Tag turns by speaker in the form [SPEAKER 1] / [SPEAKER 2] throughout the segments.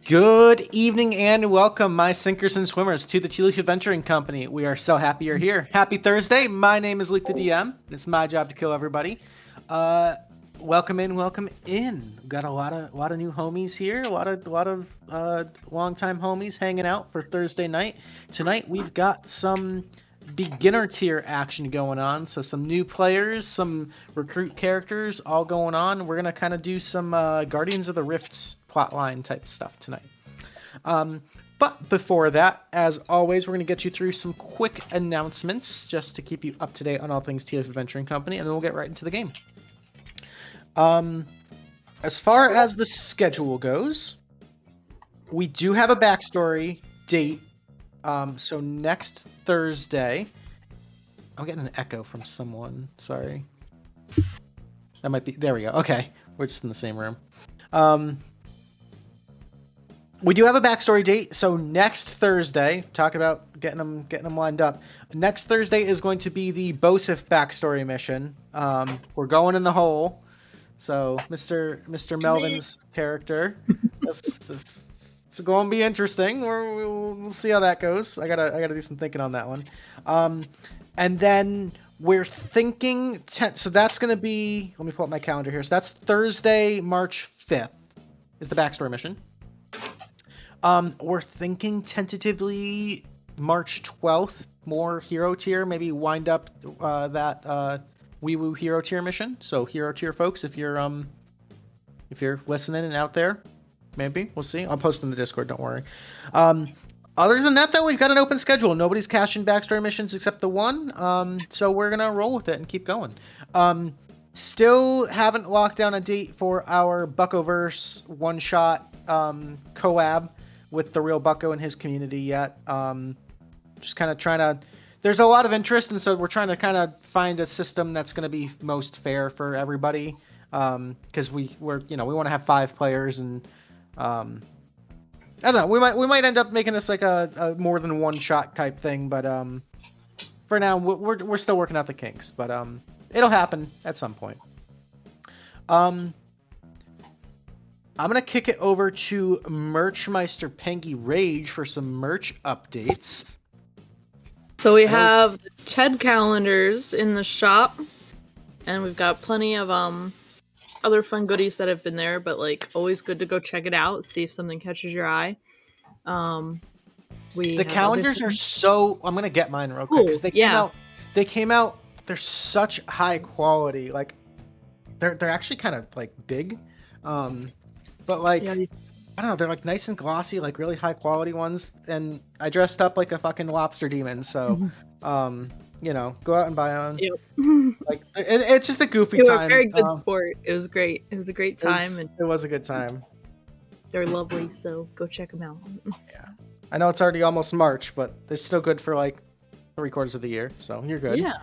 [SPEAKER 1] Good evening and welcome, my sinkers and swimmers, to the Tealeaf Adventuring Company. We are so happy you're here. Happy Thursday. My name is LukeTheDM. It's my job to kill everybody. Welcome in, welcome in. We've got a lot of new homies here. A lot of longtime homies hanging out for Thursday night. Tonight we've got some beginner tier action going on. So some new players, some recruit characters, all going on. We're gonna kind of do some Guardians of the Rift plotline type stuff tonight. But before that, as always, we're going to get you through some quick announcements just to keep you up to date on all things Tealeaf Adventuring Company, and then we'll get right into the game. As far as the schedule goes, we do have a backstory date. So next Thursday, I'm getting an echo from someone. Sorry. That might be, there we go. Okay. We're just in the same room. We do have a backstory date, so next Thursday, talking about getting them lined up. Next Thursday is going to be the Bosif backstory mission. We're going in the hole, so Mr. Melvin's character. It's going to be interesting. We'll see how that goes. I gotta do some thinking on that one. And then we're thinking, so that's going to be. Let me pull up my calendar here. So that's Thursday, March 5th, is the backstory mission. We're thinking tentatively March 12th, more hero tier, maybe wind up that Wee Woo hero tier mission. So hero tier folks, if you're listening and out there, maybe we'll see. I'll post in the Discord, don't worry. Other than that, though, we've got an open schedule. Nobody's cashing backstory missions except the one. So we're gonna roll with it and keep going. Still haven't locked down a date for our Buckoverse one-shot collab with the real Bucko and his community yet. Just kind of trying to. There's a lot of interest, and so we're trying to kind of find a system that's going to be most fair for everybody. Because we want to have 5 players, and I don't know. We might end up making this like a more than one shot type thing, but for now we're still working out the kinks. But it'll happen at some point. I'm going to kick it over to Merchmeister PengyRAGE for some merch updates.
[SPEAKER 2] So we have the TED calendars in the shop, and we've got plenty of other fun goodies that have been there, but like always good to go check it out, see if something catches your eye.
[SPEAKER 1] The calendars are so. I'm going to get mine real quick because they came out. They're such high quality. Like they're actually kind of like big. But like, I don't know, they're like nice and glossy, like really high quality ones. And I dressed up like a fucking lobster demon, so go out and buy one. Yep. Like it's just a goofy time.
[SPEAKER 2] They were a very good sport. It was great. It was a great time.
[SPEAKER 1] It was a good time.
[SPEAKER 2] They're lovely, so go check them out.
[SPEAKER 1] Yeah, I know it's already almost March, but they're still good for like 3/4 of the year, so you're good.
[SPEAKER 2] Yeah.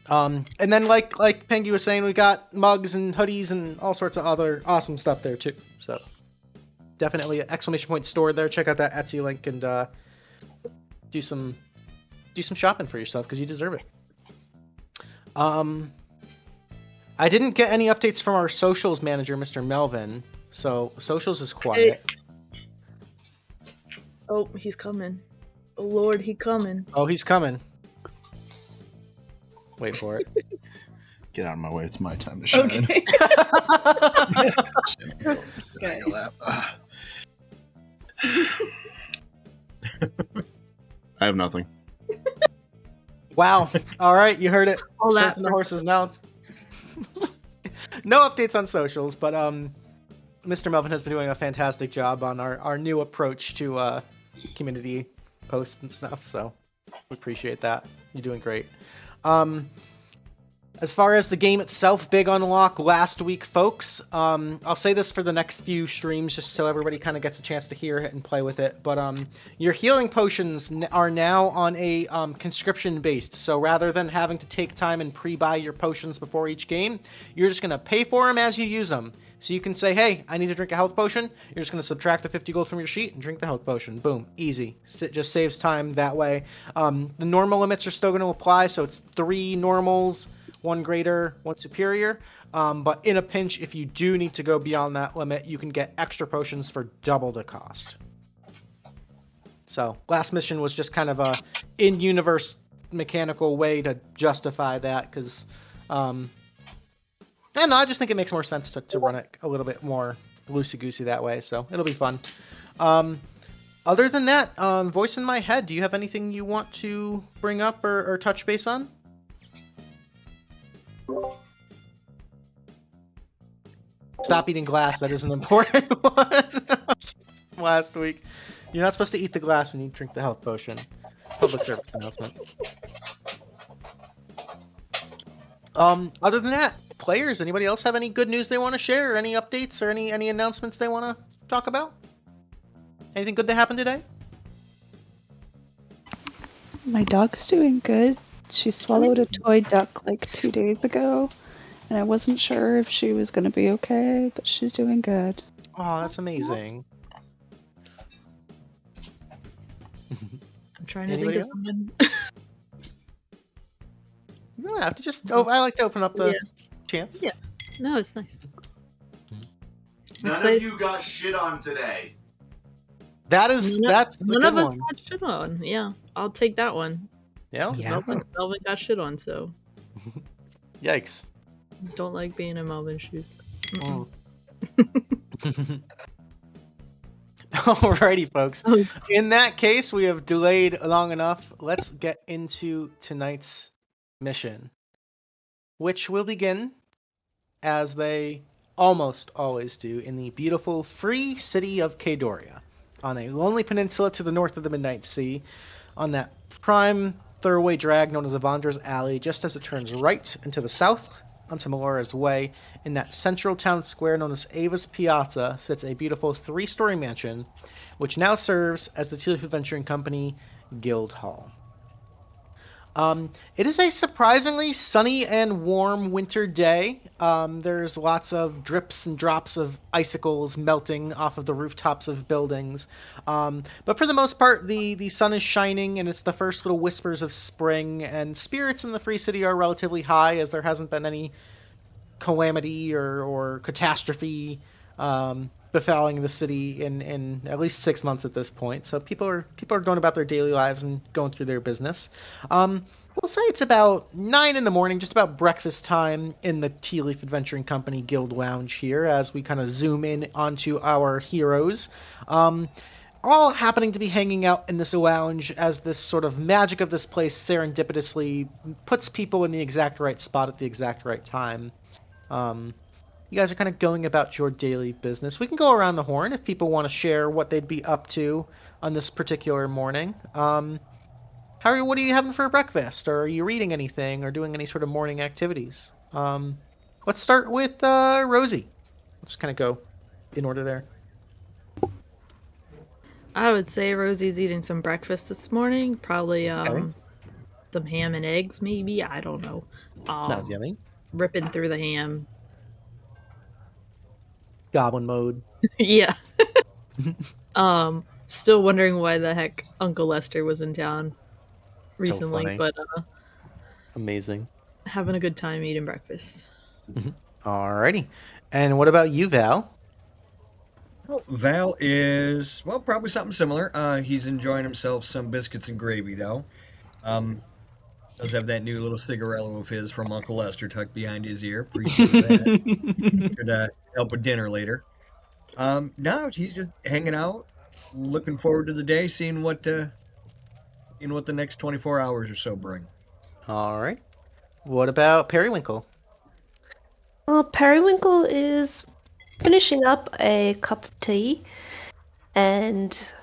[SPEAKER 1] And then like Pengy was saying, we got mugs and hoodies and all sorts of other awesome stuff there too. So definitely an exclamation point store there. Check out that Etsy link and do some shopping for yourself because you deserve it. I didn't get any updates from our socials manager, Mr. Melvin. So socials is quiet.
[SPEAKER 2] Hey. Oh, he's coming. Oh Lord, he's coming.
[SPEAKER 1] Oh, he's coming. Wait for it.
[SPEAKER 3] Get out of my way. It's my time to shine.
[SPEAKER 2] Okay.
[SPEAKER 3] Okay. I have nothing.
[SPEAKER 1] Wow. All right, you heard it.
[SPEAKER 2] All that
[SPEAKER 1] from the horse's mouth. No updates on socials, but Mr. Melvin has been doing a fantastic job on our new approach to community posts and stuff, so we appreciate that. You're doing great. As far as the game itself, big unlock last week, folks. I'll say this for the next few streams just so everybody kind of gets a chance to hear it and play with it. But your healing potions are now on a conscription based. So rather than having to take time and pre-buy your potions before each game, you're just going to pay for them as you use them. So you can say, hey, I need to drink a health potion. You're just going to subtract the 50 gold from your sheet and drink the health potion. Boom. Easy. It just saves time that way. The normal limits are still going to apply, so it's 3 normals, 1 greater, 1 superior. But in a pinch, if you do need to go beyond that limit, you can get extra potions for double the cost. So last mission was just kind of a in-universe mechanical way to justify that, because I just think it makes more sense to run it a little bit more loosey-goosey that way, so it'll be fun. Other than that, voice in my head, do you have anything you want to bring up or touch base on? Stop eating glass, that is an important one. Last week. You're not supposed to eat the glass when you drink the health potion. Public service announcement. Other than that, players, anybody else have any good news they want to share, or any updates, or any announcements they want to talk about? Anything good that happened today?
[SPEAKER 4] My dog's doing good. She swallowed a toy duck like 2 days ago, and I wasn't sure if she was going to be okay, but she's doing good.
[SPEAKER 1] Oh, that's amazing.
[SPEAKER 2] I'm trying to
[SPEAKER 1] Anybody
[SPEAKER 2] think of something.
[SPEAKER 1] You don't have to just... Oh, I like to open up the chance.
[SPEAKER 2] Yeah. No, it's nice.
[SPEAKER 5] None of you got shit on today.
[SPEAKER 1] That's
[SPEAKER 2] none
[SPEAKER 1] a
[SPEAKER 2] of
[SPEAKER 1] good
[SPEAKER 2] us
[SPEAKER 1] one.
[SPEAKER 2] got shit on. Yeah, I'll take that one.
[SPEAKER 1] Yeah?
[SPEAKER 2] Melvin got shit on, so
[SPEAKER 1] Yikes.
[SPEAKER 2] don't like being in Melvin's shoes.
[SPEAKER 1] Mm. Alrighty, folks. In that case, we have delayed long enough. Let's get into tonight's mission, which will begin, as they almost always do, in the beautiful free city of Kadoria, on a lonely peninsula to the north of the Midnight Sea, on that prime thoroughway drag known as Avandra's Alley, just as it turns right and to the south onto Melora's Way. In that central town square known as Ava's Piazza sits a beautiful 3-story mansion, which now serves as the Tealeaf Adventuring Company Guild Hall. It is a surprisingly sunny and warm winter day. There's lots of drips and drops of icicles melting off of the rooftops of buildings. But for the most part, the sun is shining, and it's the first little whispers of spring, and spirits in the Free City are relatively high, as there hasn't been any calamity or catastrophe befalling the city in at least 6 months at this point. So people are going about their daily lives and going through their business. We'll say it's about 9 in the morning, just about breakfast time in the Tealeaf Adventuring Company Guild Lounge here, as we kind of zoom in onto our heroes. All happening to be hanging out in this lounge, as this sort of magic of this place serendipitously puts people in the exact right spot at the exact right time. You guys are kind of going about your daily business. We can go around the horn if people want to share what they'd be up to on this particular morning. Harry, what are you having for breakfast? Or are you reading anything or doing any sort of morning activities? Let's start with Rosie. Let's kind of go in order there.
[SPEAKER 2] I would say Rosie's eating some breakfast this morning. Probably
[SPEAKER 1] Okay.
[SPEAKER 2] some ham and eggs, maybe. I don't know.
[SPEAKER 1] Sounds yummy.
[SPEAKER 2] Ripping through the ham.
[SPEAKER 1] Goblin mode.
[SPEAKER 2] Yeah. Still wondering why the heck Uncle Lester was in town recently,
[SPEAKER 1] funny.
[SPEAKER 2] but
[SPEAKER 1] Amazing.
[SPEAKER 2] having a good time eating breakfast.
[SPEAKER 1] Alrighty. And what about you, Val?
[SPEAKER 6] Well, Val is, well, probably something similar. He's enjoying himself some biscuits and gravy, though. Does have that new little cigarello of his from Uncle Lester tucked behind his ear. Appreciate that. Could help with dinner later. No, he's just hanging out, looking forward to the day, seeing what the next 24 hours or so bring.
[SPEAKER 1] All right. What about Periwinkle?
[SPEAKER 7] Well, Periwinkle is finishing up a cup of tea and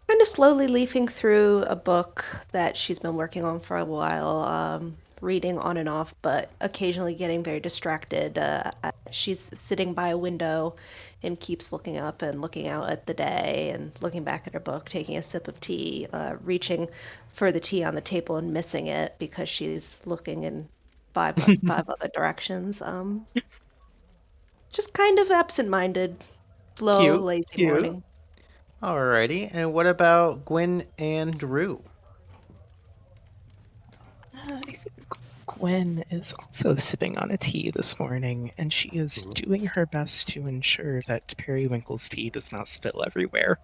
[SPEAKER 7] kind of slowly leafing through a book that she's been working on for a while, reading on and off, but occasionally getting very distracted. She's sitting by a window and keeps looking up and looking out at the day and looking back at her book, taking a sip of tea, reaching for the tea on the table and missing it because she's looking in five other directions. Just kind of absent-minded, slow,
[SPEAKER 1] Cute,
[SPEAKER 7] lazy
[SPEAKER 1] cute.
[SPEAKER 7] morning.
[SPEAKER 1] Alrighty. And what about Gwyn and Rue?
[SPEAKER 8] Gwen is also sipping on a tea this morning, and she is doing her best to ensure that Periwinkle's tea does not spill everywhere.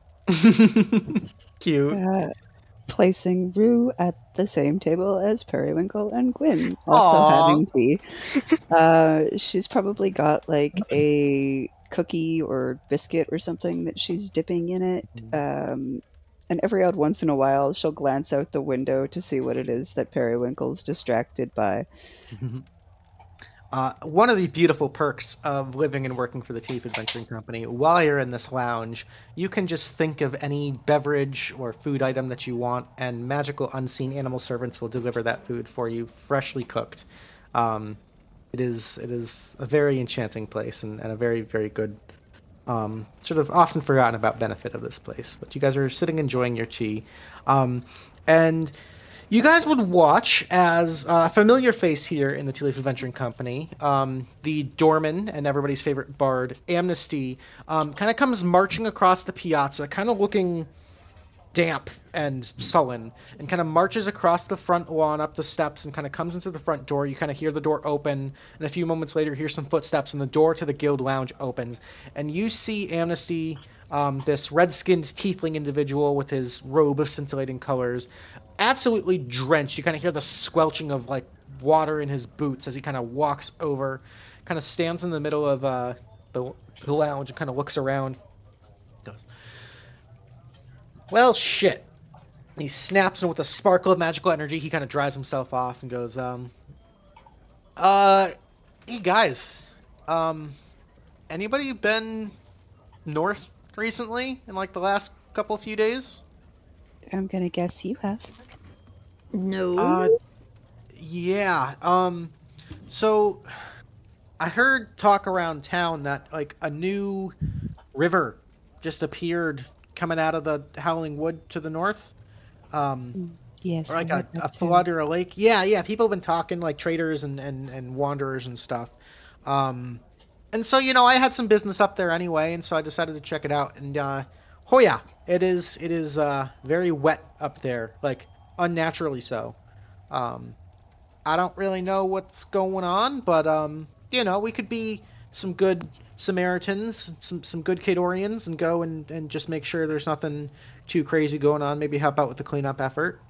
[SPEAKER 1] Cute.
[SPEAKER 4] Placing Rue at the same table as Periwinkle and Gwyn, also
[SPEAKER 1] Aw.
[SPEAKER 4] having tea. She's probably got like a cookie or biscuit or something that she's dipping in it. And every odd once in a while, she'll glance out the window to see what it is that Periwinkle's distracted by.
[SPEAKER 1] One of the beautiful perks of living and working for the Tealeaf Adventuring Company, while you're in this lounge, you can just think of any beverage or food item that you want, and magical unseen animal servants will deliver that food for you, freshly cooked. It is a very enchanting place and a very, very good, sort of often forgotten about benefit of this place. But you guys are sitting enjoying your tea. And you guys would watch as a familiar face here in the Tealeaf Adventuring Company, the doorman and everybody's favorite bard, Amnesty, kind of comes marching across the piazza, kind of looking damp and sullen, and kind of marches across the front lawn up the steps and kind of comes into the front door. You kind of hear the door open, and a few moments later hear some footsteps, and the door to the guild lounge opens, and you see Amnesty, this red-skinned tiefling individual with his robe of scintillating colors, absolutely drenched. You kind of hear the squelching of like water in his boots as he kind of walks over, kind of stands in the middle of the lounge and kind of looks around. Goes, well, shit. He snaps, and with a sparkle of magical energy, he kind of dries himself off and goes, hey guys, anybody been north recently in like the last few days?
[SPEAKER 4] I'm gonna guess you have.
[SPEAKER 2] No.
[SPEAKER 1] Yeah. So I heard talk around town that like a new river just appeared coming out of the Howling Wood to the north.
[SPEAKER 4] Yes,
[SPEAKER 1] Or like
[SPEAKER 4] I
[SPEAKER 1] a
[SPEAKER 4] heard that too.
[SPEAKER 1] flood or a lake. Yeah. People have been talking, like traders and wanderers and stuff. And so, I had some business up there anyway, and so I decided to check it out. And oh yeah, it is very wet up there, like unnaturally so. I don't really know what's going on, but we could be some good Samaritans, some good Kadorians, and go and just make sure there's nothing too crazy going on. Maybe help out with the cleanup effort.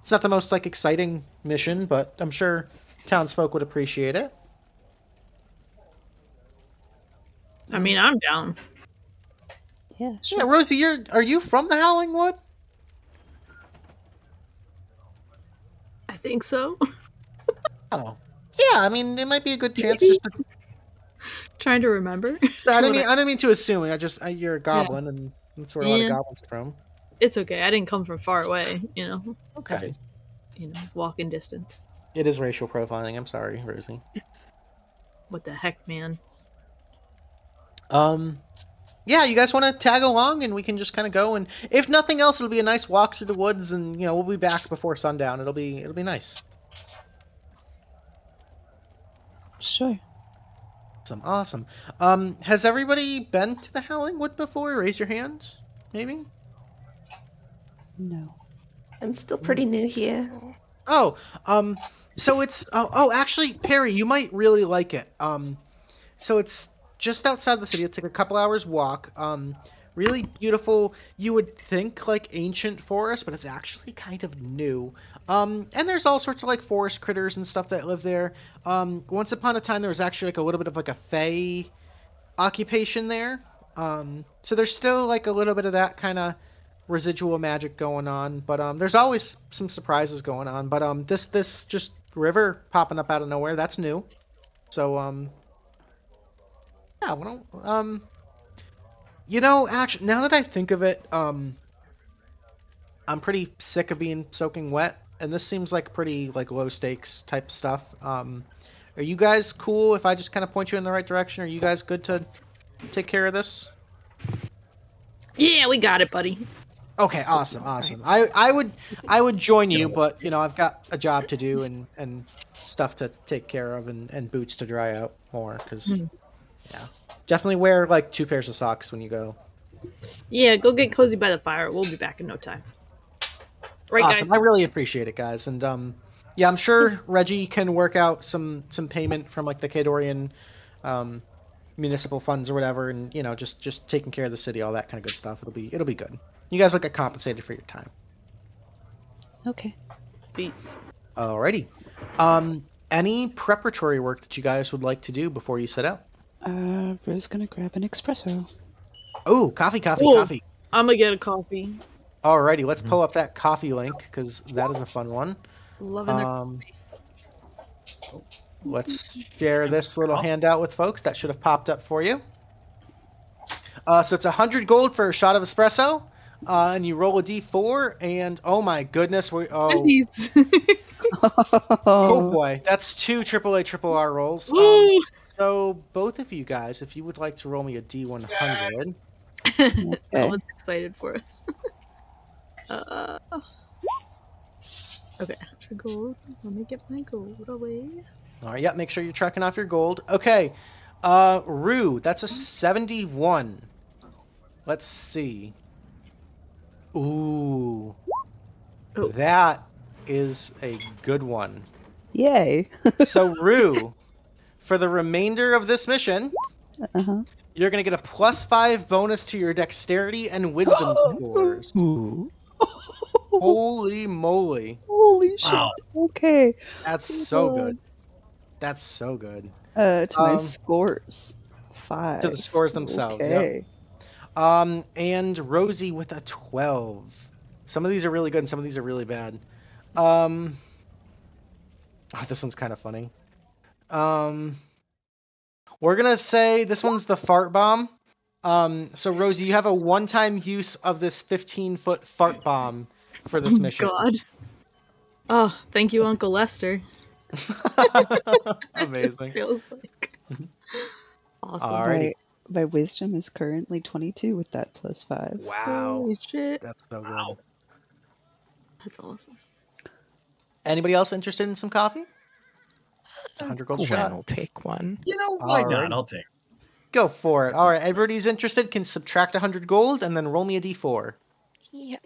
[SPEAKER 1] It's not the most like exciting mission, but I'm sure townsfolk would appreciate it.
[SPEAKER 2] I mean, I'm down.
[SPEAKER 4] Yeah, sure.
[SPEAKER 1] Yeah, Rosie, are you from the Howling Wood?
[SPEAKER 2] I think so.
[SPEAKER 1] Oh, yeah. I mean, it might be a good chance just to.
[SPEAKER 2] Trying to remember.
[SPEAKER 1] I didn't mean to assume. You're a goblin, and that's where a lot of goblins are from.
[SPEAKER 2] It's okay. I didn't come from far away.
[SPEAKER 1] Okay.
[SPEAKER 2] Just, walking distance.
[SPEAKER 1] It is racial profiling. I'm sorry, Rosie.
[SPEAKER 2] What the heck, man?
[SPEAKER 1] Yeah, you guys want to tag along, and we can just kind of go, and if nothing else, it'll be a nice walk through the woods, and we'll be back before sundown. It'll be nice.
[SPEAKER 4] Sure.
[SPEAKER 1] Awesome. Has everybody been to the Howling Wood before? Raise your hands, maybe.
[SPEAKER 4] No.
[SPEAKER 7] I'm still pretty new here.
[SPEAKER 1] Oh, so it's actually, Perry, you might really like it. So it's just outside the city. It's like a couple hours walk. Really beautiful. You would think like ancient forest, but it's actually kind of new. And there's all sorts of like forest critters and stuff that live there. Once upon a time, there was actually like a little bit of like a fae occupation there. So there's still like a little bit of that kind of residual magic going on, but there's always some surprises going on. But this just river popping up out of nowhere, that's new. So yeah, actually, now that I think of it, I'm pretty sick of being soaking wet, and this seems like pretty like low stakes type stuff. Are you guys cool if I just kind of point you in the right direction? Are you guys good to take care of this?
[SPEAKER 2] Yeah, we got it, buddy.
[SPEAKER 1] Okay, awesome. I would join you, but I've got a job to do and stuff to take care of and boots to dry out more, because yeah, definitely wear like 2 pairs of socks when you go.
[SPEAKER 2] Yeah, go get cozy by the fire. We'll be back in no time. Right,
[SPEAKER 1] awesome,
[SPEAKER 2] guys.
[SPEAKER 1] I really appreciate it, guys, and Yeah, I'm sure Reggie can work out some payment from like the Kadorian municipal funds or whatever, and just taking care of the city, all that kind of good stuff. It'll be good. You guys will get compensated for your time.
[SPEAKER 4] Okay.
[SPEAKER 2] Beat.
[SPEAKER 1] Alrighty. Any preparatory work that you guys would like to do before you set out?
[SPEAKER 4] Rose gonna grab an espresso.
[SPEAKER 1] Oh, coffee.
[SPEAKER 2] Ooh, I'm gonna get a coffee.
[SPEAKER 1] Alrighty, let's pull up that coffee link because that is a fun one.
[SPEAKER 2] Loving their coffee.
[SPEAKER 1] Let's share this little handout with folks. That should have popped up for you. So it's 100 gold for a shot of espresso, and you roll a d4, and oh my goodness, oh boy, that's 2 AAA triple R rolls. So both of you guys, if you would like to roll me a d100.
[SPEAKER 2] That one's excited for us. Okay, 100 gold. Let me get my gold away.
[SPEAKER 1] All right, yeah, make sure you're tracking off your gold. Okay, Rue, that's a 71. Let's see. Ooh, that is a good one.
[SPEAKER 4] Yay.
[SPEAKER 1] So Rue, for the remainder of this mission, you're gonna get a +5 bonus to your dexterity and wisdom scores.
[SPEAKER 8] Ooh.
[SPEAKER 1] Holy moly!
[SPEAKER 4] Holy shit!
[SPEAKER 6] Wow.
[SPEAKER 4] Okay.
[SPEAKER 1] That's so good. That's so good.
[SPEAKER 4] To my scores. 5.
[SPEAKER 1] To the scores themselves.
[SPEAKER 4] Okay.
[SPEAKER 1] Yep. And Rosie with a 12. Some of these are really good and some of these are really bad. Oh, this one's kind of funny. We're gonna say this one's the fart bomb. So Rosie, you have a one-time use of this 15-foot fart bomb for this mission.
[SPEAKER 2] God. Oh, thank you, Uncle Lester.
[SPEAKER 1] Amazing.
[SPEAKER 2] It feels like awesome.
[SPEAKER 1] Alrighty.
[SPEAKER 4] My wisdom is currently 22 with that +5.
[SPEAKER 1] Wow.
[SPEAKER 2] Holy shit.
[SPEAKER 1] That's so good.
[SPEAKER 2] That's awesome.
[SPEAKER 1] Anybody else interested in some coffee? It's 100 gold
[SPEAKER 8] Gwen
[SPEAKER 1] shot.
[SPEAKER 8] will take one.
[SPEAKER 6] Why not? I'll take it.
[SPEAKER 1] Go for it. All right, everybody's interested can subtract 100 gold and then roll me a d4.
[SPEAKER 8] Yeah.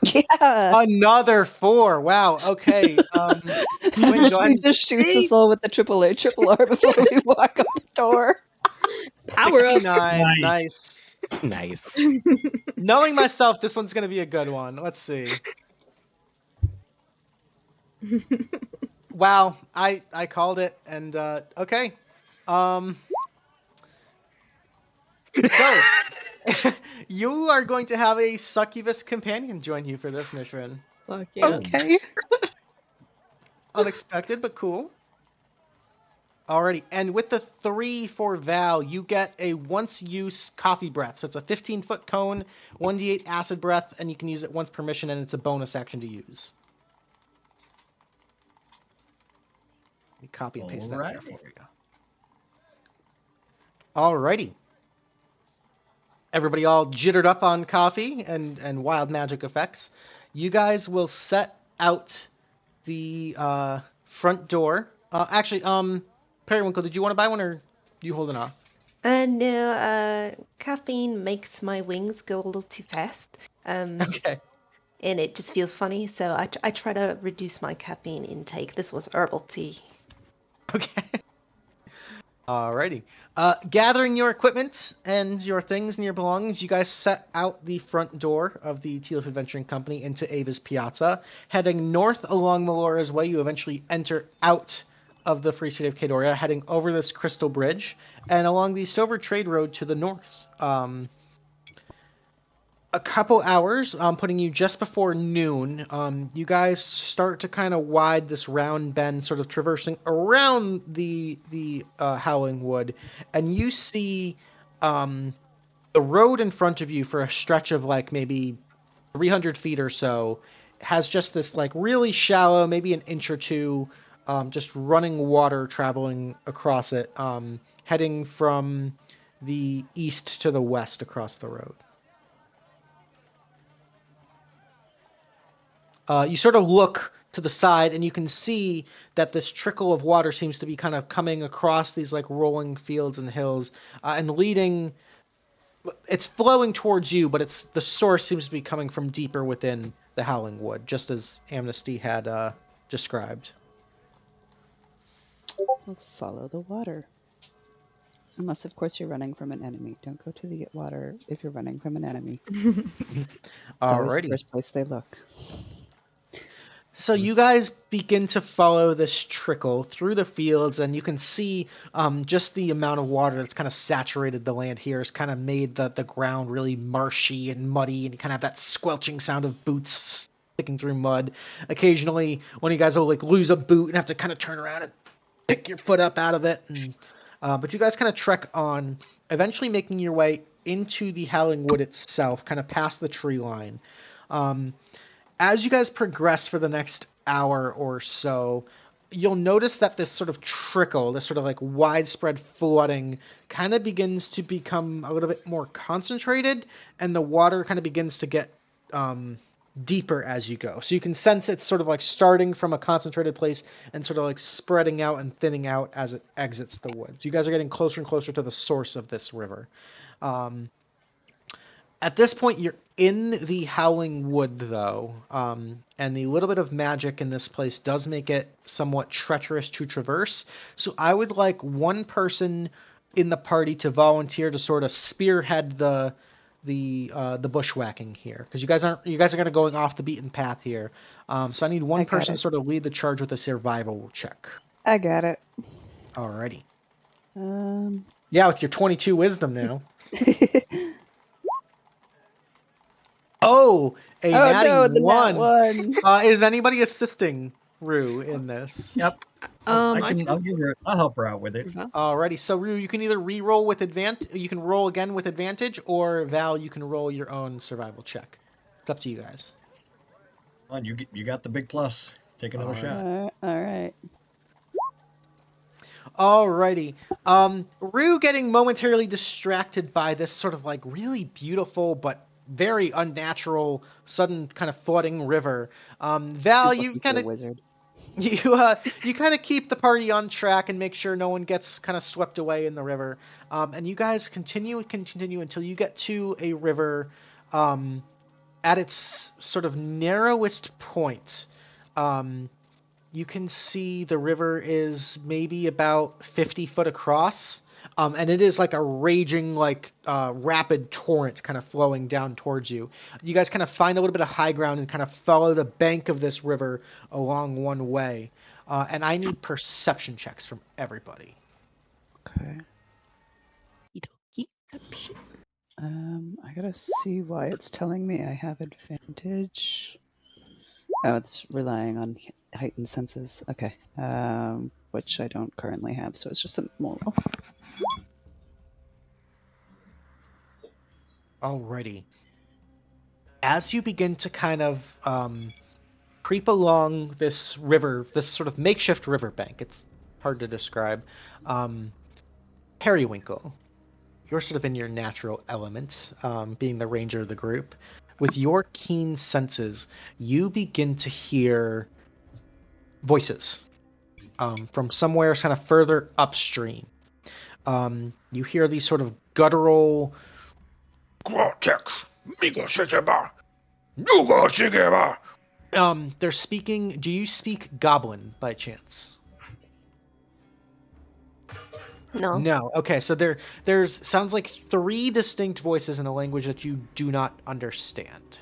[SPEAKER 4] Yeah.
[SPEAKER 1] Another 4. Wow. Okay. Gwyn, go ahead.
[SPEAKER 4] He just shoots us all with the AAA triple R before we walk out the door.
[SPEAKER 2] Power up.
[SPEAKER 1] 69. Nice.
[SPEAKER 8] Nice.
[SPEAKER 1] Knowing myself, this one's gonna be a good one. Let's see. Wow, I called it, and okay. So you are going to have a succubus companion join you for this mission.
[SPEAKER 2] Fuck yeah.
[SPEAKER 8] Okay.
[SPEAKER 1] Unexpected, but cool. Alrighty, and with the 3 for Val, you get a once-use coffee breath. So it's a 15-foot cone, 1d8 acid breath, and you can use it once per mission, and it's a bonus action to use. You copy and paste that there for you. Alrighty. Everybody all jittered up on coffee and wild magic effects. You guys will set out the front door. Actually, Periwinkle, did you want to buy one, or you holding off?
[SPEAKER 7] No, caffeine makes my wings go a little too fast.
[SPEAKER 1] Okay.
[SPEAKER 7] And it just feels funny, so I try to reduce my caffeine intake. This was herbal tea.
[SPEAKER 1] Okay. Alrighty. Gathering your equipment and your things and your belongings, you guys set out the front door of the Tealeaf Adventuring Company into Ava's Piazza. Heading north along Melora's Way, you eventually enter out of the Free City of Kadoria, heading over this crystal bridge, and along the Stover Trade Road to the north. A couple hours, putting you just before noon, you guys start to kind of wide this round bend, sort of traversing around the Howling Wood, and you see the road in front of you for a stretch of like maybe 300 feet or so has just this like really shallow, maybe an inch or two, just running water traveling across it, heading from the east to the west across the road. You sort of look to the side and you can see that this trickle of water seems to be kind of coming across these like rolling fields and hills, and leading. It's flowing towards you, but the source seems to be coming from deeper within Howling Wood, just as Amnesty had described.
[SPEAKER 4] We'll follow the water. Unless, of course, you're running from an enemy. Don't go to the water if you're running from an enemy. It's always the
[SPEAKER 1] Alrighty.
[SPEAKER 4] first place they look.
[SPEAKER 1] So you guys begin to follow this trickle through the fields, and you can see just the amount of water that's kind of saturated the land here has kind of made the ground really marshy and muddy, and you kind of have that squelching sound of boots sticking through mud. Occasionally, one of you guys will like lose a boot and have to kind of turn around and pick your foot up out of it. And, but you guys kind of trek on, eventually making your way into the Howling Wood itself, kind of past the tree line. As you guys progress for the next hour or so, you'll notice that this sort of trickle, this sort of like widespread flooding, kind of begins to become a little bit more concentrated, and the water kind of begins to get deeper as you go. So you can sense it's sort of like starting from a concentrated place and sort of like spreading out and thinning out as it exits the woods. You guys are getting closer and closer to the source of this river. At this point, you're in the Howling Wood, though, and the little bit of magic in this place does make it somewhat treacherous to traverse. So I would like one person in the party to volunteer to sort of spearhead the bushwhacking here, because you guys are kind of going off the beaten path here. So I need one person to sort of lead the charge with a survival check.
[SPEAKER 4] I got it.
[SPEAKER 1] Alrighty. Yeah, with your 22 wisdom now. Oh, a natty
[SPEAKER 4] no, the
[SPEAKER 1] one.
[SPEAKER 4] nat one.
[SPEAKER 1] Is anybody assisting Rue in this?
[SPEAKER 6] Yep. I'll help her out with it.
[SPEAKER 1] Alrighty, so Rue, you can either re-roll with advantage, you can roll again with advantage, or Val, you can roll your own survival check. It's up to you guys.
[SPEAKER 6] Come on, you got the big plus. Take another shot.
[SPEAKER 4] All right.
[SPEAKER 1] Alrighty. Rue getting momentarily distracted by this sort of like really beautiful but very unnatural sudden kind of flooding river. Val, you kind of
[SPEAKER 4] wizard.
[SPEAKER 1] you kind of keep the party on track and make sure no one gets kind of swept away in the river. And you guys continue until you get to a river at its sort of narrowest point. You can see the river is maybe about 50 foot across, and it is like a raging, like rapid torrent kind of flowing down towards you. You guys kind of find a little bit of high ground and kind of follow the bank of this river along one way. And I need perception checks from everybody.
[SPEAKER 4] Okay. I gotta see why it's telling me I have advantage. Oh, it's relying on heightened senses. Okay. Which I don't currently have, so it's just a moral.
[SPEAKER 1] Alrighty. As you begin to kind of creep along this river, this sort of makeshift riverbank, it's hard to describe, Periwinkle, you're sort of in your natural element, being the ranger of the group. With your keen senses, you begin to hear voices from somewhere kind of further upstream. You hear these sort of guttural... they're speaking... Do you speak Goblin by chance?
[SPEAKER 7] No.
[SPEAKER 1] No. Okay, so there's sounds like 3 distinct voices in a language that you do not understand.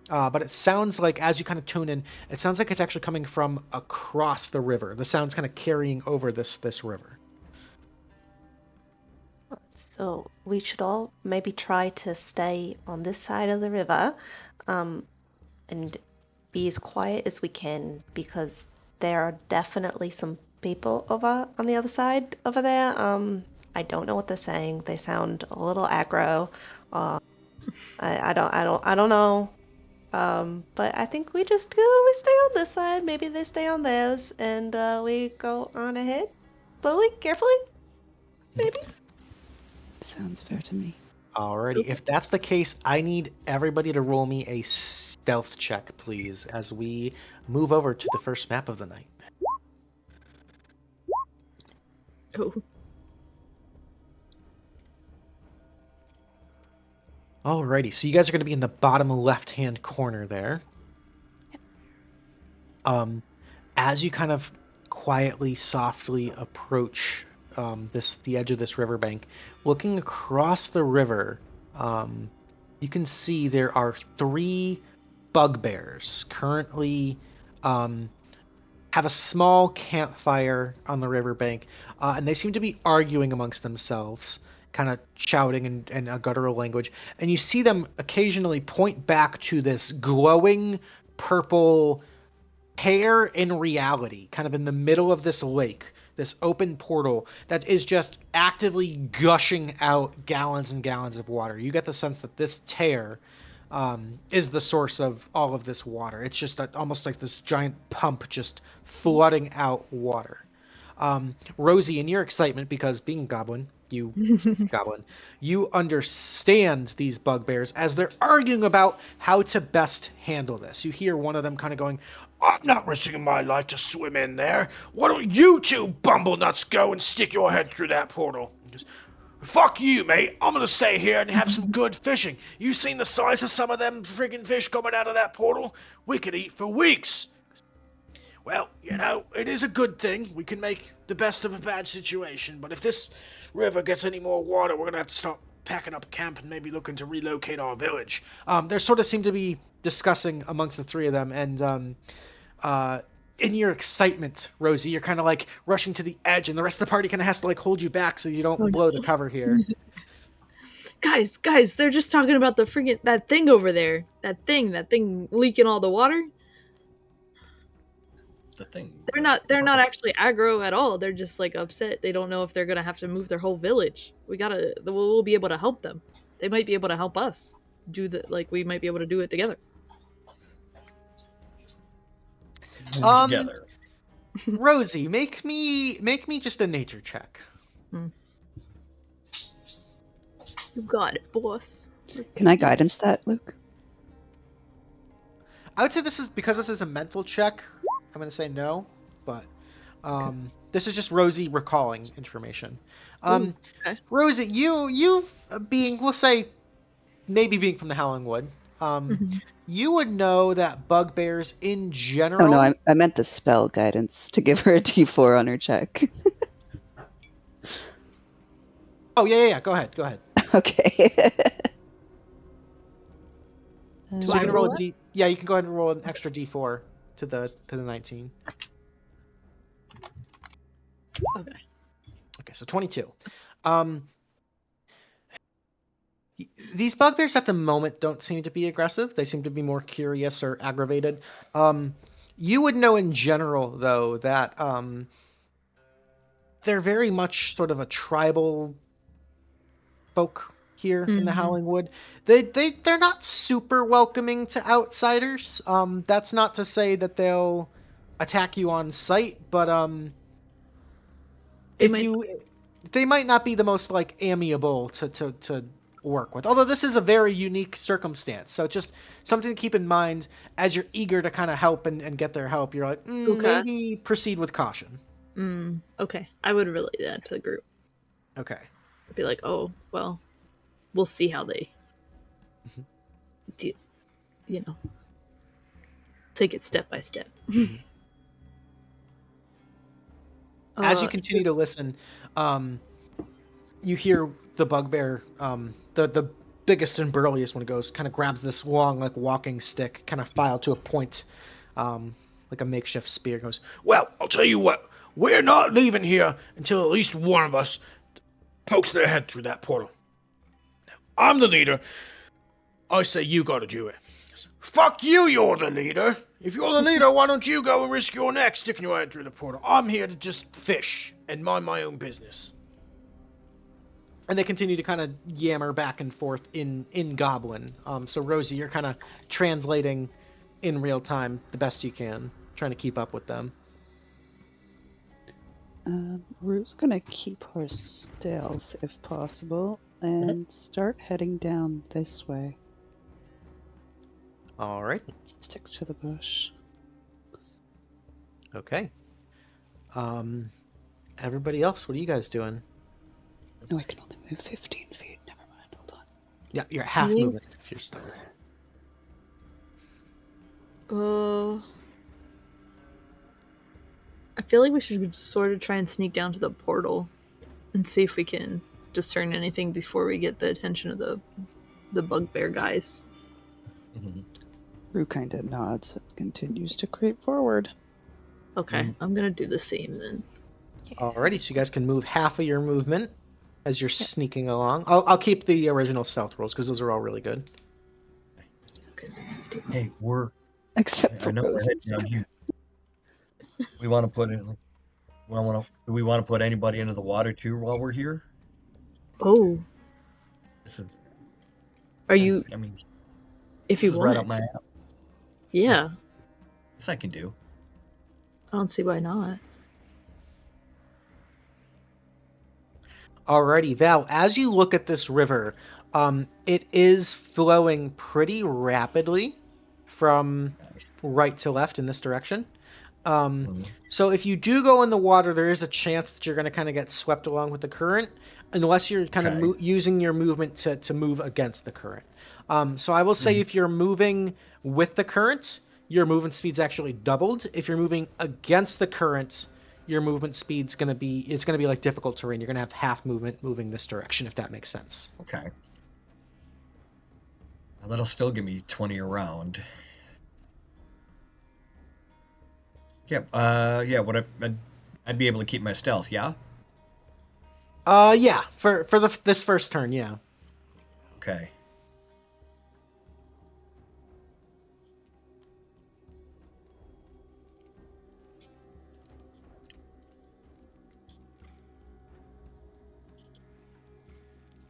[SPEAKER 1] But it sounds like, as you kind of tune in, it sounds like it's actually coming from across the river. The sound's kind of carrying over this river.
[SPEAKER 7] So we should all maybe try to stay on this side of the river, and be as quiet as we can, because there are definitely some people over on the other side over there. I don't know what they're saying. They sound a little aggro. I don't know. But I think we just we stay on this side. Maybe they stay on theirs, and we go on ahead, slowly, carefully. Maybe.
[SPEAKER 4] Sounds fair to me.
[SPEAKER 1] Alrighty, if that's the case, I need everybody to roll me a stealth check, please, as we move over to the first map of the night.
[SPEAKER 2] Oh.
[SPEAKER 1] Alrighty, so you guys are going to be in the bottom left-hand corner there. As you kind of quietly, softly approach the edge of this riverbank, looking across the river, you can see there are 3 bugbears currently have a small campfire on the riverbank, and they seem to be arguing amongst themselves, kind of shouting in a guttural language. And you see them occasionally point back to this glowing purple hair in reality, kind of in the middle of this lake, this open portal that is just actively gushing out gallons and gallons of water. You get the sense that this tear is the source of all of this water. It's just almost like this giant pump just flooding out water. Rosie, in your excitement, because being a goblin, you understand these bugbears as they're arguing about how to best handle this. You hear one of them kind of going, "I'm not risking my life to swim in there. Why don't you 2 bumblenuts go and stick your head through that portal?" He goes, "Fuck you, mate. I'm gonna stay here and have some good fishing. You seen the size of some of them friggin' fish coming out of that portal? We could eat for weeks." "Well, you know, it is a good thing. We can make the best of a bad situation, but if this river gets any more water, we're gonna have to start packing up camp and maybe looking to relocate our village." They sort of seem to be discussing amongst the 3 of them, and in your excitement, Rosie, you're kind of like rushing to the edge, and the rest of the party kind of has to like hold you back so you don't blow the cover here.
[SPEAKER 2] Guys, they're just talking about the friggin' that thing over there. That thing leaking all the water.
[SPEAKER 6] The thing.
[SPEAKER 2] They're not actually aggro at all. They're just like upset. They don't know if they're gonna have to move their whole village. We'll be able to help them. They might be able to help us we might be able to do it together.
[SPEAKER 6] Together.
[SPEAKER 1] Rosie, make me just a nature check.
[SPEAKER 2] You got it, boss.
[SPEAKER 4] Can I guidance that, Luke?
[SPEAKER 1] I would say this is a mental check. I'm going to say no, but this is just Rosie recalling information.
[SPEAKER 2] Okay.
[SPEAKER 1] Rosie, you being, we'll say, maybe being from the Howling Wood, you would know that bugbears in general...
[SPEAKER 4] Oh no, I meant the spell guidance to give her a D4 on her check.
[SPEAKER 1] Oh, yeah. Go ahead.
[SPEAKER 4] Okay.
[SPEAKER 1] So you can roll a D. Yeah, you can go ahead and roll an extra D4 to the 19. Okay, so 22. These bugbears at the moment don't seem to be aggressive. They seem to be more curious or aggravated. You would know in general, though, that they're very much sort of a tribal folk here in the Howling Wood. They're not super welcoming to outsiders. That's not to say that they'll attack you on sight, but they might not be the most like amiable to work with. Although this is a very unique circumstance, so just something to keep in mind as you're eager to kind of help and get their help. You're like, maybe proceed with caution.
[SPEAKER 2] Okay, I would relate that to the group.
[SPEAKER 1] Okay.
[SPEAKER 2] I'd be like, oh well, we'll see how they do, take it step by step.
[SPEAKER 1] As you continue to listen, you hear the bugbear, the biggest and burliest one goes, kind of grabs this long, like walking stick, kind of filed to a point, like a makeshift spear. Goes, "Well, I'll tell you what, we're not leaving here until at least one of us pokes their head through that portal. I'm the leader. I say you gotta do it." "Fuck you, you're the leader. If you're the leader, why don't you go and risk your neck sticking your head through the portal? I'm here to just fish and mind my own business." And they continue to kind of yammer back and forth in Goblin. So Rosie, you're kind of translating in real time the best you can, trying to keep up with them.
[SPEAKER 4] Rue's gonna keep her stealth if possible and start heading down this way.
[SPEAKER 1] All right.
[SPEAKER 4] Stick to the bush.
[SPEAKER 1] Okay. Everybody else, what are you guys doing?
[SPEAKER 4] No, I can only move 15 feet. Never mind. Hold on.
[SPEAKER 1] Yeah, you're at half
[SPEAKER 2] think-
[SPEAKER 1] movement if you're stuck.
[SPEAKER 2] I feel like we should sort of try and sneak down to the portal and see if we can discern anything before we get the attention of the bugbear guys.
[SPEAKER 4] Rue kind of nods and continues to creep forward.
[SPEAKER 2] Okay, I'm gonna do the same then.
[SPEAKER 1] Alrighty, so you guys can move half of your movement as you're sneaking along. I'll keep the original stealth rolls because those are all really good.
[SPEAKER 2] Okay, so 15.
[SPEAKER 6] Hey,
[SPEAKER 4] Except for
[SPEAKER 6] I know we're
[SPEAKER 4] Rosie.
[SPEAKER 6] heading down here. We want to put in. Do we want to put anybody into the water too while we're here?
[SPEAKER 2] Oh,
[SPEAKER 6] This is,
[SPEAKER 2] are you?
[SPEAKER 6] I mean,
[SPEAKER 2] If
[SPEAKER 6] this
[SPEAKER 2] you
[SPEAKER 6] is
[SPEAKER 2] want,
[SPEAKER 6] right up my alley.
[SPEAKER 2] yeah,
[SPEAKER 6] This I can do.
[SPEAKER 2] I don't see why not.
[SPEAKER 1] Alrighty, Val, as you look at this river, it is flowing pretty rapidly from right to left in this direction. So if you do go in the water, there is a chance that you're going to kind of get swept along with the current, unless you're kind of using your movement to move against the current. So I will say if you're moving with the current, your movement speed's actually doubled. If you're moving against the current, your movement speed's going to be like difficult terrain. You're going to have half movement moving this direction, if that makes sense.
[SPEAKER 6] Okay. Well, that'll still give me 20 around. Yeah. Would I'd be able to keep my stealth? Yeah.
[SPEAKER 1] Yeah. For this first turn, yeah.
[SPEAKER 6] Okay.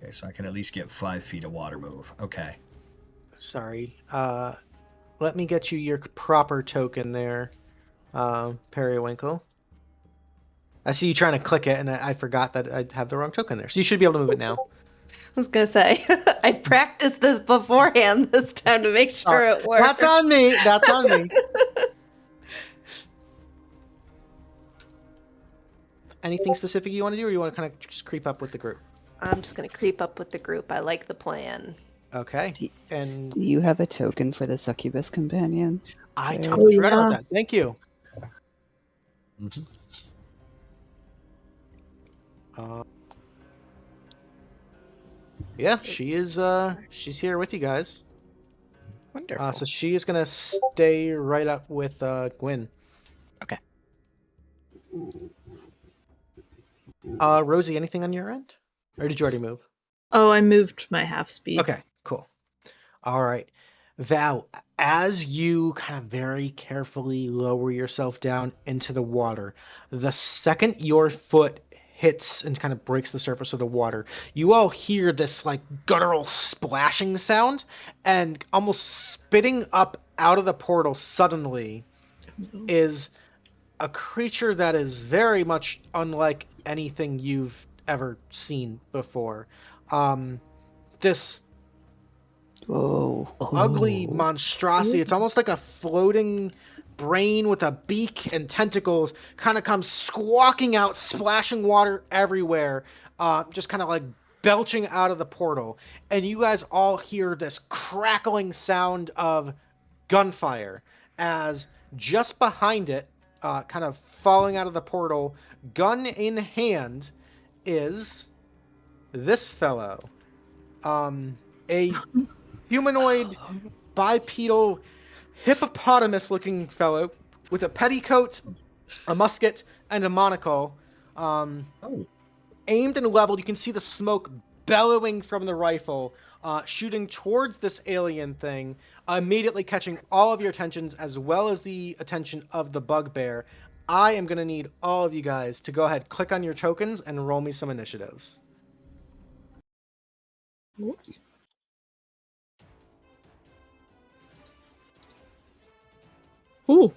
[SPEAKER 6] Okay, so I can at least get 5 feet of water move. Okay.
[SPEAKER 1] Sorry. Let me get you your proper token there, Periwinkle. I see you trying to click it, and I forgot that I have the wrong token there. So you should be able to move it now.
[SPEAKER 7] I was gonna say I practiced this beforehand this time to make sure it worked.
[SPEAKER 1] That's on me. That's on me. Anything specific you want to do, or you want to kind of just creep up with the group?
[SPEAKER 7] I'm just gonna creep up with the group. I like the plan.
[SPEAKER 1] Okay. And
[SPEAKER 4] Do you have a token for the succubus companion?
[SPEAKER 1] I
[SPEAKER 4] There.
[SPEAKER 1] totally forgot about that. Thank you. Yeah, she is. She's here with you guys.
[SPEAKER 8] Wonderful.
[SPEAKER 1] So she is gonna stay right up with Gwyn.
[SPEAKER 8] Okay.
[SPEAKER 1] Rosie, anything on your end, or did you already move?
[SPEAKER 2] Oh, I moved my half speed.
[SPEAKER 1] Okay, cool. All right, Val, as you kind of very carefully lower yourself down into the water, the second your foot hits and kind of breaks the surface of the water, you all hear this like guttural splashing sound, and almost spitting up out of the portal suddenly is a creature that is very much unlike anything you've ever seen before. This ugly monstrosity. It's almost like a floating brain with a beak and tentacles, kind of comes squawking out, splashing water everywhere, just kind of like belching out of the portal. And you guys all hear this crackling sound of gunfire as just behind it, kind of falling out of the portal, gun in hand, is this fellow. A humanoid, bipedal, hippopotamus-looking fellow with a petticoat, a musket, and a monocle. Aimed and leveled, you can see the smoke bellowing from the rifle, shooting towards this alien thing, immediately catching all of your attentions as well as the attention of the bugbear. I am going to need all of you guys to go ahead, click on your tokens, and roll me some initiatives.
[SPEAKER 2] Ooh.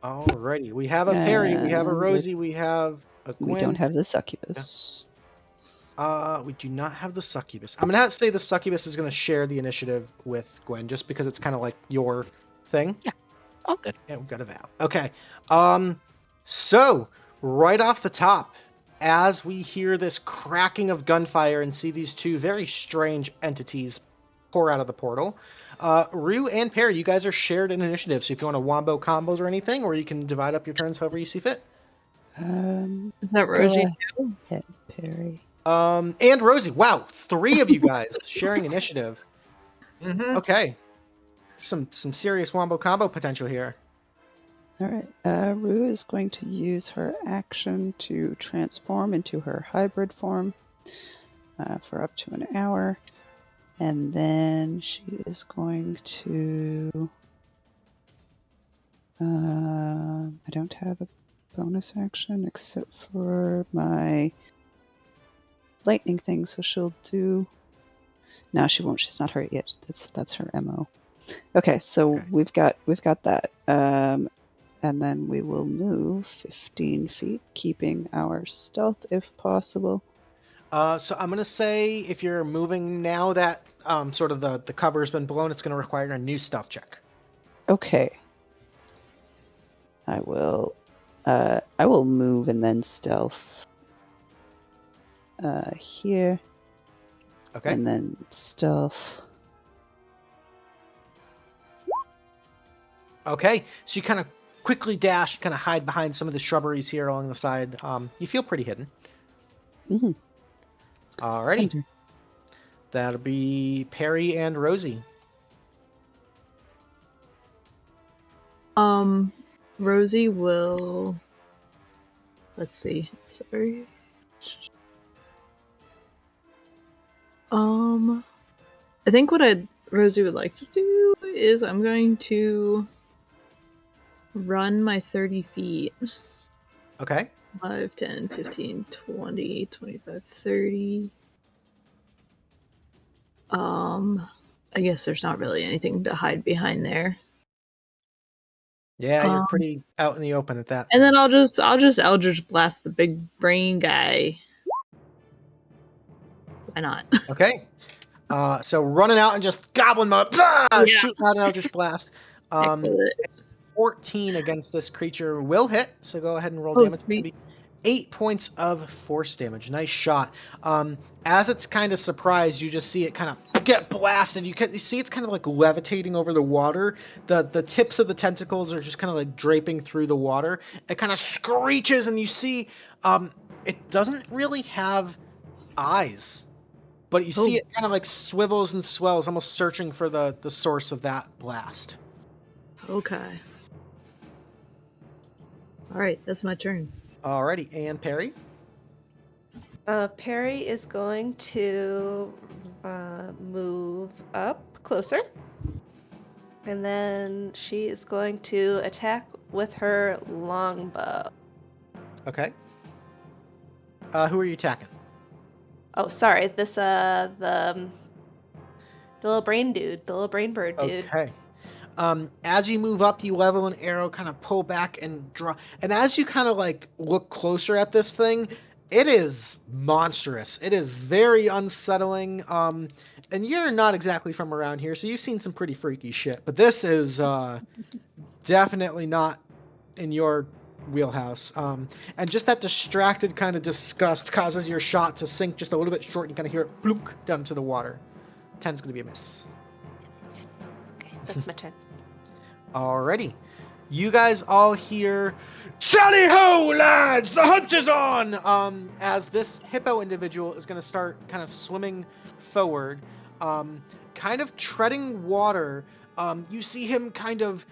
[SPEAKER 1] Alrighty, we have a Perry, we have a Rosie, we have a Gwyn.
[SPEAKER 4] We don't have the succubus.
[SPEAKER 1] We do not have the succubus. I'm gonna have to say the succubus is gonna share the initiative with Gwen, just because it's kind of like your thing.
[SPEAKER 8] Yeah. All good.
[SPEAKER 1] And we've got a Val. Okay. So right off the top, as we hear this cracking of gunfire and see these two very strange entities pour out of the portal, Rue and Perry, you guys are shared in initiative. So if you want to wombo combos or anything, or you can divide up your turns however you see fit.
[SPEAKER 2] Is that
[SPEAKER 4] Go
[SPEAKER 2] Rosie?
[SPEAKER 4] ahead, Perry.
[SPEAKER 1] And Rosie. Wow, 3 of you guys sharing initiative.
[SPEAKER 6] Mm-hmm.
[SPEAKER 1] Okay. Some serious wombo combo potential here.
[SPEAKER 4] All right. Rue is going to use her action to transform into her hybrid form for up to an hour. And then she is going to... I don't have a bonus action except for my lightning thing, so she'll do... No, she won't. She's not hurt yet. That's her MO. Okay, so
[SPEAKER 8] Okay.
[SPEAKER 4] we've got that. And then we will move 15 feet, keeping our stealth if possible.
[SPEAKER 1] So I'm gonna say if you're moving now that sort of the cover's been blown, it's gonna require a new stealth check.
[SPEAKER 4] Okay. I will move and then stealth here,
[SPEAKER 1] Okay.
[SPEAKER 4] and then stealth.
[SPEAKER 1] Okay. So you kind of quickly dash, kind of hide behind some of the shrubberies here along the side. You feel pretty hidden.
[SPEAKER 4] Mm-hmm.
[SPEAKER 1] Alrighty. That'll be Perry and Rosie.
[SPEAKER 2] Rosie will. Let's see. Sorry. I think what Rosie would like to do is I'm going to run my 30 feet.
[SPEAKER 1] Okay.
[SPEAKER 2] 5, 10, 15, 20, 25, 30. I guess there's not really anything to hide behind there.
[SPEAKER 1] Yeah, you're pretty out in the open at that.
[SPEAKER 2] And then I'll just Eldritch Blast the big brain guy. Why not?
[SPEAKER 1] Okay. So running out and just gobbling them up, shooting out an Eldritch Blast.
[SPEAKER 2] Heck with it.
[SPEAKER 1] 14 against this creature will hit, so go ahead and roll
[SPEAKER 2] Oh,
[SPEAKER 1] damage.
[SPEAKER 2] sweet.
[SPEAKER 1] Maybe 8 points of force damage. Nice shot. As it's kind of surprised, you just see it kind of get blasted. You see it's kind of like levitating over the water. The tips of the tentacles are just kind of like draping through the water. It kind of screeches, and you see it doesn't really have eyes, but you see it kind of like swivels and swells, almost searching for the source of that blast.
[SPEAKER 2] Okay. Alright, that's my turn.
[SPEAKER 1] Alrighty, and Perry?
[SPEAKER 7] Perry is going to move up closer. And then she is going to attack with her longbow.
[SPEAKER 1] Okay. Who are you attacking?
[SPEAKER 7] Oh, sorry. This the little brain dude, the little brain bird dude.
[SPEAKER 1] Okay. As you move up, you level an arrow, kind of pull back and draw. And as you kind of like look closer at this thing, it is monstrous. It is very unsettling. And you're not exactly from around here, so you've seen some pretty freaky shit. But this is definitely not in your wheelhouse. And just that distracted kind of disgust causes your shot to sink just a little bit short. And you kind of hear it bloop down to the water. 10's going to be a miss.
[SPEAKER 7] Okay, that's my turn.
[SPEAKER 1] Alrighty. You guys all hear, "Tally ho, lads! The hunt is on!" As this hippo individual is going to start kind of swimming forward, kind of treading water. You see him kind of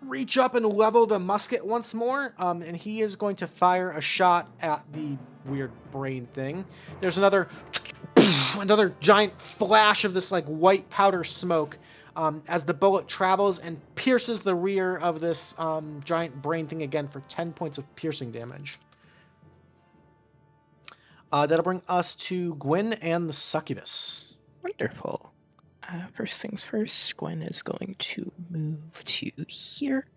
[SPEAKER 1] reach up and level the musket once more, and he is going to fire a shot at the weird brain thing. There's another giant flash of this like white powder smoke. As the bullet travels and pierces the rear of this giant brain thing again for 10 points of piercing damage. That'll bring us to Gwyn and the succubus.
[SPEAKER 8] Wonderful. First things first, Gwen is going to move to here.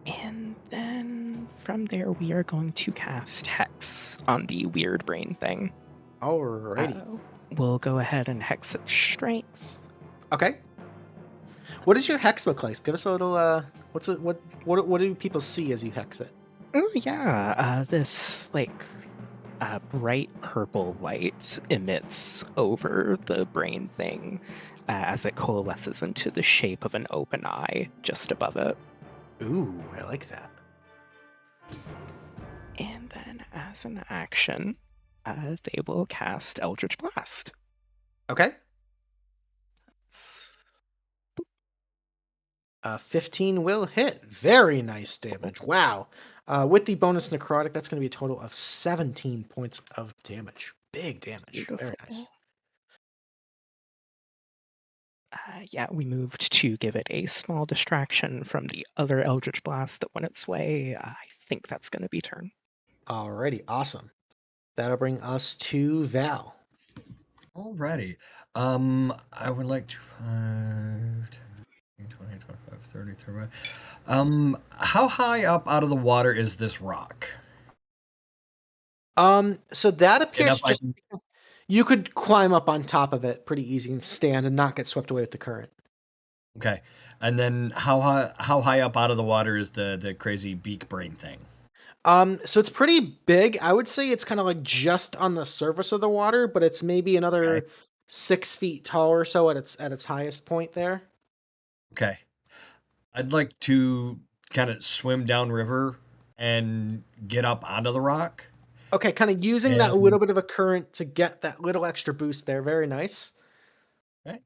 [SPEAKER 8] And then from there, we are going to cast Hex on the weird brain thing.
[SPEAKER 1] Alrighty.
[SPEAKER 8] We'll go ahead and hex its strength.
[SPEAKER 1] Okay. What does your hex look like? Give us a little. What do people see as you hex it?
[SPEAKER 8] Oh yeah, this bright purple light emits over the brain thing as it coalesces into the shape of an open eye just above it.
[SPEAKER 1] Ooh, I like that.
[SPEAKER 8] And then as an action, they will cast Eldritch Blast.
[SPEAKER 1] Okay.
[SPEAKER 8] It's
[SPEAKER 1] 15 will hit. Very nice damage. Wow. With the bonus necrotic, that's going to be a total of 17 points of damage. Big damage.
[SPEAKER 8] beautiful.
[SPEAKER 1] Very nice.
[SPEAKER 8] Yeah, we moved to give it a small distraction from the other Eldritch Blast that went its way. I think that's going to be turn.
[SPEAKER 1] Alrighty, awesome. That'll bring us to Val.
[SPEAKER 6] Alrighty. I would like to 20, 25, 30, 35. How high up out of the water is this rock?
[SPEAKER 1] So that appears
[SPEAKER 6] Enough I
[SPEAKER 1] just
[SPEAKER 6] can-
[SPEAKER 1] you could climb up on top of it pretty easy and stand and not get swept away with the current.
[SPEAKER 6] Okay. And then how high up out of the water is the crazy beak brain thing?
[SPEAKER 1] So it's pretty big. I would say it's kind of like just on the surface of the water, but it's maybe another 6 feet tall or so at its highest point there.
[SPEAKER 6] Okay. I'd like to kind of swim downriver and get up onto the rock.
[SPEAKER 1] Okay, kind of using that little bit of a current to get that little extra boost there. Very nice.
[SPEAKER 6] Okay.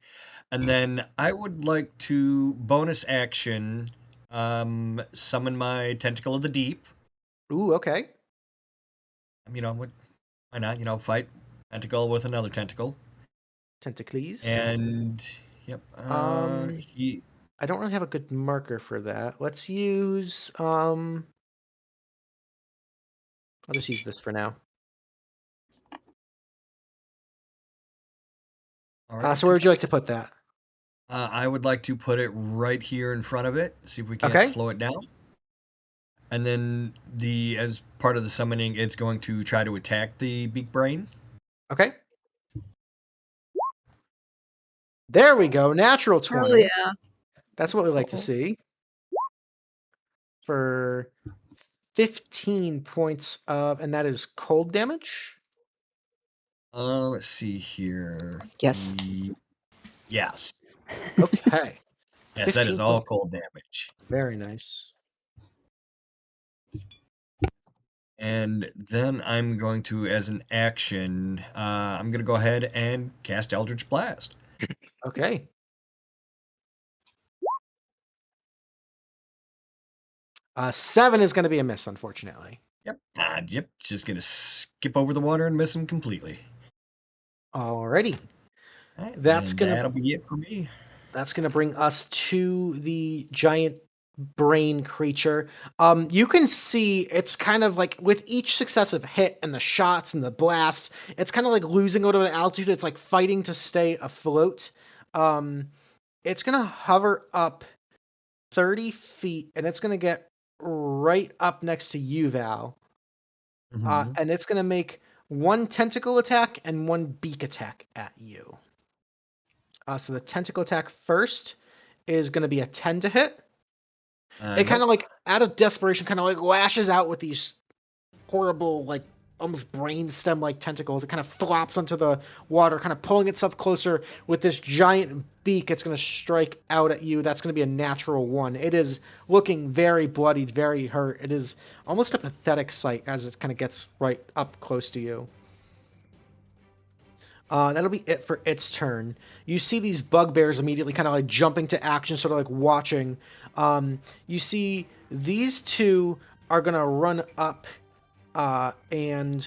[SPEAKER 6] And then I would like to bonus action summon my Tentacle of the Deep.
[SPEAKER 1] Ooh, okay.
[SPEAKER 6] Why not? Fight tentacle with another tentacle.
[SPEAKER 1] Tentacles.
[SPEAKER 6] And yep.
[SPEAKER 1] I don't really have a good marker for that. Let's use I'll just use this for now.
[SPEAKER 6] All right.
[SPEAKER 1] So where would you like to put that?
[SPEAKER 6] I would like to put it right here in front of it. See if we can slow it down. And then as part of the summoning, it's going to try to attack the beak brain.
[SPEAKER 1] Okay. There we go. Natural 20.
[SPEAKER 2] Oh yeah.
[SPEAKER 1] That's what we like to see. For 15 points of, and that is cold damage.
[SPEAKER 6] Let's see here.
[SPEAKER 4] Yes.
[SPEAKER 6] Yes.
[SPEAKER 1] Okay.
[SPEAKER 6] Yes, that
[SPEAKER 1] 15
[SPEAKER 6] is all
[SPEAKER 1] points.
[SPEAKER 6] cold damage.
[SPEAKER 1] Very nice.
[SPEAKER 6] And then I'm going to, as an action, I'm going to go ahead and cast Eldritch Blast.
[SPEAKER 1] Okay. Seven is going to be a miss, unfortunately.
[SPEAKER 6] Yep. Yep. Just going to skip over the water and miss him completely.
[SPEAKER 1] Alrighty.
[SPEAKER 6] All right,
[SPEAKER 1] That'll
[SPEAKER 6] be it for me.
[SPEAKER 1] That's going to bring us to the giant brain creature. You can see it's kind of like with each successive hit and the shots and the blasts, it's kind of like losing a little bit of altitude. It's like fighting to stay afloat. It's going to hover up 30 feet and it's going to get right up next to you, Val. And it's going to make one tentacle attack and one beak attack at you. So the tentacle attack first is going to be a 10 to hit. It kind of like, out of desperation, kind of like lashes out with these horrible, like almost brainstem like tentacles. It kind of flops onto the water, kind of pulling itself closer with this giant beak. It's going to strike out at you. That's going to be a natural 1. It is looking very bloodied, very hurt. It is almost a pathetic sight as it kind of gets right up close to you. That'll be it for its turn. You see these bugbears immediately kind of like jumping to action, sort of like watching. You see these two are going to run up and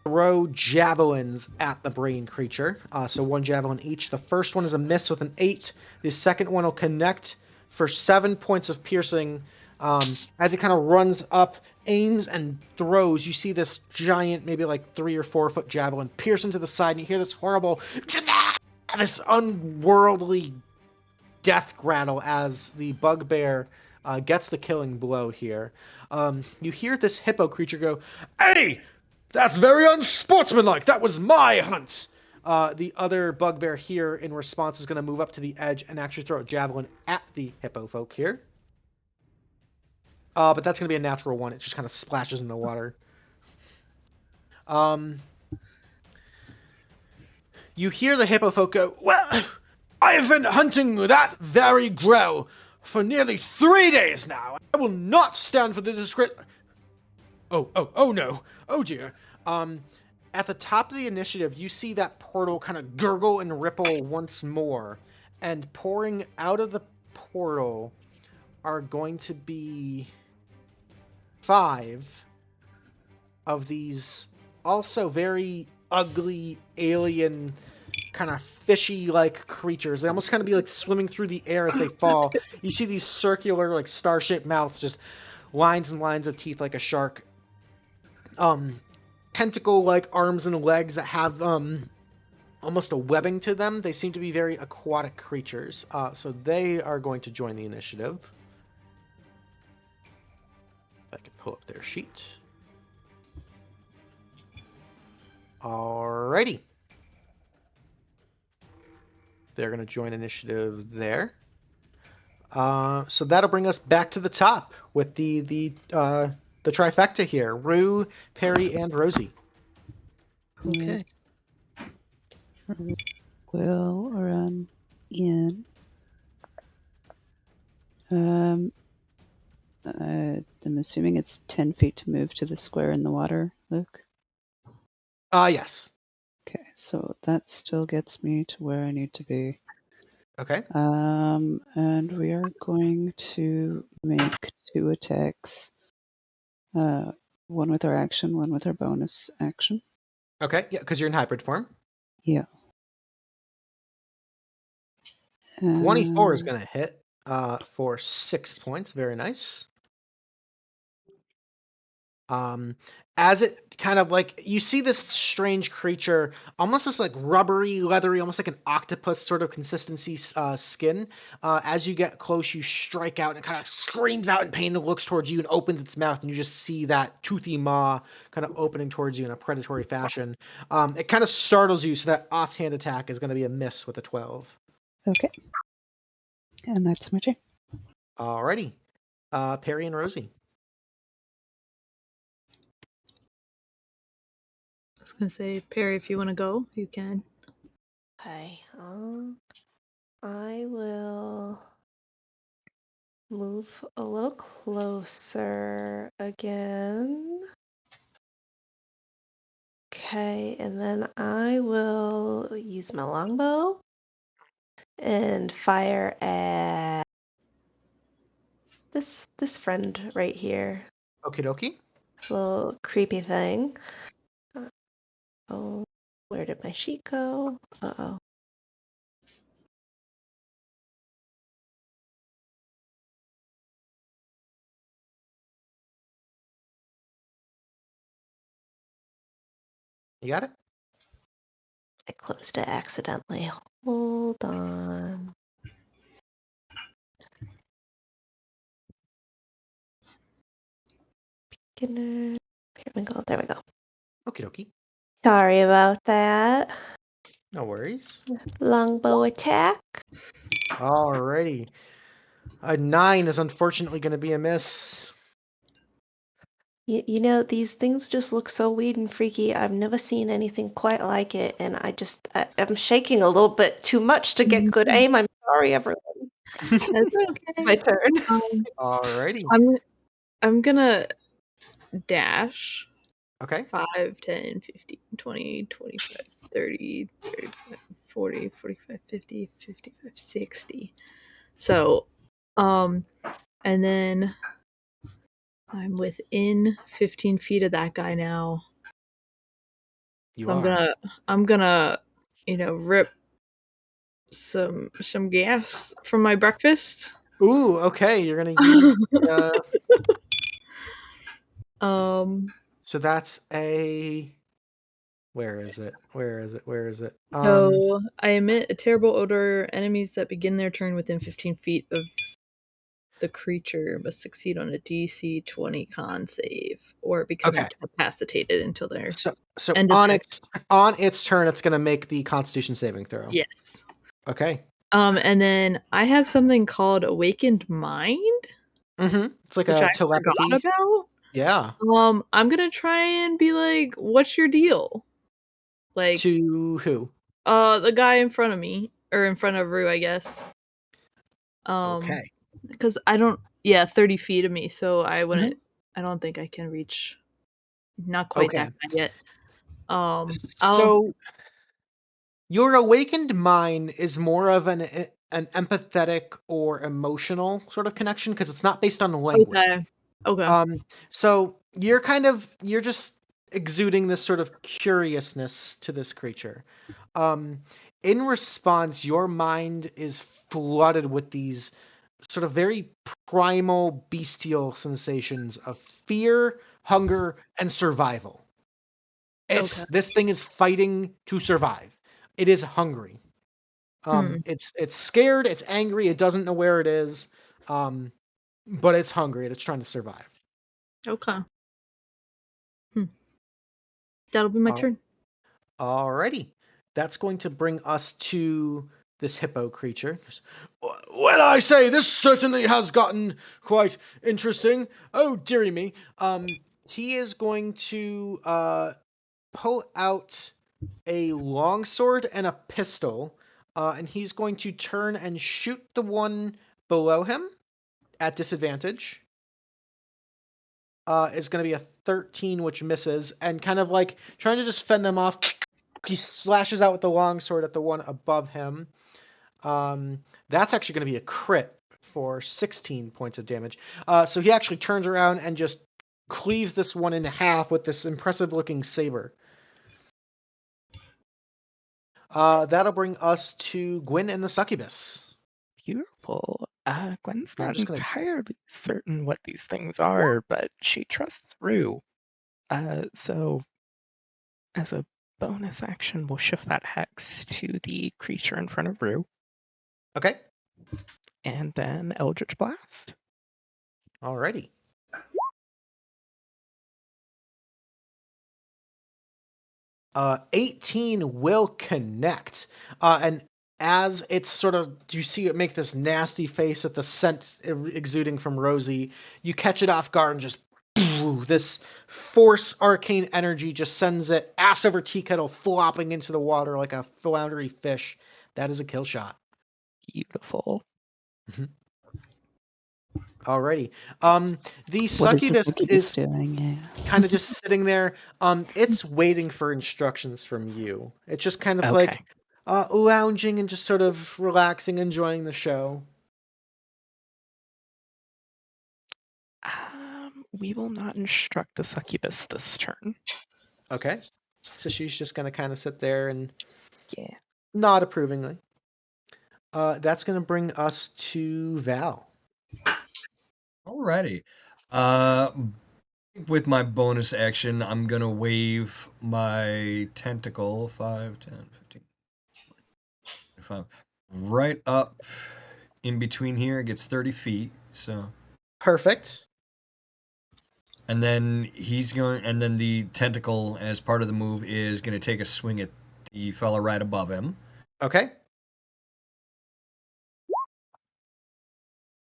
[SPEAKER 1] throw javelins at the brain creature. So one javelin each. The first one is a miss with an 8. The second one will connect for 7 points of piercing. As it kind of runs up, aims and throws, you see this giant, maybe like 3 or 4 foot javelin pierce into the side, and you hear this horrible, this unworldly death rattle as the bugbear gets the killing blow here. You hear this hippo creature go, "Hey, That's very unsportsmanlike. That was my hunt. The other bugbear here, in response, is going to move up to the edge and actually throw a javelin at the hippo folk here. But that's going to be a natural one. It just kind of splashes in the water. You hear the hippo folk go, "Well, I've been hunting that very grow for nearly 3 days now. I will not stand for the discredit." Oh no. Oh dear. At the top of the initiative, you see that portal kind of gurgle and ripple once more. And pouring out of the portal are going to be 5 of these also very ugly alien kind of fishy-like creatures. They almost kind of be like swimming through the air as they fall. You see these circular, like star-shaped mouths, just lines and lines of teeth like a shark. Tentacle-like arms and legs that have almost a webbing to them. They seem to be very aquatic creatures. So they are going to join the initiative. If I can pull up their sheet. Alrighty. They're going to join initiative there. So that'll bring us back to the top with the trifecta here. Rue, Perry, and Rosie.
[SPEAKER 2] Okay.
[SPEAKER 4] Will run in. I'm assuming it's 10 feet to move to the square in the water, Luke?
[SPEAKER 1] Yes.
[SPEAKER 4] Okay, so that still gets me to where I need to be.
[SPEAKER 1] Okay.
[SPEAKER 4] And we are going to make 2 attacks. One with our action, one with our bonus action.
[SPEAKER 1] Okay, yeah, because you're in hybrid form.
[SPEAKER 4] Yeah.
[SPEAKER 1] 24 is going to hit for 6 points. Very nice. As it kind of like, you see this strange creature, almost this like rubbery, leathery, almost like an octopus sort of consistency skin. As you get close, you strike out and it kind of screams out in pain and looks towards you and opens its mouth, and you just see that toothy maw kind of opening towards you in a predatory fashion. It kind of startles you, so that offhand attack is going to be a miss with a 12.
[SPEAKER 4] Okay. And that's my turn.
[SPEAKER 1] Alrighty. Perry and Rosie.
[SPEAKER 2] I was gonna say, Perry, if you want to go, you can.
[SPEAKER 7] Okay. I will move a little closer again. Okay, and then I will use my longbow and fire at this friend right here.
[SPEAKER 1] Okie dokie.
[SPEAKER 7] This little creepy thing. Oh, where did my sheet go? Uh-oh.
[SPEAKER 1] You got it?
[SPEAKER 7] I closed it accidentally. Hold on. Beginner. Periwinkle. There we go.
[SPEAKER 1] Okie dokie.
[SPEAKER 7] Sorry about that.
[SPEAKER 1] No worries.
[SPEAKER 7] Longbow attack.
[SPEAKER 1] Alrighty. A 9 is unfortunately going to be a miss.
[SPEAKER 7] You know, these things just look so weird and freaky. I've never seen anything quite like it, and I'm shaking a little bit too much to get good aim. I'm sorry, everyone.
[SPEAKER 2] That's okay.
[SPEAKER 7] It's my turn.
[SPEAKER 1] Alrighty.
[SPEAKER 2] I'm gonna dash.
[SPEAKER 1] Okay.
[SPEAKER 2] 5, 10, 15, 20, 25, 30, 35, 40, 45, 50, 55, 60. So, and then I'm within 15 feet of that guy now.
[SPEAKER 1] You
[SPEAKER 2] So
[SPEAKER 1] are.
[SPEAKER 2] I'm gonna, rip some gas from my breakfast.
[SPEAKER 1] Ooh, okay. You're going to use so that's a... Where is it?
[SPEAKER 2] So I emit a terrible odor. Enemies that begin their turn within 15 feet of the creature must succeed on a DC 20 con save or become
[SPEAKER 1] Okay.
[SPEAKER 2] incapacitated until their
[SPEAKER 1] So
[SPEAKER 2] end of turn.
[SPEAKER 1] on its turn, it's going to make the Constitution saving throw.
[SPEAKER 2] Yes.
[SPEAKER 1] Okay.
[SPEAKER 2] And then I have something called Awakened Mind,
[SPEAKER 1] It's like
[SPEAKER 2] which
[SPEAKER 1] a
[SPEAKER 2] I
[SPEAKER 1] telepathy.
[SPEAKER 2] forgot about.
[SPEAKER 1] Yeah.
[SPEAKER 2] I'm gonna try and be like, "What's your deal?" Like
[SPEAKER 1] To who?
[SPEAKER 2] the guy in front of me, or in front of Rue, I guess.
[SPEAKER 1] Okay.
[SPEAKER 2] Because I don't, 30 feet of me, so I wouldn't. I don't think I can reach. Not quite
[SPEAKER 1] Okay.
[SPEAKER 2] that bad yet.
[SPEAKER 1] So your awakened mind is more of an empathetic or emotional sort of connection because it's not based on language.
[SPEAKER 2] Okay.
[SPEAKER 1] So you're just exuding this sort of curiousness to this creature. In response, your mind is flooded with these sort of very primal, bestial sensations of fear, hunger, and survival. This thing is fighting to survive. It is hungry. It's scared, it's angry, it doesn't know where it is, but it's hungry and it's trying to survive.
[SPEAKER 2] Okay. That'll be my turn.
[SPEAKER 1] Alrighty. That's going to bring us to this hippo creature. When I say this certainly has gotten quite interesting. Oh, dearie me. He is going to pull out a longsword and a pistol, and he's going to turn and shoot the one below him at disadvantage. Is going to be a 13, which misses, and kind of like trying to just fend them off. He slashes out with the longsword at the one above him. That's actually going to be a crit for 16 points of damage. So he actually turns around and just cleaves this one in half with this impressive-looking saber. That'll bring us to Gwyn and the succubus.
[SPEAKER 8] Beautiful. Gwen's
[SPEAKER 1] I'm
[SPEAKER 8] not
[SPEAKER 1] just gonna-
[SPEAKER 8] entirely certain what these things are, but she trusts Rue. So, as a bonus action, we'll shift that hex to the creature in front of Rue.
[SPEAKER 1] Okay.
[SPEAKER 8] And then Eldritch Blast.
[SPEAKER 1] Alrighty. Uh, 18 will connect. And as it's sort of, you see it make this nasty face at the scent exuding from Rosie, you catch it off guard and just this force arcane energy just sends it ass over tea kettle flopping into the water like a floundery fish. That is a kill shot.
[SPEAKER 8] Beautiful.
[SPEAKER 1] Alrighty. The
[SPEAKER 4] What
[SPEAKER 1] succubus is
[SPEAKER 4] doing? Yeah.
[SPEAKER 1] kind of just sitting there. It's waiting for instructions from you. It's just kind of
[SPEAKER 8] Okay.
[SPEAKER 1] like lounging and just sort of relaxing, enjoying the show.
[SPEAKER 8] We will not instruct the succubus this turn.
[SPEAKER 1] Okay. So she's just going to kind of sit there and
[SPEAKER 8] Yeah.
[SPEAKER 1] nod approvingly. That's going to bring us to Val.
[SPEAKER 6] Alrighty. With my bonus action, I'm going to wave my tentacle 5, 10, 15, 25, right up in between here. It gets 30 feet. So
[SPEAKER 1] Perfect.
[SPEAKER 6] And then the tentacle, as part of the move, is going to take a swing at the fella right above him.
[SPEAKER 1] Okay.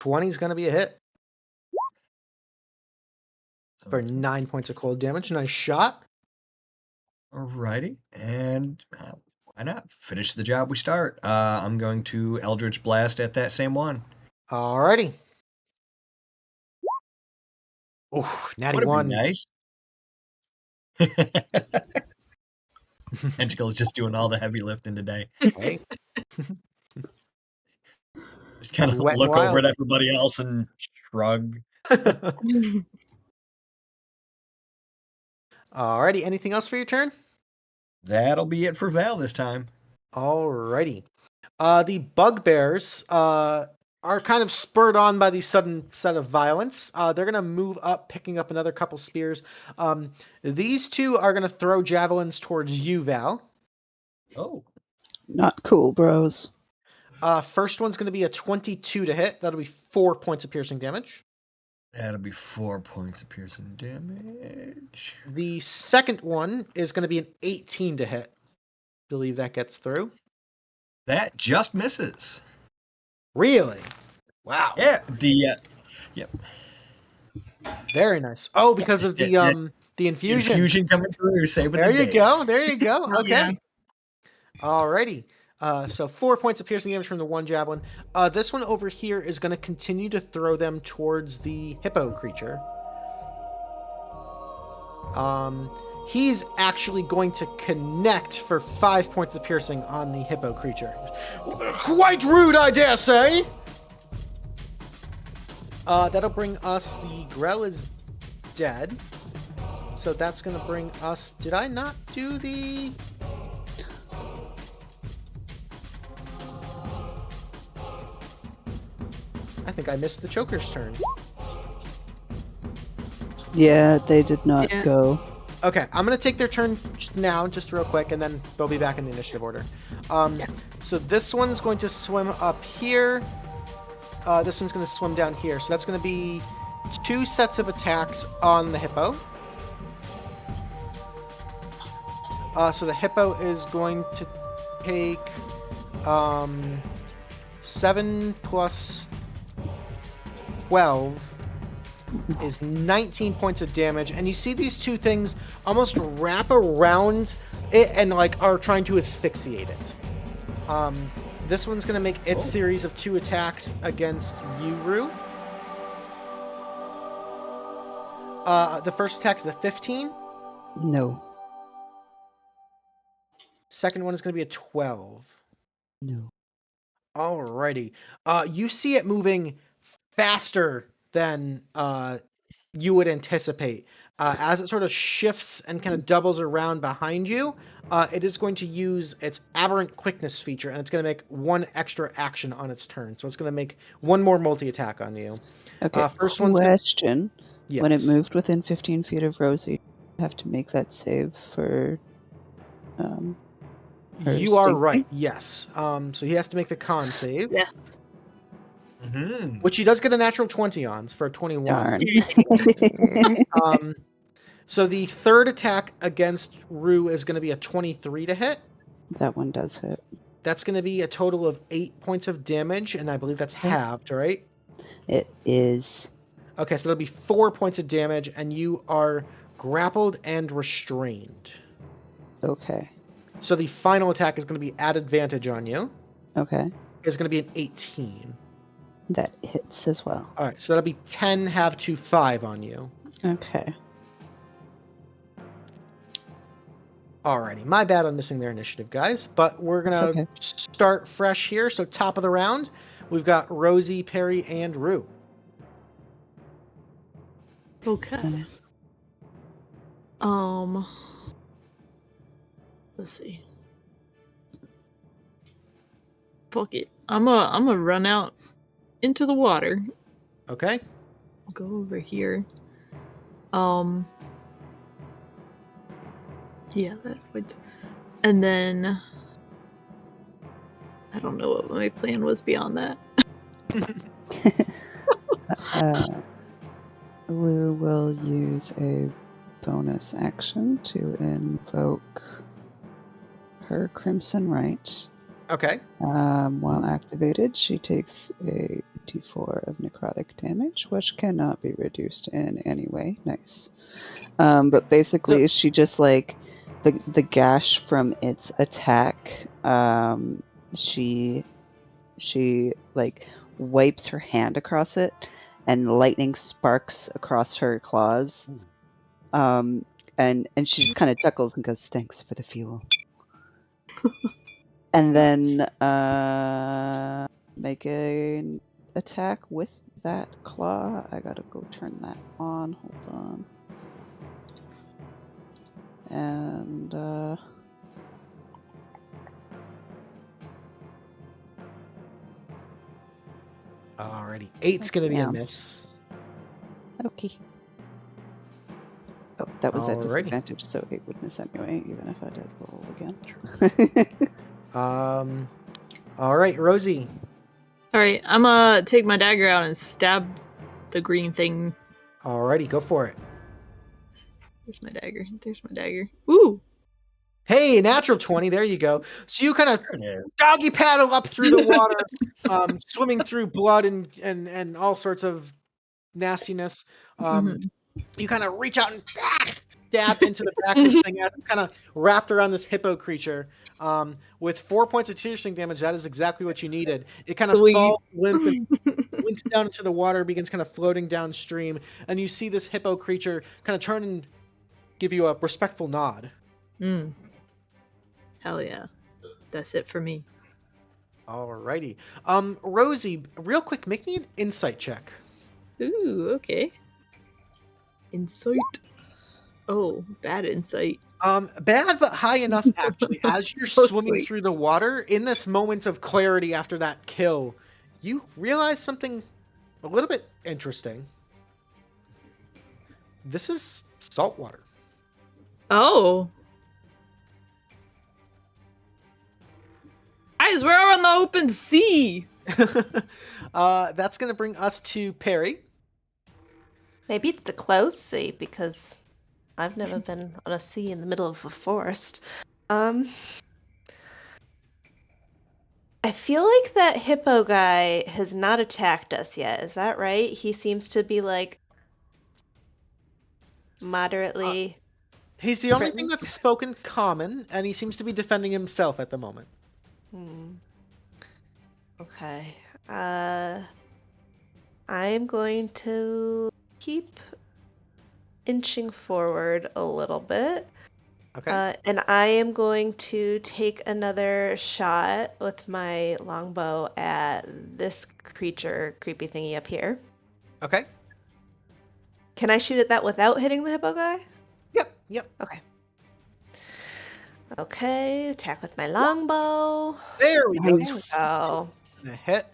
[SPEAKER 1] 20 is going to be a hit for 9 points of cold damage. Nice shot.
[SPEAKER 6] Alrighty. And why not? Finish the job we start. I'm going to Eldritch Blast at that same one.
[SPEAKER 1] Alrighty. Oh, natty
[SPEAKER 6] Would
[SPEAKER 1] one.
[SPEAKER 6] be nice. Tentacle is just doing all the heavy lifting today.
[SPEAKER 1] Okay.
[SPEAKER 6] Just kind of
[SPEAKER 1] Wet and
[SPEAKER 6] look over
[SPEAKER 1] wild.
[SPEAKER 6] at everybody else and shrug.
[SPEAKER 1] Alrighty. Anything else for your turn?
[SPEAKER 6] That'll be it for Val this time.
[SPEAKER 1] Alrighty. The bugbears are kind of spurred on by the sudden set of violence. They're going to move up, picking up another couple spears. These two are going to throw javelins towards you, Val.
[SPEAKER 6] Oh.
[SPEAKER 4] Not cool, bros.
[SPEAKER 1] First one's going to be a 22 to hit. That'll be 4 points of piercing damage.
[SPEAKER 6] That'll be 4 points of piercing damage.
[SPEAKER 1] The second one is going to be an 18 to hit. Believe that gets through.
[SPEAKER 6] That just misses.
[SPEAKER 1] Really? Wow.
[SPEAKER 6] Yeah. Yep.
[SPEAKER 1] Very nice. Oh, because of the infusion.
[SPEAKER 6] Infusion coming through. Saving
[SPEAKER 1] There
[SPEAKER 6] the
[SPEAKER 1] you
[SPEAKER 6] day.
[SPEAKER 1] go. There you go. Okay.
[SPEAKER 2] Yeah.
[SPEAKER 1] Alrighty. So 4 points of piercing damage from the one javelin. This one over here is going to continue to throw them towards the hippo creature. He's actually going to connect for 5 points of piercing on the hippo creature. Quite rude, I dare say! That'll bring us, the Grell is dead. So that's going to bring us, did I not do the... I think I missed the Choker's turn.
[SPEAKER 4] Yeah, they did not go.
[SPEAKER 1] Okay, I'm going to take their turn now, just real quick, and then they'll be back in the initiative order. So this one's going to swim up here. This one's going to swim down here. So that's going to be 2 sets of attacks on the hippo. So the hippo is going to take 7 plus 12 is 19 points of damage, and you see these two things almost wrap around it and like are trying to asphyxiate it. This one's going to make its series of 2 attacks against you, Rue. The first attack is a 15.
[SPEAKER 4] No.
[SPEAKER 1] Second one is going to be a 12.
[SPEAKER 4] No.
[SPEAKER 1] Alrighty. You see it moving faster than you would anticipate. As it sort of shifts and kind of doubles around behind you, it is going to use its aberrant quickness feature, and it's going to make 1 extra action on its turn. So it's going to make 1 more multi-attack on you.
[SPEAKER 4] Okay,
[SPEAKER 1] first one's
[SPEAKER 4] question.
[SPEAKER 1] Yes.
[SPEAKER 4] When it moved within 15 feet of Rosie, you have to make that save for...
[SPEAKER 1] You are right, yes. So he has to make the con save.
[SPEAKER 2] Yes.
[SPEAKER 6] Mm-hmm.
[SPEAKER 1] Which he does get a natural 20 on, for a 21.
[SPEAKER 4] Darn.
[SPEAKER 1] So the third attack against Rue is going to be a 23 to hit.
[SPEAKER 4] That one does hit.
[SPEAKER 1] That's going to be a total of 8 points of damage, and I believe that's halved, right?
[SPEAKER 4] It is.
[SPEAKER 1] Okay, so that'll be 4 points of damage, and you are grappled and restrained.
[SPEAKER 4] Okay.
[SPEAKER 1] So the final attack is going to be at advantage on you.
[SPEAKER 4] Okay.
[SPEAKER 1] It's going to be an 18.
[SPEAKER 4] That hits as well.
[SPEAKER 1] Alright, so that'll be 10 halved to 5 on you.
[SPEAKER 4] Okay.
[SPEAKER 1] Alrighty, my bad on missing their initiative, guys. But we're going to start fresh here. So top of the round, we've got Rosie, Perry, and Rue.
[SPEAKER 2] Okay. Let's see. Fuck it. I'm gonna run out into the water.
[SPEAKER 1] Okay.
[SPEAKER 2] I'll go over here. Yeah, that would. And then I don't know what my plan was beyond that.
[SPEAKER 4] We will use a bonus action to invoke her Crimson Right.
[SPEAKER 1] Okay.
[SPEAKER 4] While activated, she takes a d4 of necrotic damage, which cannot be reduced in any way. Nice. But basically, she just like the gash from its attack. She like wipes her hand across it, and lightning sparks across her claws. And she just kind of chuckles and goes, "Thanks for the fuel." And then make an attack with that claw. I gotta go turn that on. Hold on. And
[SPEAKER 1] Alrighty. 8's going to be a miss.
[SPEAKER 4] Okay. Oh, that was at
[SPEAKER 1] Alrighty.
[SPEAKER 4] disadvantage, so 8 would miss anyway, even if I did roll again.
[SPEAKER 1] All right, Rosie.
[SPEAKER 2] All right, I'm gonna take my dagger out and stab the green thing.
[SPEAKER 1] Alrighty, go for it.
[SPEAKER 2] There's my dagger. There's my dagger. Ooh.
[SPEAKER 1] Hey, natural 20. There you go. So you kind of
[SPEAKER 6] There it is.
[SPEAKER 1] doggy paddle up through the water, swimming through blood and all sorts of nastiness. You kind of reach out and stab into the back of this thing as it's kind of wrapped around this hippo creature. With 4 points of piercing damage, that is exactly what you needed. It kind of falls limp and winks down into the water, begins kind of floating downstream, and you see this hippo creature kind of turn and give you a respectful nod.
[SPEAKER 2] Hell yeah. That's it for me.
[SPEAKER 1] Alrighty. Rosie, real quick, make me an insight check.
[SPEAKER 2] Ooh, okay. Insight. Oh, bad insight.
[SPEAKER 1] Bad but high enough actually. As you're swimming through the water, in this moment of clarity after that kill, you realize something a little bit interesting. This is salt water.
[SPEAKER 2] Oh. Guys, we're on the open sea.
[SPEAKER 1] That's gonna bring us to Perry.
[SPEAKER 7] Maybe it's the closed sea because I've never been on a sea in the middle of a forest. I feel like that hippo guy has not attacked us yet. Is that right? He seems to be like moderately.
[SPEAKER 1] He's the only
[SPEAKER 7] friendly?
[SPEAKER 1] thing that's spoken common, and he seems to be defending himself at the moment.
[SPEAKER 7] Okay. I'm going to keep inching forward a little bit.
[SPEAKER 1] Okay.
[SPEAKER 7] And I am going to take another shot with my longbow at this creepy thingy up here.
[SPEAKER 1] Okay.
[SPEAKER 7] Can I shoot at that without hitting the hippo guy?
[SPEAKER 1] Yep.
[SPEAKER 7] Okay. Okay, attack with my longbow.
[SPEAKER 1] There we go.
[SPEAKER 7] There we go.
[SPEAKER 1] A hit.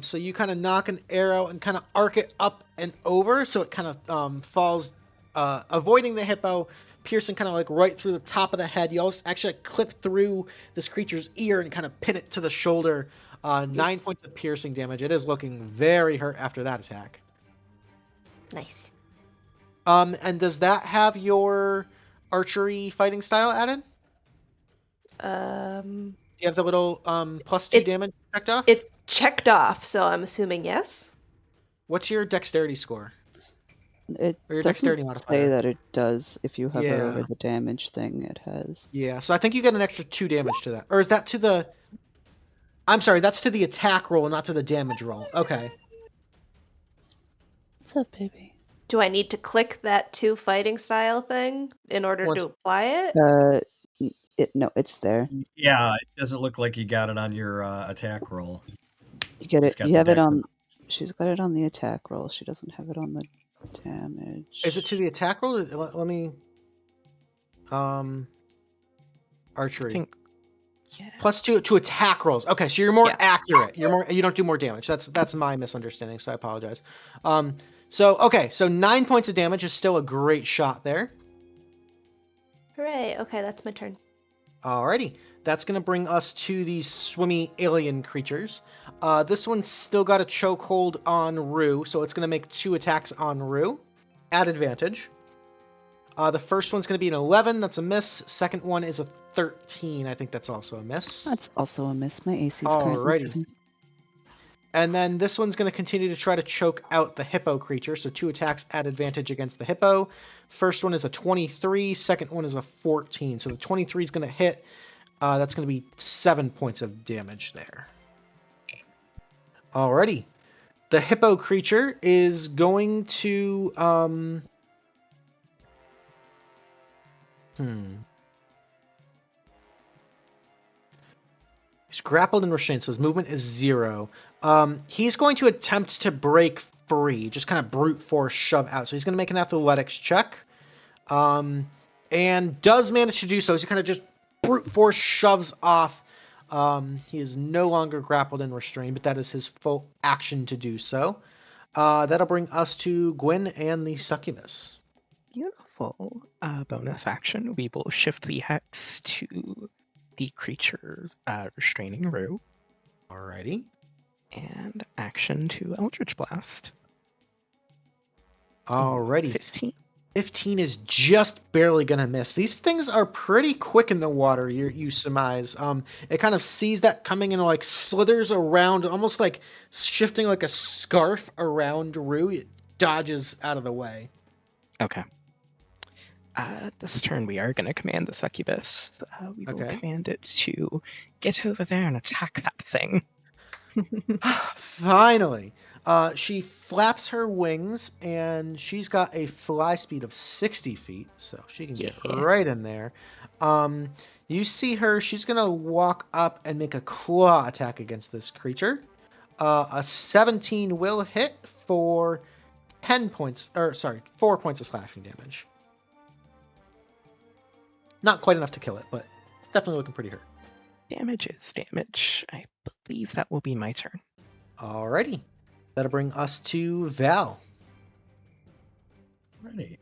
[SPEAKER 1] So you kind of knock an arrow and kind of arc it up and over, so it kind of falls, avoiding the hippo, piercing kind of like right through the top of the head. You also actually clip through this creature's ear and kind of pin it to the shoulder. 9 points of piercing damage. It is looking very hurt after that attack.
[SPEAKER 7] Nice.
[SPEAKER 1] And does that have your archery fighting style added? Do you have the little +2 damage checked off?
[SPEAKER 7] It's checked off, so I'm assuming yes.
[SPEAKER 1] What's your dexterity score?
[SPEAKER 4] It
[SPEAKER 1] Or your
[SPEAKER 4] doesn't
[SPEAKER 1] dexterity
[SPEAKER 4] say
[SPEAKER 1] modifier.
[SPEAKER 4] that it does. If you hover
[SPEAKER 1] Yeah.
[SPEAKER 4] over the damage thing, it has.
[SPEAKER 1] Yeah, so I think you get an extra 2 damage to that. Or is that to the... I'm sorry, that's to the attack roll, not to the damage roll. Okay.
[SPEAKER 4] What's up, baby?
[SPEAKER 7] Do I need to click that 2 fighting style thing in order
[SPEAKER 1] Once-
[SPEAKER 7] to apply it?
[SPEAKER 4] No, it's there.
[SPEAKER 6] Yeah, it doesn't look like you got it on your attack roll.
[SPEAKER 4] You get
[SPEAKER 6] It's
[SPEAKER 4] it.
[SPEAKER 6] got
[SPEAKER 4] You
[SPEAKER 6] the
[SPEAKER 4] have it
[SPEAKER 6] dex
[SPEAKER 4] on. She's got it on the attack roll. She doesn't have it on the damage.
[SPEAKER 1] Is it to the attack roll? Let me... Archery.
[SPEAKER 8] I think, yeah.
[SPEAKER 1] +2 to attack rolls. Okay, so you're more
[SPEAKER 8] Yeah.
[SPEAKER 1] accurate. You don't do more damage. That's my misunderstanding, so I apologize. So 9 points of damage is still a great shot there.
[SPEAKER 7] Hooray. Okay, that's my turn.
[SPEAKER 1] Alrighty. That's going to bring us to these swimmy alien creatures. This one's still got a chokehold on Rue, so it's going to make 2 attacks on Rue at advantage. The first one's going to be an 11. That's a miss. Second one is a 13. I think that's also a miss.
[SPEAKER 4] That's also a miss. My AC is currently
[SPEAKER 1] Alrighty.
[SPEAKER 4] 7.
[SPEAKER 1] And then this one's going to continue to try to choke out the hippo creature, so 2 attacks at advantage against the hippo. First one is a 23, second one is a 14. So the 23 is going to hit. That's going to be 7 points of damage there. Alrighty. The hippo creature is going to... He's grappled and restrained, so his movement is 0. He's going to attempt to break free, just kind of brute force shove out. So he's going to make an athletics check, and does manage to do so. He kind of just brute force shoves off. He is no longer grappled and restrained, but that is his full action to do so. That'll bring us to Gwyn and the succubus.
[SPEAKER 8] Beautiful. Bonus action. We will shift the hex to the creature restraining Rue.
[SPEAKER 1] Alrighty.
[SPEAKER 8] And action to Eldritch Blast.
[SPEAKER 1] Alrighty.
[SPEAKER 8] 15.
[SPEAKER 1] 15 is just barely gonna miss. These things are pretty quick in the water, you surmise. It kind of sees that coming and like slithers around, almost like shifting like a scarf around Rue. It dodges out of the way.
[SPEAKER 8] Okay. This turn we are going to command the succubus. We will
[SPEAKER 1] Okay.
[SPEAKER 8] command it to get over there and attack that thing.
[SPEAKER 1] Finally. She flaps her wings, and she's got a fly speed of 60 feet, so she can get
[SPEAKER 8] Yeah.
[SPEAKER 1] right in there. You see her, she's going to walk up and make a claw attack against this creature. A 17 will hit for 4 points of slashing damage. Not quite enough to kill it, but definitely looking pretty hurt.
[SPEAKER 8] Damage is damage. I believe that will be my turn.
[SPEAKER 1] Alrighty. That'll bring us to Val.
[SPEAKER 6] Alrighty.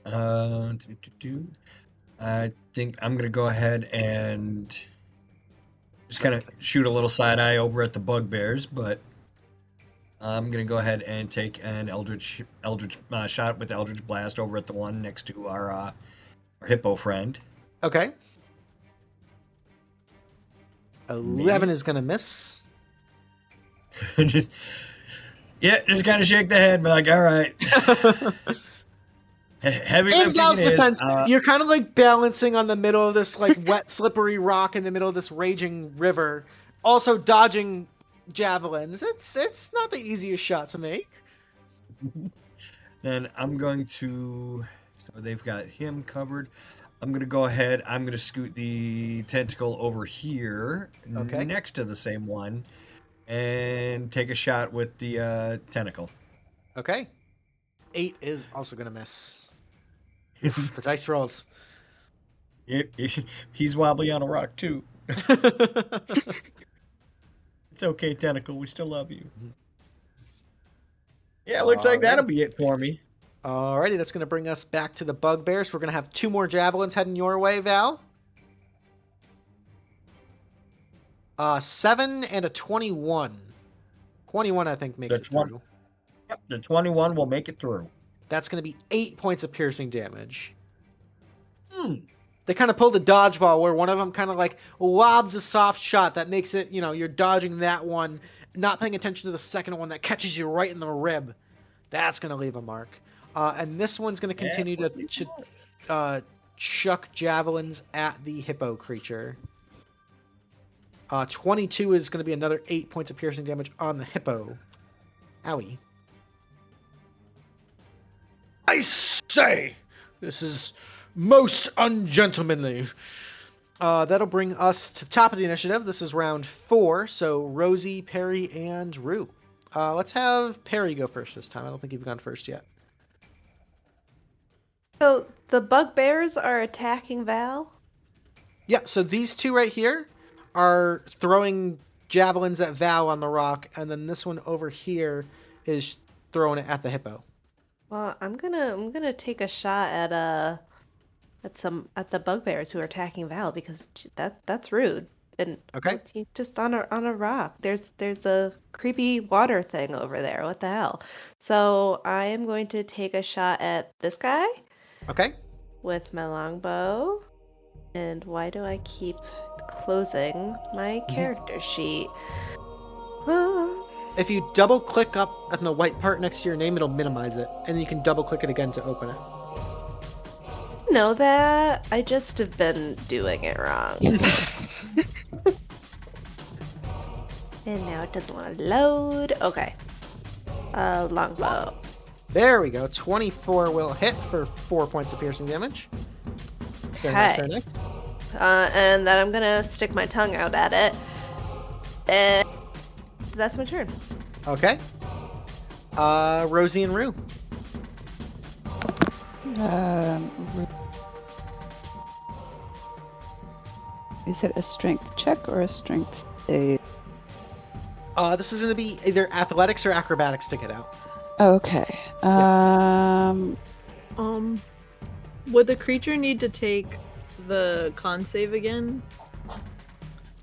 [SPEAKER 6] I think I'm going to go ahead and just kind of shoot a little side eye over at the bugbears, but I'm going to go ahead and take an Eldritch shot with Eldritch Blast over at the one next to our hippo friend.
[SPEAKER 1] Okay. 11 is going to miss.
[SPEAKER 6] just kind of shake the head, be like, all right. Heavy
[SPEAKER 1] In
[SPEAKER 6] lifting
[SPEAKER 1] Val's
[SPEAKER 6] it is.
[SPEAKER 1] defense, you're kind of like balancing on the middle of this like wet, slippery rock in the middle of this raging river, also dodging javelins. It's not the easiest shot to make.
[SPEAKER 6] Then I'm going to. So they've got him covered. I'm going to go ahead. I'm going to scoot the tentacle over here,
[SPEAKER 1] Okay.
[SPEAKER 6] next to the same one, and take a shot with the tentacle.
[SPEAKER 1] Okay. 8 is also going to miss. The dice rolls.
[SPEAKER 6] He's wobbly on a rock too. It's okay, tentacle. We still love you. Yeah, it looks like that'll be it for me.
[SPEAKER 1] Alrighty, that's going to bring us back to the bugbears. We're going to have 2 more javelins heading your way, Val. 7 and a 21. 21, I think, makes it through.
[SPEAKER 6] Yep, the 21 will make it through.
[SPEAKER 1] That's going to be 8 points of piercing damage. They kind of pulled a dodgeball where one of them kind of like lobs a soft shot that makes it, you're dodging that one, not paying attention to the second one that catches you right in the rib. That's going to leave a mark. And this one's going to continue to chuck javelins at the hippo creature. 22 is going to be another 8 points of piercing damage on the hippo. Owie. I say, this is most ungentlemanly. That'll bring us to the top of the initiative. This is round 4, so Rosie, Perry, and Rue. Let's have Perry go first this time. I don't think you've gone first yet.
[SPEAKER 7] So the bugbears are attacking Val?
[SPEAKER 1] Yeah, so these 2 right here are throwing javelins at Val on the rock, and then this one over here is throwing it at the hippo.
[SPEAKER 7] Well, I'm gonna take a shot at the bugbears who are attacking Val because that's rude. And
[SPEAKER 1] Okay.
[SPEAKER 7] he's just on a rock. There's a creepy water thing over there. What the hell? So I am going to take a shot at this guy
[SPEAKER 1] Okay.
[SPEAKER 7] with my longbow. And why do I keep closing my character sheet?
[SPEAKER 1] If you double click up on the white part next to your name, it'll minimize it, and you can double click it again to open it.
[SPEAKER 7] Know that I just have been doing it wrong. And now it doesn't want to load. Okay. Longbow.
[SPEAKER 1] There we go. 24 will hit for 4 points of piercing damage. Very nice, very nice.
[SPEAKER 7] And then I'm gonna stick my tongue out at it. And that's my turn.
[SPEAKER 1] Okay. Rosie and Rue.
[SPEAKER 4] Is it a strength check or a strength save?
[SPEAKER 1] This is going to be either athletics or acrobatics to get out.
[SPEAKER 4] Okay.
[SPEAKER 2] Would the creature need to take the con save again?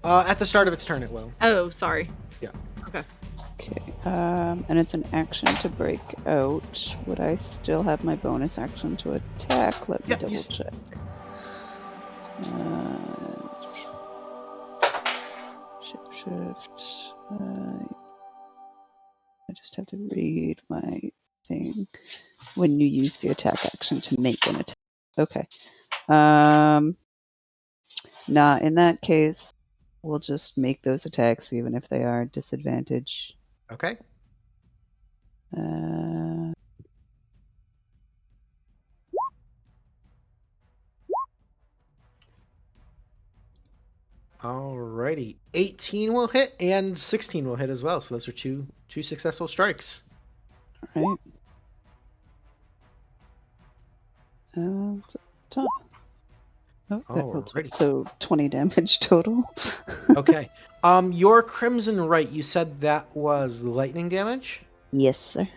[SPEAKER 1] At the start of its turn, it will.
[SPEAKER 2] Oh, sorry.
[SPEAKER 1] Yeah.
[SPEAKER 2] Okay.
[SPEAKER 4] Okay. And it's an action to break out. Would I still have my bonus action to attack? Let me
[SPEAKER 1] Yep,
[SPEAKER 4] double check. Shift. I just have to read my thing. When you use the attack action to make an attack. Okay. Nah, in that case, we'll just make those attacks even if they are disadvantage.
[SPEAKER 1] Okay. Alrighty. 18 will hit and 16 will hit as well. So those are two successful strikes.
[SPEAKER 4] Alright.
[SPEAKER 1] Alrighty.
[SPEAKER 4] So 20 damage total.
[SPEAKER 1] Okay. Your Crimson Right, you said that was lightning damage?
[SPEAKER 4] Yes, sir.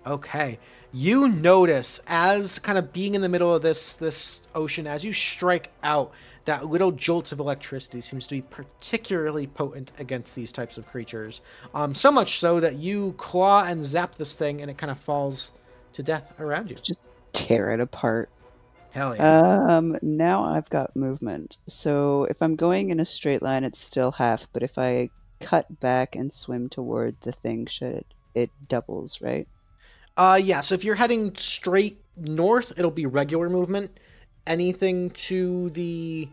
[SPEAKER 1] Okay. You notice, as kind of being in the middle of this ocean, as you strike out, that little jolt of electricity seems to be particularly potent against these types of creatures. So much so that you claw and zap this thing, and it kind of falls to death around you.
[SPEAKER 4] Just tear it apart.
[SPEAKER 1] Hell yeah.
[SPEAKER 4] Now I've got movement. So if I'm going in a straight line, it's still half. But if I cut back and swim toward the thing, it doubles, right?
[SPEAKER 1] Yeah, so if you're heading straight north, it'll be regular movement. Anything to the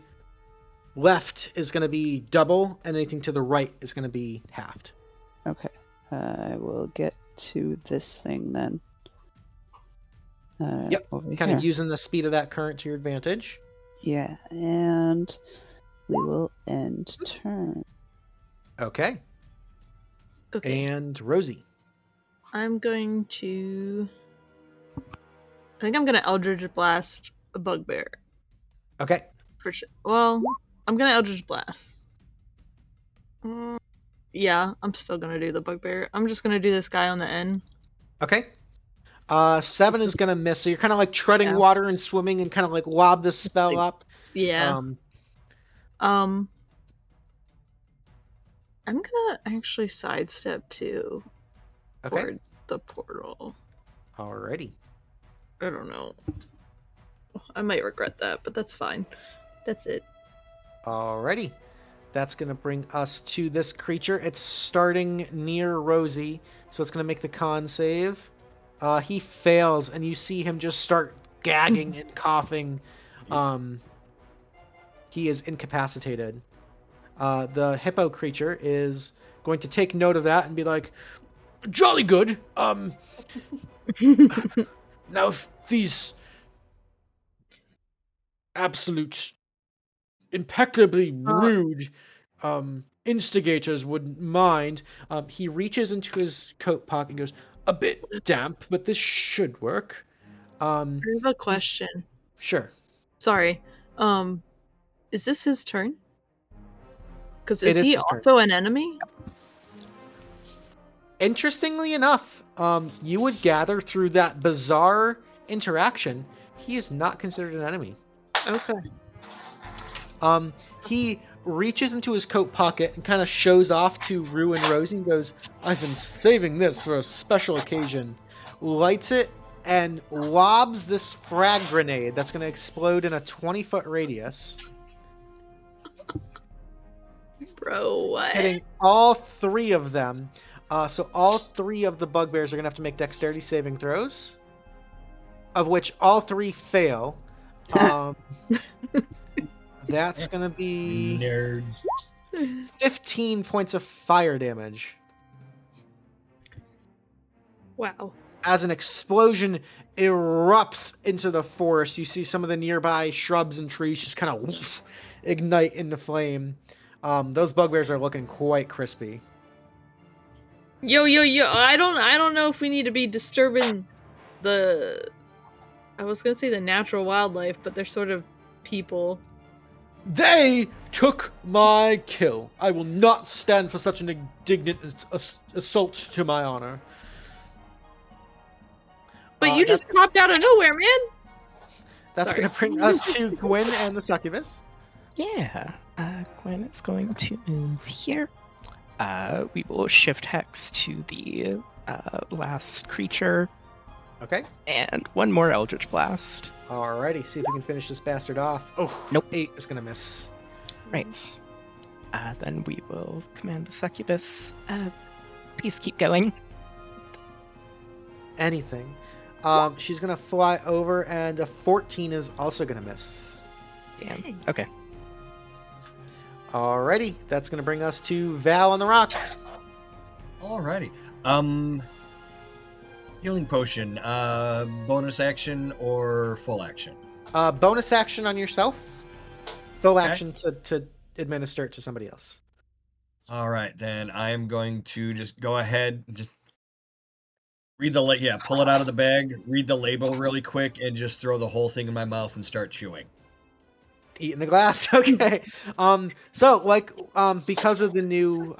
[SPEAKER 1] left is going to be double, and anything to the right is going to be halved.
[SPEAKER 4] Okay. I will get to this thing then.
[SPEAKER 1] Yep,
[SPEAKER 4] over
[SPEAKER 1] kind
[SPEAKER 4] here.
[SPEAKER 1] of using the speed of that current to your advantage.
[SPEAKER 4] Yeah, and we will end turn.
[SPEAKER 1] Okay.
[SPEAKER 2] Okay.
[SPEAKER 1] And Rosie.
[SPEAKER 2] I'm going to. I think I'm gonna Eldritch Blast a bugbear.
[SPEAKER 1] Okay.
[SPEAKER 2] For sure. Well, I'm gonna Eldritch Blast. Yeah, I'm still gonna do the bugbear. I'm just gonna do this guy on the end.
[SPEAKER 1] Okay. 7 is going to miss, so you're kind of like treading water and swimming and kind of like lob this spell up.
[SPEAKER 2] Yeah. I'm gonna actually sidestep too.
[SPEAKER 1] Okay.
[SPEAKER 2] Towards the portal.
[SPEAKER 1] Alrighty.
[SPEAKER 2] I don't know. I might regret that, but that's fine. That's it.
[SPEAKER 1] Alrighty. That's going to bring us to this creature. It's starting near Rosie, so it's going to make the con save. He fails, and you see him just start gagging and coughing. He is incapacitated. The hippo creature is going to take note of that and be like, jolly good. Now if these absolute impeccably rude instigators wouldn't mind, he reaches into his coat pocket and goes, a bit damp, but this should work.
[SPEAKER 2] I have a question.
[SPEAKER 1] Sure.
[SPEAKER 2] Sorry. Is this his turn? Because
[SPEAKER 1] It
[SPEAKER 2] is
[SPEAKER 1] is
[SPEAKER 2] he
[SPEAKER 1] his turn.
[SPEAKER 2] also an enemy?
[SPEAKER 1] Interestingly enough, you would gather through that bizarre interaction, he is not considered an enemy.
[SPEAKER 2] Okay.
[SPEAKER 1] He reaches into his coat pocket and kind of shows off to Rue and Rosie and goes, I've been saving this for a special occasion. Lights it and lobs this frag grenade that's going to explode in a 20-foot radius.
[SPEAKER 2] Bro, what?
[SPEAKER 1] Hitting all 3 of them. So all 3 of the bugbears are going to have to make dexterity saving throws, of which all 3 fail. That's going to be
[SPEAKER 6] Nerds.
[SPEAKER 1] 15 points of fire damage.
[SPEAKER 2] Wow.
[SPEAKER 1] As an explosion erupts into the forest, you see some of the nearby shrubs and trees just kind of ignite into flame. Those bugbears are looking quite crispy.
[SPEAKER 2] Yo, I don't know if we need to be disturbing I was gonna say the natural wildlife, but they're sort of people.
[SPEAKER 1] They took my kill. I will not stand for such an indignant assault to my honor.
[SPEAKER 2] But you just popped out of nowhere, man!
[SPEAKER 1] That's going to bring us to Gwyn and the succubus.
[SPEAKER 8] Yeah, Gwen is going to move here. we will shift hex to the last creature,
[SPEAKER 1] Okay.
[SPEAKER 8] and one more Eldritch Blast.
[SPEAKER 1] Alrighty, see if we can finish this bastard off. Oh,
[SPEAKER 8] Nope.
[SPEAKER 1] 8 is gonna miss.
[SPEAKER 8] Right. Then we will command the succubus. Please keep going.
[SPEAKER 1] Anything. She's gonna fly over, and a 14 is also gonna miss.
[SPEAKER 8] Damn. Okay.
[SPEAKER 1] Alrighty, that's gonna bring us to Val on the rock.
[SPEAKER 6] Alrighty. Healing potion. Bonus action or full action?
[SPEAKER 1] Bonus action on yourself. Full
[SPEAKER 6] Okay.
[SPEAKER 1] action to administer it to somebody else.
[SPEAKER 6] All right, then I am going to just go ahead and just read pull it out of the bag, read the label really quick, and just throw the whole thing in my mouth and start chewing.
[SPEAKER 1] Eat in the glass. Okay. So because of the new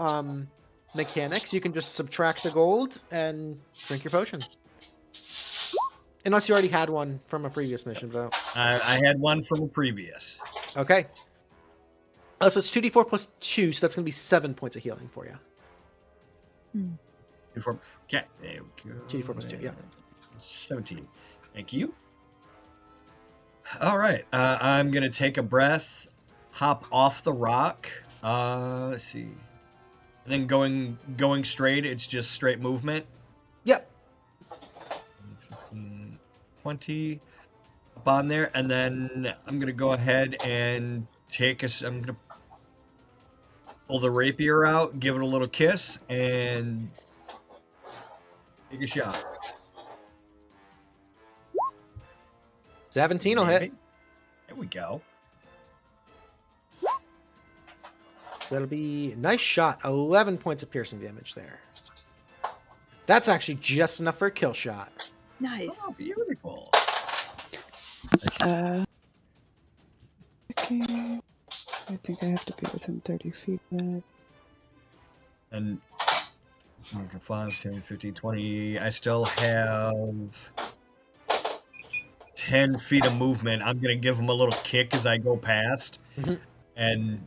[SPEAKER 1] mechanics, you can just subtract the gold and drink your potion. Unless you already had one from a previous mission, but
[SPEAKER 6] I had one from a previous.
[SPEAKER 1] okay. So it's 2d4 plus 2, so that's going to be 7 points of healing for you.
[SPEAKER 6] Okay, there we go.
[SPEAKER 1] 2d4 plus 2, yeah.
[SPEAKER 6] 17. Thank you. All right, I'm going to take a breath, hop off the rock. Let's see. And then going straight, it's just straight movement.
[SPEAKER 1] Yep.
[SPEAKER 6] 15, 20 up on there, and then I'm going to go ahead and I'm going to pull the rapier out, give it a little kiss, and take a shot.
[SPEAKER 1] 17 will hit.
[SPEAKER 6] There we go.
[SPEAKER 1] So that'll be a nice shot. 11 points of piercing damage there. That's actually just enough for a kill shot.
[SPEAKER 2] Nice.
[SPEAKER 6] Oh, beautiful.
[SPEAKER 4] Okay. I think I have to be within 30 feet of that.
[SPEAKER 6] And 5, 10, 15, 20. I still have 10 feet of movement. I'm going to give him a little kick as I go past and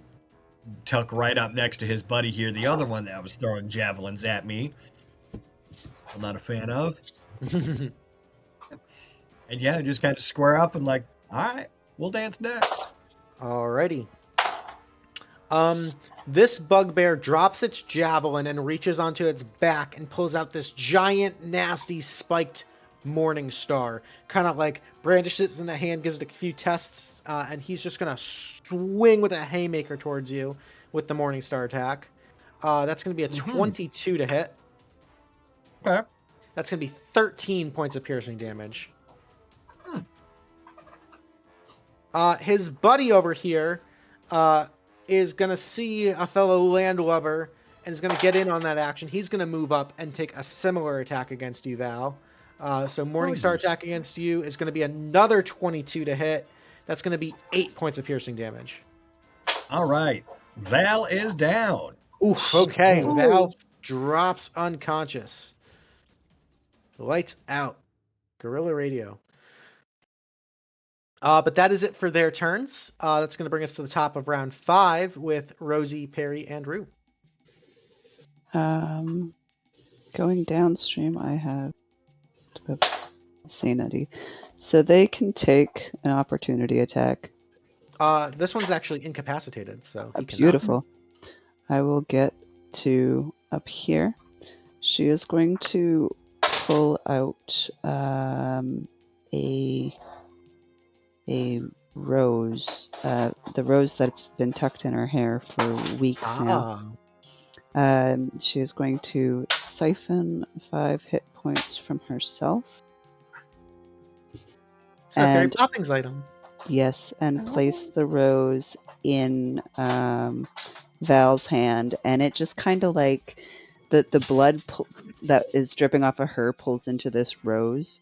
[SPEAKER 6] tuck right up next to his buddy here, the other one that was throwing javelins at me. I'm not a fan of. And yeah, just kind of square up and like, all right, we'll dance next.
[SPEAKER 1] Alrighty. This bugbear drops its javelin and reaches onto its back and pulls out this giant, nasty, spiked morning star. Kind of like brandishes it in the hand, gives it a few tests, and he's just gonna swing with a haymaker towards you with the morning star attack. That's gonna be a 22 to hit.
[SPEAKER 6] Okay.
[SPEAKER 1] That's gonna be 13 points of piercing damage. His buddy over here is going to see a fellow landlubber and is going to get in on that action. He's going to move up and take a similar attack against you, Val. So Morningstar attack against you is going to be another 22 to hit. That's going to be 8 points of piercing damage.
[SPEAKER 6] All right. Val is down.
[SPEAKER 1] Oof, okay. Val drops unconscious. Lights out. Guerrilla radio. But that is it for their turns. That's going to bring us to the top of round 5 with Rosie, Perry, and Rue.
[SPEAKER 4] Going downstream, I have sanity, so they can take an opportunity attack.
[SPEAKER 1] This one's actually incapacitated, so he
[SPEAKER 4] beautiful. I will get to up here. She is going to pull out a rose, the rose that's been tucked in her hair for weeks now. She is going to siphon 5 hit points from herself.
[SPEAKER 1] It's a Fairy Poppings item.
[SPEAKER 4] Yes, and place the rose in Val's hand, and it just kind of like the blood that is dripping off of her pulls into this rose,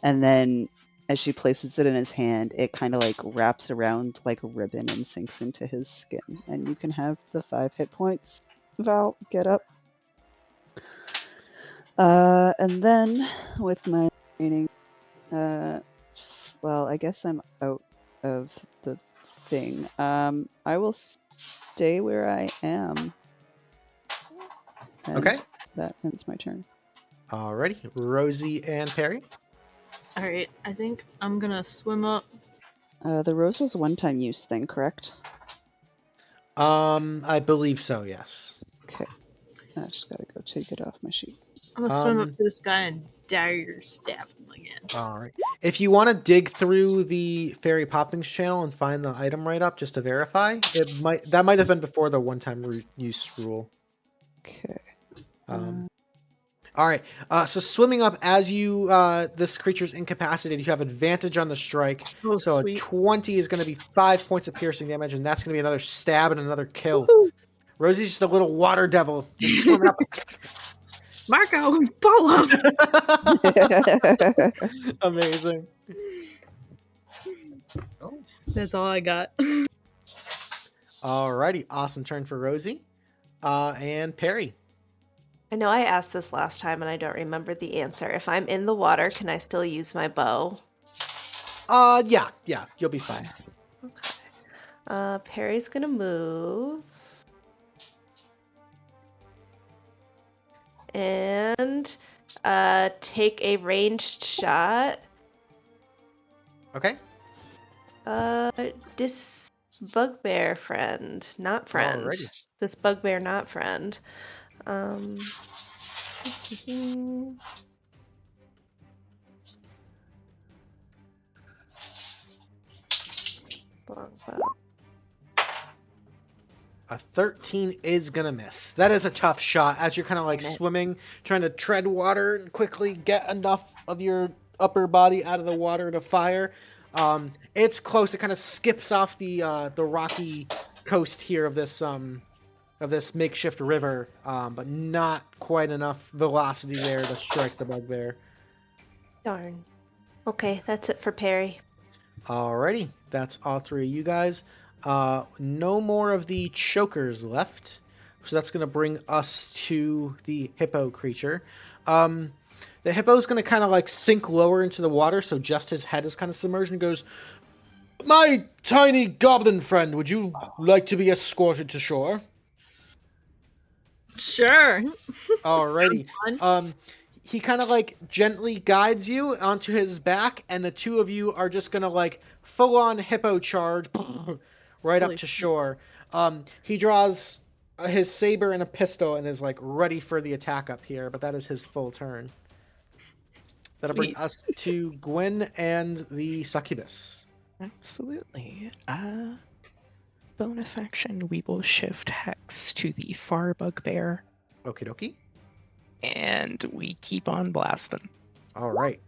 [SPEAKER 4] and then as she places it in his hand, it kind of like wraps around like a ribbon and sinks into his skin. And you can have the 5 hit points. Val, get up. And then with my training, well, I guess I'm out of the thing. I will stay where I am. And
[SPEAKER 1] Okay.
[SPEAKER 4] that ends my turn.
[SPEAKER 1] Alrighty, Rosie and Perry.
[SPEAKER 2] Alright, I think I'm gonna swim up.
[SPEAKER 4] The rose was a one-time use thing, correct?
[SPEAKER 1] I believe so. Yes.
[SPEAKER 4] Okay. I just gotta go take it off my sheet.
[SPEAKER 2] I'm gonna swim up to this guy and dagger stab him again.
[SPEAKER 1] All right. If you want to dig through the fairy poppings channel and find the item right up just to verify, that might have been before the one-time use rule.
[SPEAKER 4] Okay.
[SPEAKER 1] All right. So swimming up as you this creature's incapacitated, you have advantage on the strike.
[SPEAKER 2] Oh,
[SPEAKER 1] so
[SPEAKER 2] sweet.
[SPEAKER 1] a 20 is going to be 5 points of piercing damage, and that's going to be another stab and another kill.
[SPEAKER 2] Woohoo!
[SPEAKER 1] Rosie's just a little water devil, just swimming up.
[SPEAKER 2] Marco, follow!
[SPEAKER 1] Amazing.
[SPEAKER 2] That's all I got.
[SPEAKER 1] Alrighty, awesome turn for Rosie. And Perry.
[SPEAKER 7] I know I asked this last time and I don't remember the answer. If I'm in the water, can I still use my bow?
[SPEAKER 1] Yeah, you'll be fine.
[SPEAKER 7] Okay. Perry's gonna move. And take a ranged shot.
[SPEAKER 1] Okay.
[SPEAKER 7] This bugbear friend, not friend.
[SPEAKER 1] Alrighty.
[SPEAKER 7] This bugbear, not friend. Longbow.
[SPEAKER 1] A 13 is gonna miss. That is a tough shot as you're kind of like swimming, trying to tread water and quickly get enough of your upper body out of the water to fire. It's close. It kind of skips off the rocky coast here of this makeshift river, but not quite enough velocity there to strike the bugbear.
[SPEAKER 7] Darn. Okay, that's it for Perry.
[SPEAKER 1] Alrighty, that's all three of you guys. No more of the chokers left, so that's going to bring us to the hippo creature. The hippo is going to kind of like sink lower into the water, so just his head is kind of submerged, and goes, "My tiny goblin friend, would you like to be escorted to shore?"
[SPEAKER 2] Sure.
[SPEAKER 1] Alrighty.
[SPEAKER 2] Sounds fun.
[SPEAKER 1] He kind of like gently guides you onto his back, and the two of you are just going to like full on hippo charge right up to shore. He draws his saber and a pistol and is like ready for the attack up here, but that is his full turn. That'll bring us to Gwen and the succubus.
[SPEAKER 8] Absolutely. Bonus action, we will shift Hex to the far bugbear,
[SPEAKER 1] Okie dokie.
[SPEAKER 8] and we keep on blasting.
[SPEAKER 1] All right.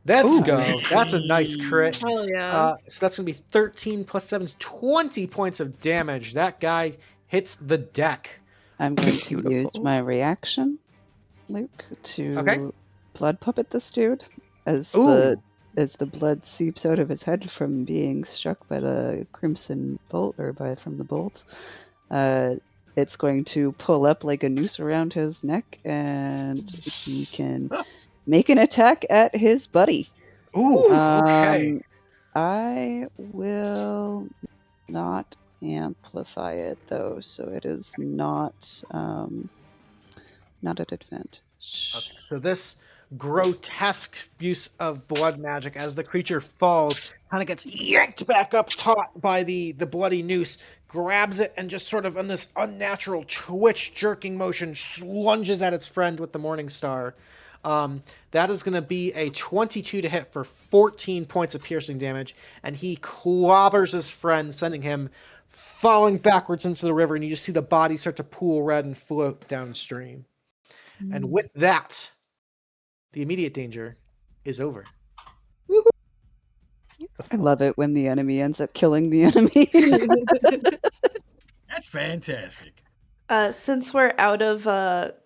[SPEAKER 1] Let's
[SPEAKER 8] Ooh.
[SPEAKER 1] go. That's a nice crit.
[SPEAKER 2] Hell yeah.
[SPEAKER 1] So that's going to be 13 plus 7, 20 points of damage. That guy hits the deck.
[SPEAKER 4] I'm going to
[SPEAKER 8] Beautiful.
[SPEAKER 4] use my reaction, Luke, to
[SPEAKER 1] Okay.
[SPEAKER 4] blood puppet this dude as
[SPEAKER 1] Ooh.
[SPEAKER 4] the blood seeps out of his head from being struck by the crimson bolt from the bolt. It's going to pull up like a noose around his neck, and he can make an attack at his buddy.
[SPEAKER 1] Ooh, okay.
[SPEAKER 4] I will not amplify it though, so it is not at advantage.
[SPEAKER 1] Okay, so this grotesque use of blood magic as the creature falls kind of gets yanked back up taut by the bloody noose, grabs it, and just sort of in this unnatural twitch jerking motion lunges at its friend with the Morning Star. That is going to be a 22 to hit for 14 points of piercing damage, and he clobbers his friend, sending him falling backwards into the river, and you just see the body start to pool red and float downstream. And with that, the immediate danger is over.
[SPEAKER 4] I love it when the enemy ends up killing the enemy.
[SPEAKER 6] That's fantastic.
[SPEAKER 7] Since we're out of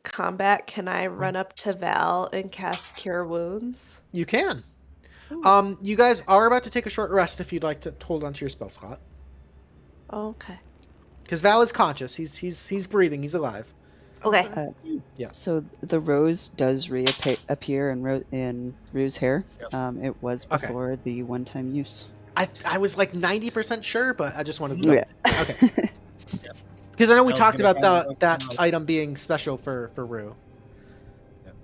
[SPEAKER 7] combat, can I run up to Val and cast Cure Wounds?
[SPEAKER 1] You can. You guys are about to take a short rest if you'd like to hold on to your spell slot.
[SPEAKER 7] Okay.
[SPEAKER 1] Because Val is conscious. He's breathing. He's alive.
[SPEAKER 7] Okay.
[SPEAKER 1] Yeah.
[SPEAKER 4] So the rose does reappear in Rue's hair.
[SPEAKER 6] Yep.
[SPEAKER 4] It was before the one-time use.
[SPEAKER 1] I was like 90% sure, but I just wanted to know.
[SPEAKER 4] Yeah.
[SPEAKER 1] Okay. Because I know we
[SPEAKER 6] Val's
[SPEAKER 1] talked
[SPEAKER 6] gonna
[SPEAKER 1] about
[SPEAKER 6] kinda look
[SPEAKER 1] that
[SPEAKER 6] down.
[SPEAKER 1] item being special for Rue.
[SPEAKER 6] Yep.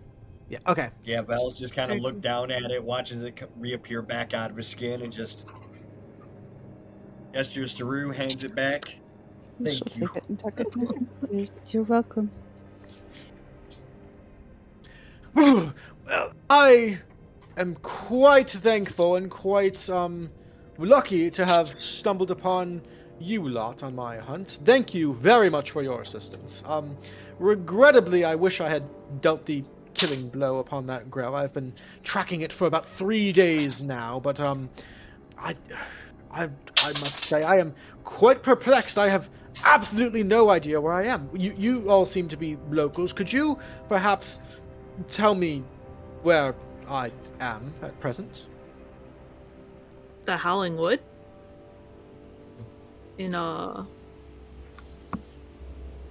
[SPEAKER 1] Yeah. Okay.
[SPEAKER 6] Yeah, Val's just kind of looked down at it, watches it reappear back out of his skin, and just gestures to Rue, hands it back.
[SPEAKER 4] She'll
[SPEAKER 6] Thank you.
[SPEAKER 4] take it and tuck it in her. You're welcome.
[SPEAKER 1] Well, I am quite thankful and quite lucky to have stumbled upon you lot on my hunt. Thank you very much for your assistance. Regrettably, I wish I had dealt the killing blow upon that grell. I've been tracking it for about 3 days now, but I must say I am quite perplexed. I have absolutely no idea where I am. You all seem to be locals. Could you perhaps tell me where I am at present?
[SPEAKER 2] The Howling Wood?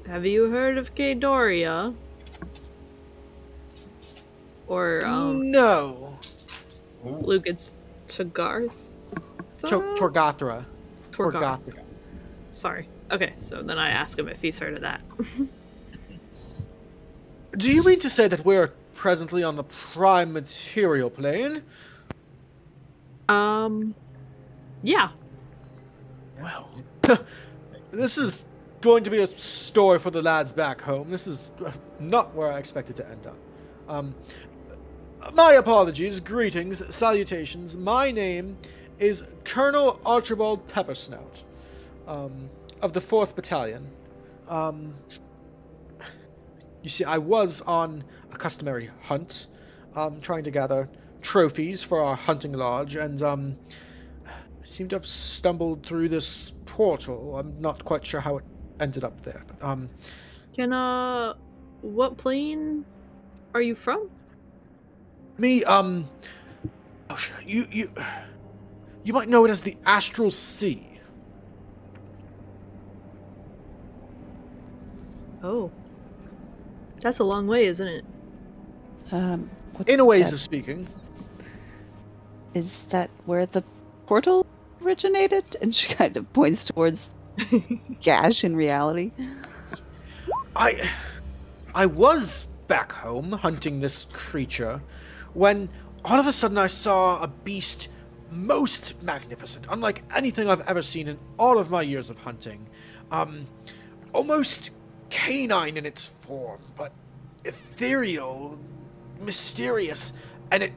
[SPEAKER 2] Have you heard of Doria? Or,
[SPEAKER 1] No.
[SPEAKER 2] Luke, it's Tagarth?
[SPEAKER 1] Torgathra.
[SPEAKER 2] Torgathra. Sorry. Okay, so then I ask him if he's heard of that.
[SPEAKER 1] Do you mean to say that we're presently on the prime material plane?
[SPEAKER 2] Yeah.
[SPEAKER 1] Well, this is going to be a story for the lads back home. This is not where I expected to end up. My apologies, greetings, salutations. My name is Colonel Archibald Peppersnout, of the 4th Battalion. You see, I was on a customary hunt, trying to gather trophies for our hunting lodge, and I seem to have stumbled through this portal. I'm not quite sure how it ended up there, but
[SPEAKER 2] what plane are you from?
[SPEAKER 1] Me, you might know it as the Astral Sea.
[SPEAKER 2] Oh. That's a long way, isn't it?
[SPEAKER 1] In a ways of speaking.
[SPEAKER 4] Is that where the portal originated? And she kind of points towards Gash in reality.
[SPEAKER 1] I was back home hunting this creature when all of a sudden I saw a beast most magnificent, unlike anything I've ever seen in all of my years of hunting. Almost canine in its form, but ethereal, mysterious, and it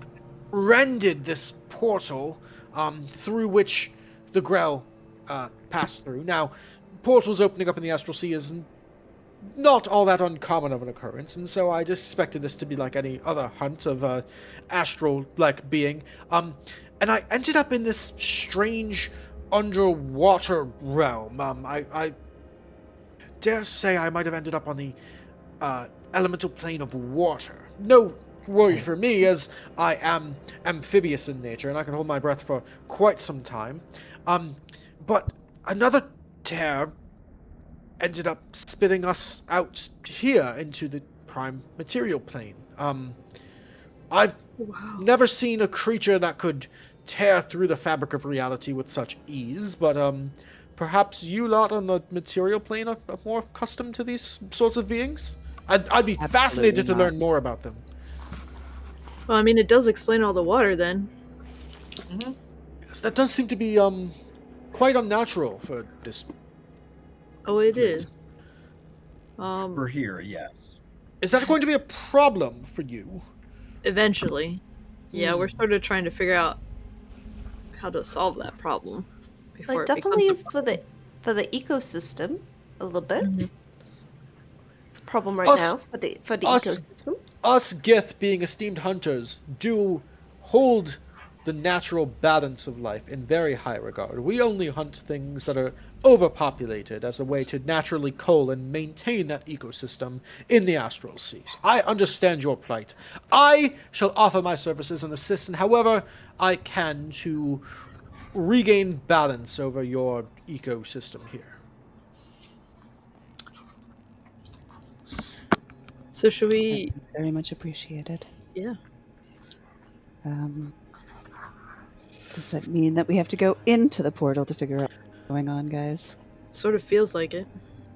[SPEAKER 1] rended this portal through which the Grell passed through. Now, portals opening up in the Astral Sea is not all that uncommon of an occurrence, and so I just expected this to be like any other hunt of astral-like being. And I ended up in this strange underwater realm. I dare say I might have ended up on the elemental plane of water. No worry for me, as I am amphibious in nature, and I can hold my breath for quite some time. But another tear ended up spitting us out here into the prime material plane. I've never seen a creature that could tear through the fabric of reality with such ease, but perhaps you lot on the material plane are more accustomed to these sorts of beings? I'd be fascinated to learn more about them.
[SPEAKER 2] Well, I mean, it does explain all the water, then.
[SPEAKER 1] Mm-hmm. Yes, that does seem to be quite unnatural for this.
[SPEAKER 2] Oh, it is.
[SPEAKER 6] For here, yes.
[SPEAKER 1] Is that going to be a problem for you?
[SPEAKER 2] Eventually. Yeah, we're sort of trying to figure out how to solve that problem before
[SPEAKER 7] It definitely is for the ecosystem a little bit.
[SPEAKER 2] Mm-hmm.
[SPEAKER 7] It's a problem right now for the ecosystem.
[SPEAKER 1] Us Gith, being esteemed hunters, do hold the natural balance of life in very high regard. We only hunt things that are overpopulated as a way to naturally cull and maintain that ecosystem in the astral seas. I understand your plight. I shall offer my services and assist in however I can to regain balance over your ecosystem here.
[SPEAKER 2] So should we...
[SPEAKER 4] Very much appreciated.
[SPEAKER 2] Yeah.
[SPEAKER 4] Does that mean that we have to go into the portal to figure out what's going on, guys?
[SPEAKER 2] Sort of feels like it.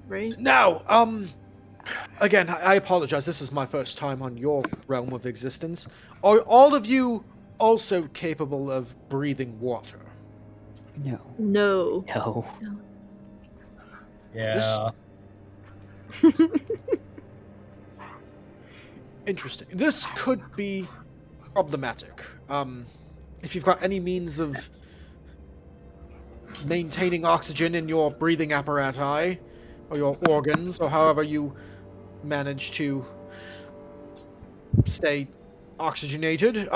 [SPEAKER 2] right?
[SPEAKER 1] Now, again, I apologize. This is my first time on your realm of existence. Are all of you also capable of breathing water?
[SPEAKER 4] No.
[SPEAKER 2] No.
[SPEAKER 8] No.
[SPEAKER 6] Yeah.
[SPEAKER 1] Interesting. This could be problematic. If you've got any means of maintaining oxygen in your breathing apparatus, or your organs, or however you manage to stay oxygenated,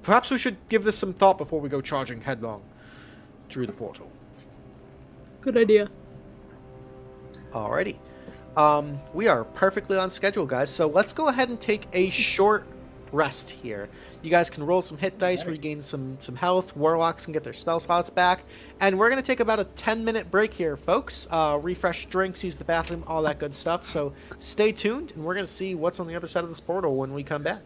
[SPEAKER 1] perhaps we should give this some thought before we go charging headlong through the portal.
[SPEAKER 2] Good idea.
[SPEAKER 1] Alrighty. We are perfectly on schedule, guys, so let's go ahead and take a short rest here. You guys can roll some hit dice, regain some health, warlocks can get their spell slots back, and we're going to take about a 10-minute break here, folks. Refresh drinks, use the bathroom, all that good stuff, so stay tuned, and we're going to see what's on the other side of this portal when we come back.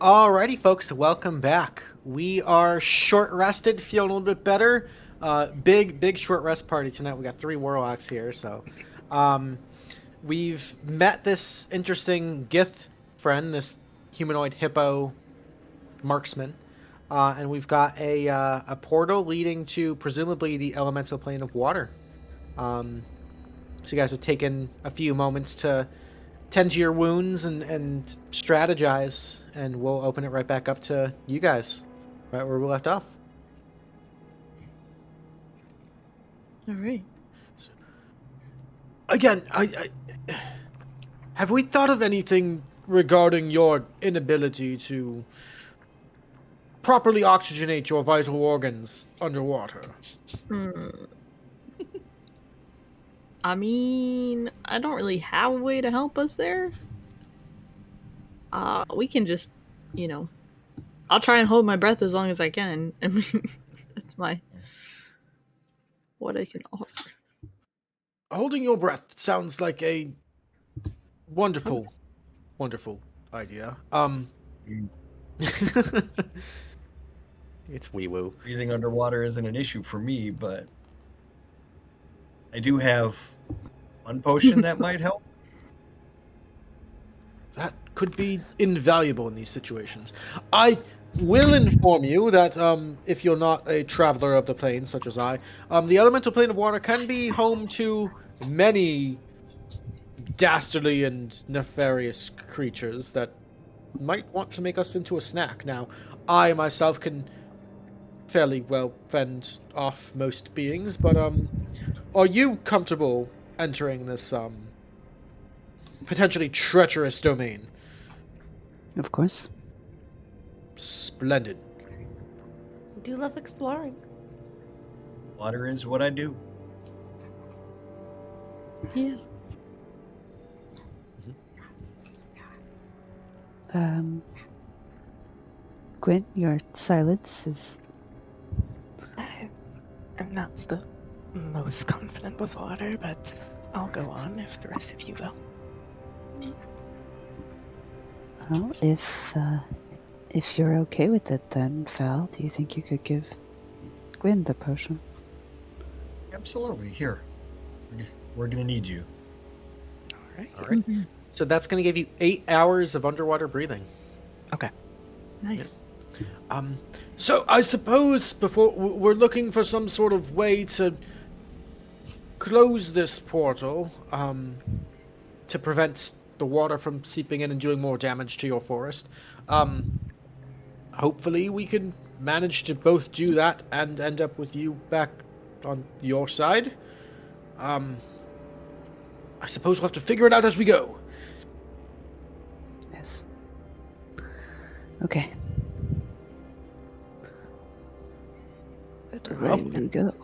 [SPEAKER 1] Alrighty, folks, welcome back. We are short rested, feeling a little bit better. Big short rest party tonight. We got 3 warlocks here, so we've met this interesting Gith friend, this humanoid hippo marksman, and we've got a portal leading to presumably the elemental plane of water. So you guys have taken a few moments to tend to your wounds and strategize, and we'll open it right back up to you guys, right where we left off.
[SPEAKER 2] All right.
[SPEAKER 1] Again, I have we thought of anything regarding your inability to properly oxygenate your vital organs underwater?
[SPEAKER 2] I mean, I don't really have a way to help us there. We can just, I'll try and hold my breath as long as I can. I mean, that's what I can offer.
[SPEAKER 1] Holding your breath sounds like a wonderful idea. It's wee-woo.
[SPEAKER 6] Breathing underwater isn't an issue for me, but I do have one potion that might help.
[SPEAKER 1] That could be invaluable in these situations. I will inform you that if you're not a traveler of the plane, such as I, the elemental plane of water can be home to many dastardly and nefarious creatures that might want to make us into a snack. Now, I myself can fairly well fend off most beings, but are you comfortable entering this potentially treacherous domain?
[SPEAKER 4] Of course.
[SPEAKER 1] Splendid.
[SPEAKER 7] I do love exploring.
[SPEAKER 6] Water is what I do.
[SPEAKER 2] Yeah.
[SPEAKER 4] Gwyn, your silence is...
[SPEAKER 8] I'm not the most confident with water, but I'll go on if the rest of you will.
[SPEAKER 4] Well, if you're okay with it then, Val, do you think you could give Gwyn the potion?
[SPEAKER 6] Absolutely. Here. We're going to need you.
[SPEAKER 8] All
[SPEAKER 1] All right. So that's going to give you 8 hours of underwater breathing.
[SPEAKER 8] Okay.
[SPEAKER 2] Nice.
[SPEAKER 1] So I suppose before we're looking for some sort of way to close this portal, to prevent the water from seeping in and doing more damage to your forest. Hopefully we can manage to both do that and end up with you back on your side. I suppose we'll have to figure it out as we go.
[SPEAKER 4] Yes. Okay. Ready to go.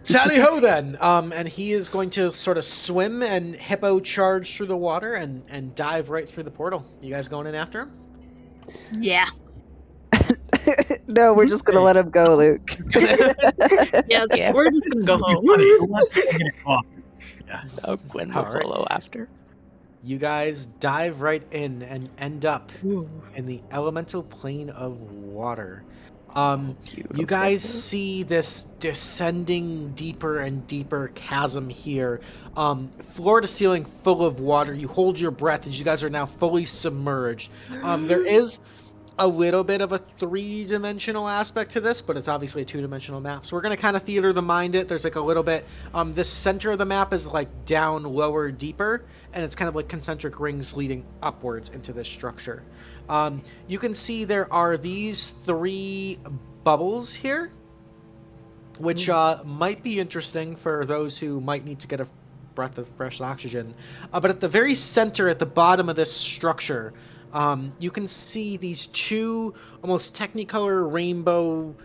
[SPEAKER 1] Tally ho then! And he is going to sort of swim and hippo charge through the water and dive right through the portal. You guys going in after him?
[SPEAKER 2] Yeah.
[SPEAKER 4] No, we're just gonna let him go, Luke.
[SPEAKER 2] Yeah, we're just gonna go home.
[SPEAKER 6] Who wants to get a coffee? Yeah.
[SPEAKER 8] So Gwyn will
[SPEAKER 1] All right.
[SPEAKER 8] follow after.
[SPEAKER 1] You guys dive right in and end up
[SPEAKER 2] Ooh.
[SPEAKER 1] in the elemental plane of water.
[SPEAKER 8] Beautiful.
[SPEAKER 1] You guys see this descending deeper and deeper chasm here. Floor to ceiling full of water. You hold your breath as you guys are now fully submerged. There is a little bit of a 3-dimensional aspect to this, but it's obviously a 2-dimensional map. So we're going to kind of theater the mind it. There's like a little bit, this center of the map is like down, lower, deeper, and it's kind of like concentric rings leading upwards into this structure. You can see there are these 3 bubbles here, which might be interesting for those who might need to get a breath of fresh oxygen. But at the very center, at the bottom of this structure, you can see these 2 almost technicolor rainbow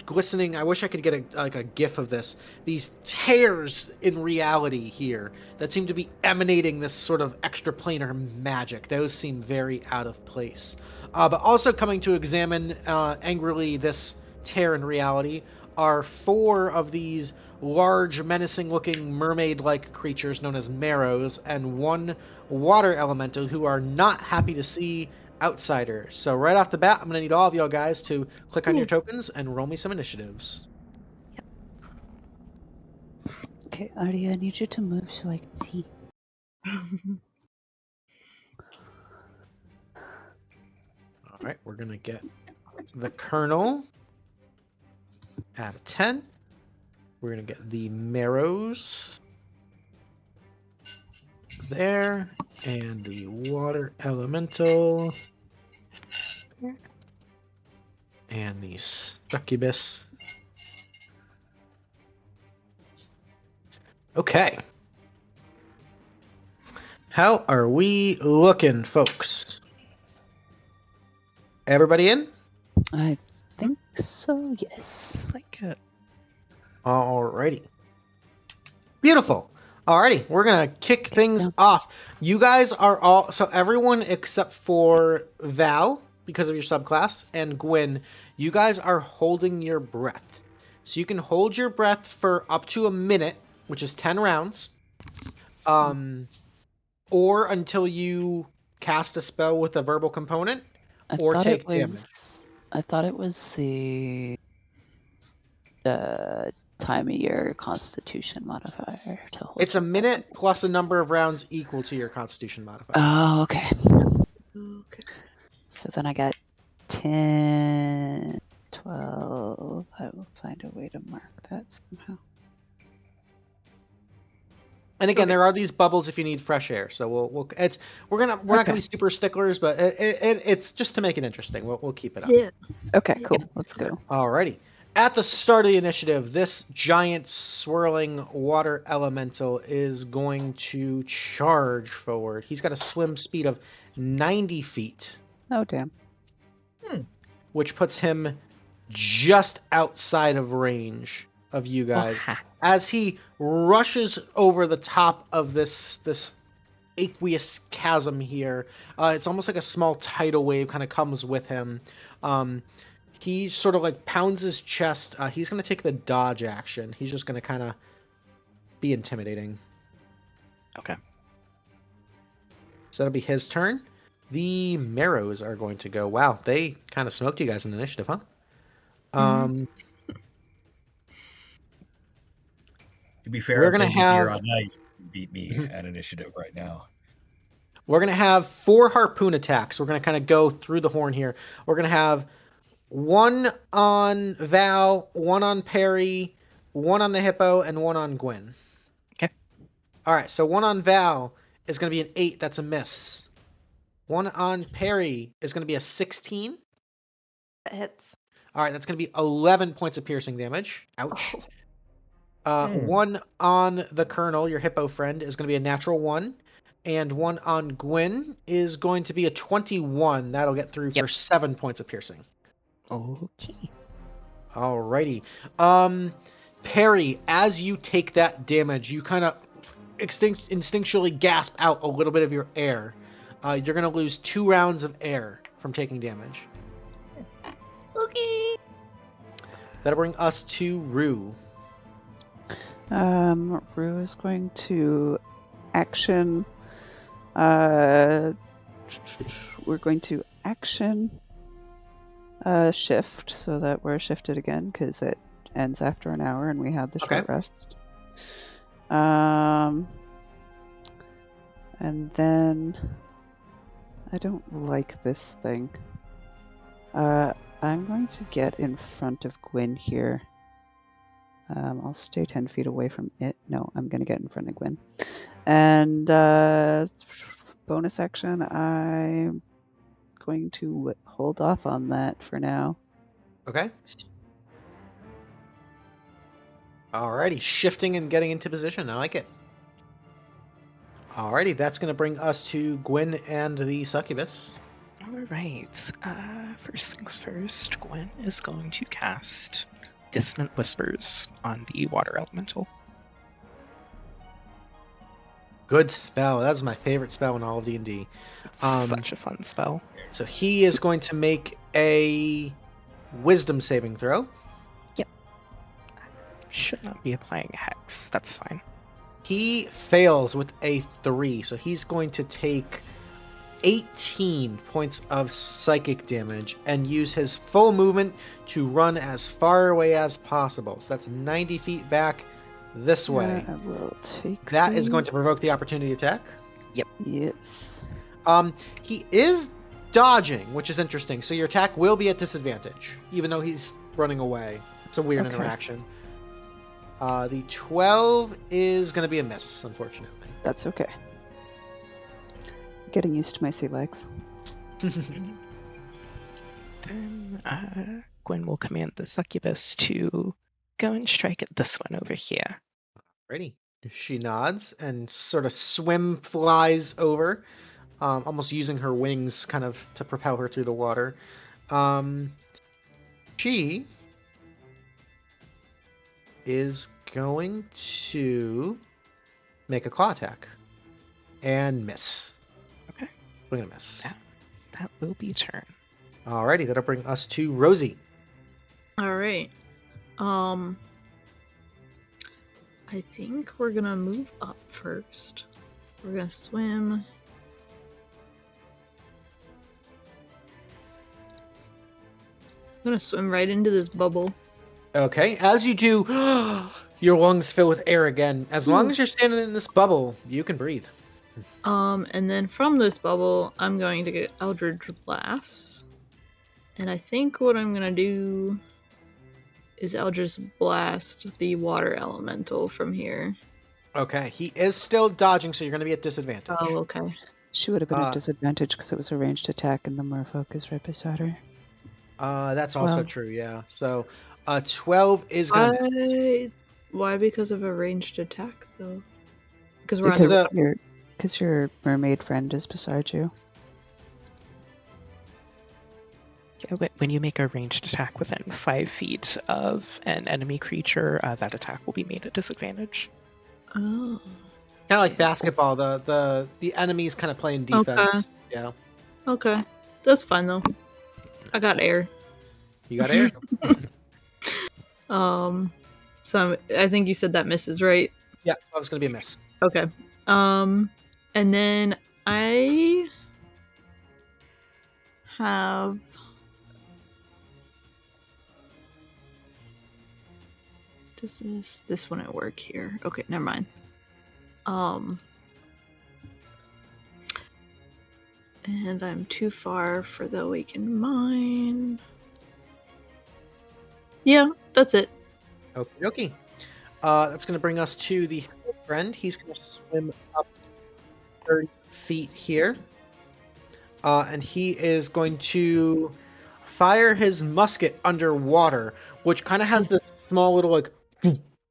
[SPEAKER 1] glistening. I wish I could get a gif of this. These tears in reality here that seem to be emanating this sort of extraplanar magic. Those seem very out of place. But also coming to examine angrily this tear in reality are 4 of these large, menacing-looking mermaid-like creatures known as marrows, and 1 water elemental who are not happy to see outsider. So right off the bat, I'm gonna need all of y'all guys to click on your tokens and roll me some initiatives.
[SPEAKER 4] Okay, Artie, I need you to move so I can see.
[SPEAKER 1] All right, we're gonna get the Colonel out of 10. We're gonna get the Marrows there, and the Water Elemental, and the Succubus. Okay. How are we looking, folks? Everybody in?
[SPEAKER 4] I think so, yes.
[SPEAKER 8] Like it.
[SPEAKER 1] Alrighty. Beautiful. Alrighty, we're gonna kick things off. You guys are all, so everyone except for Val, because of your subclass, and Gwyn, you guys are holding your breath. So you can hold your breath for up to a minute, which is 10 rounds, or until you cast a spell with a verbal component, or take damage.
[SPEAKER 4] I thought it was the time of year Constitution modifier to hold.
[SPEAKER 1] It's a minute plus a number of rounds equal to your Constitution modifier.
[SPEAKER 4] Oh, okay.
[SPEAKER 2] Okay.
[SPEAKER 4] So then I got 10, 12. I will find a way to mark that somehow.
[SPEAKER 1] And again, there are these bubbles if you need fresh air. So we're not gonna be super sticklers, but it's just to make it interesting. We'll keep it up.
[SPEAKER 2] Yeah.
[SPEAKER 4] Okay, cool. Let's go.
[SPEAKER 1] Alrighty. At the start of the initiative, this giant swirling water elemental is going to charge forward. He's got a swim speed of 90 feet.
[SPEAKER 4] Oh, damn.
[SPEAKER 1] Which puts him just outside of range of you guys. As he rushes over the top of this aqueous chasm here. It's almost like a small tidal wave kind of comes with him. He sort of like pounds his chest. He's going to take the dodge action. He's just going to kind of be intimidating.
[SPEAKER 8] Okay.
[SPEAKER 1] So that'll be his turn. The Marrows are going to go. Wow, they kind of smoked you guys in initiative, huh?
[SPEAKER 6] To be fair,
[SPEAKER 1] we're gonna have
[SPEAKER 6] on ice beat me at initiative right now.
[SPEAKER 1] We're gonna have 4 harpoon attacks. We're gonna kind of go through the horn here. We're gonna have 1 on Val, 1 on Perry, 1 on the Hippo, and 1 on Gwyn.
[SPEAKER 8] Okay.
[SPEAKER 1] All right. So 1 on Val is gonna be an 8. That's a miss. 1 on Perry is gonna be a 16.
[SPEAKER 7] That hits.
[SPEAKER 1] All right. That's gonna be 11 points of piercing damage. Ouch. 1 on the Colonel, your Hippo friend, is going to be a natural 1. And 1 on Gwyn is going to be a 21. That'll get through for 7 points of piercing.
[SPEAKER 8] Okay.
[SPEAKER 1] Alrighty. Perry, as you take that damage, you kind of instinctually gasp out a little bit of your air. You're going to lose 2 rounds of air from taking damage.
[SPEAKER 7] Okay.
[SPEAKER 1] That'll bring us to Rue.
[SPEAKER 4] Rue is going to action. We're going to action shift so that we're shifted again because it ends after an hour and we had the short rest. And then I don't like this thing. I'm going to get in front of Gwyn here. I'll stay 10 feet away from it. No, I'm going to get in front of Gwyn. And bonus action, I'm going to hold off on that for now.
[SPEAKER 1] Okay. Alrighty, shifting and getting into position. I like it. Alrighty, that's going to bring us to Gwyn and the Succubus.
[SPEAKER 8] Alright, first things first, Gwyn is going to cast Dissonant Whispers on the water elemental.
[SPEAKER 1] Good spell. That's my favorite spell in all of D&D.
[SPEAKER 8] It's such a fun spell.
[SPEAKER 1] So he is going to make a wisdom saving throw.
[SPEAKER 8] Yep. Should not be applying Hex. That's fine.
[SPEAKER 1] He fails with a 3, so he's going to take 18 points of psychic damage and use his full movement to run as far away as possible. So that's 90 feet back this way.
[SPEAKER 4] I will take
[SPEAKER 1] That is going to provoke the opportunity attack.
[SPEAKER 4] Yes.
[SPEAKER 1] He is dodging, which is interesting. So your attack will be at disadvantage, even though he's running away. It's a weird interaction. The 12 is going to be a miss, unfortunately.
[SPEAKER 4] That's okay. Getting used to my sea legs.
[SPEAKER 8] Then Gwen will command the succubus to go and strike at this one over here.
[SPEAKER 1] Ready. She nods and sort of swim flies over, almost using her wings kind of to propel her through the water. She is going to make a claw attack and miss.
[SPEAKER 8] Okay.
[SPEAKER 1] We're gonna miss.
[SPEAKER 8] That will be turn.
[SPEAKER 1] Alrighty, that'll bring us to Rosie.
[SPEAKER 2] All right. I think we're gonna move up first. We're gonna swim. I'm gonna swim right into this bubble.
[SPEAKER 1] Okay, as you do, your lungs fill with air again. As long as you're standing in this bubble, you can breathe.
[SPEAKER 2] And then from this bubble, I'm going to get Eldritch Blast. And I think what I'm gonna do is Eldritch Blast the water elemental from here.
[SPEAKER 1] Okay, he is still dodging, so you're going to be at disadvantage.
[SPEAKER 2] Oh, okay.
[SPEAKER 4] She would have been at disadvantage because it was a ranged attack and the merfolk is right beside her.
[SPEAKER 1] That's also true, yeah. So, 12 is going to miss.
[SPEAKER 2] Why because of a ranged attack, though? Because we're under...
[SPEAKER 4] Because your mermaid friend is beside you.
[SPEAKER 8] When you make a ranged attack within 5 feet of an enemy creature, that attack will be made at disadvantage.
[SPEAKER 2] Oh.
[SPEAKER 1] Kind of like basketball, the enemy's kind of playing defense.
[SPEAKER 2] Okay.
[SPEAKER 1] Yeah.
[SPEAKER 2] Okay. That's fine, though. I got air.
[SPEAKER 1] You got air?
[SPEAKER 2] So I think you said that misses, right?
[SPEAKER 1] Yeah, that was going to be a miss.
[SPEAKER 2] Okay. And then I have... Does this one at work here? Okay, never mind. And I'm too far for the awakened mind. Yeah, that's it.
[SPEAKER 1] Okie dokie. That's going to bring us to the friend. He's going to swim up 30 feet here. And he is going to fire his musket underwater, which kind of has this small little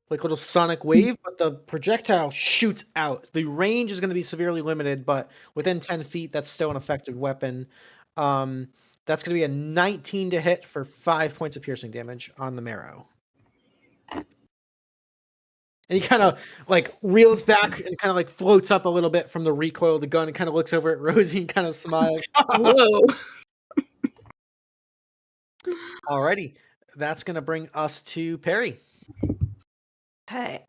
[SPEAKER 1] like little sonic wave, but the projectile shoots out. The range is going to be severely limited, but within 10 feet, that's still an effective weapon. That's going to be a 19 to hit for 5 points of piercing damage on the marrow. And he kind of reels back and kind of floats up a little bit from the recoil of the gun and kind of looks over at Rosie and kind of smiles.
[SPEAKER 2] Whoa.
[SPEAKER 1] Alrighty. That's going to bring us to Perry.
[SPEAKER 7] Okay,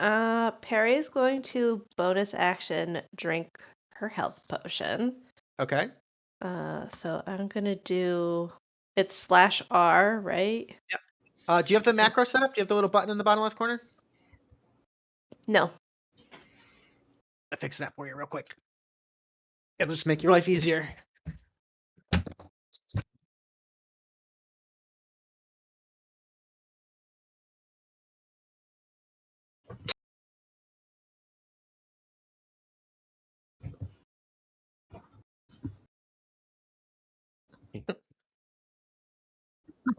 [SPEAKER 7] Perry's going to bonus action drink her health potion.
[SPEAKER 1] Okay.
[SPEAKER 7] So I'm gonna do it's /R, right?
[SPEAKER 1] Yep. Do you have the macro set up? Do you have the little button in the bottom left corner?
[SPEAKER 7] No.
[SPEAKER 1] I'll fix that for you real quick. It'll just make your life easier.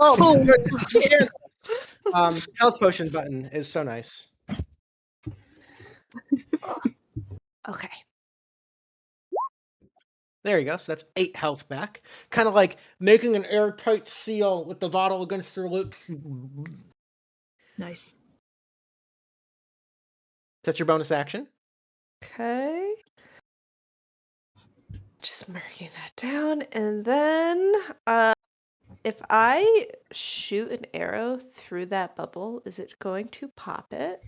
[SPEAKER 1] Oh, health potion button is so nice.
[SPEAKER 7] Okay.
[SPEAKER 1] There you go. So that's 8 health back. Kind of like making an airtight seal with the bottle against your lips.
[SPEAKER 2] Nice.
[SPEAKER 1] That's your bonus action.
[SPEAKER 7] Okay. Just marking that down, and then if I shoot an arrow through that bubble, is it going to pop it?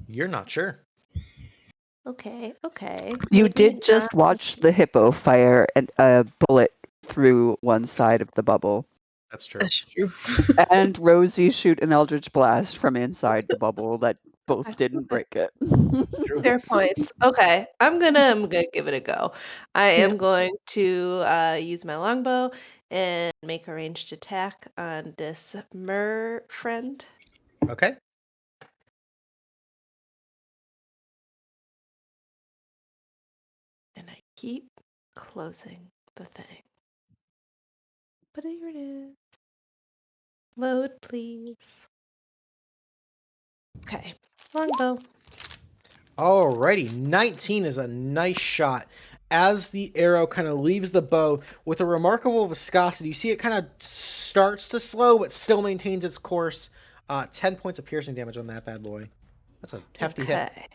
[SPEAKER 1] You're not sure.
[SPEAKER 7] Okay, okay.
[SPEAKER 4] You
[SPEAKER 7] Maybe
[SPEAKER 4] did just
[SPEAKER 7] not.
[SPEAKER 4] watch the hippo fire a bullet through one side of the bubble,
[SPEAKER 1] That's true.
[SPEAKER 2] That's true.
[SPEAKER 4] and Rosie shoot an eldritch blast from inside the bubble that both didn't
[SPEAKER 7] Okay.
[SPEAKER 4] break it.
[SPEAKER 1] True.
[SPEAKER 7] Fair points. Okay, I'm gonna give it a go. I am
[SPEAKER 2] Yeah.
[SPEAKER 7] going to use my longbow and make a ranged attack on this mer friend.
[SPEAKER 1] Okay.
[SPEAKER 7] And I keep closing the thing. But here it is. Load, please. Okay, longbow.
[SPEAKER 1] Alrighty, 19 is a nice shot. As the arrow kind of leaves the bow with a remarkable viscosity, you see it kind of starts to slow but still maintains its course. 10 points of piercing damage on that bad boy. That's a hefty hit.
[SPEAKER 7] Okay.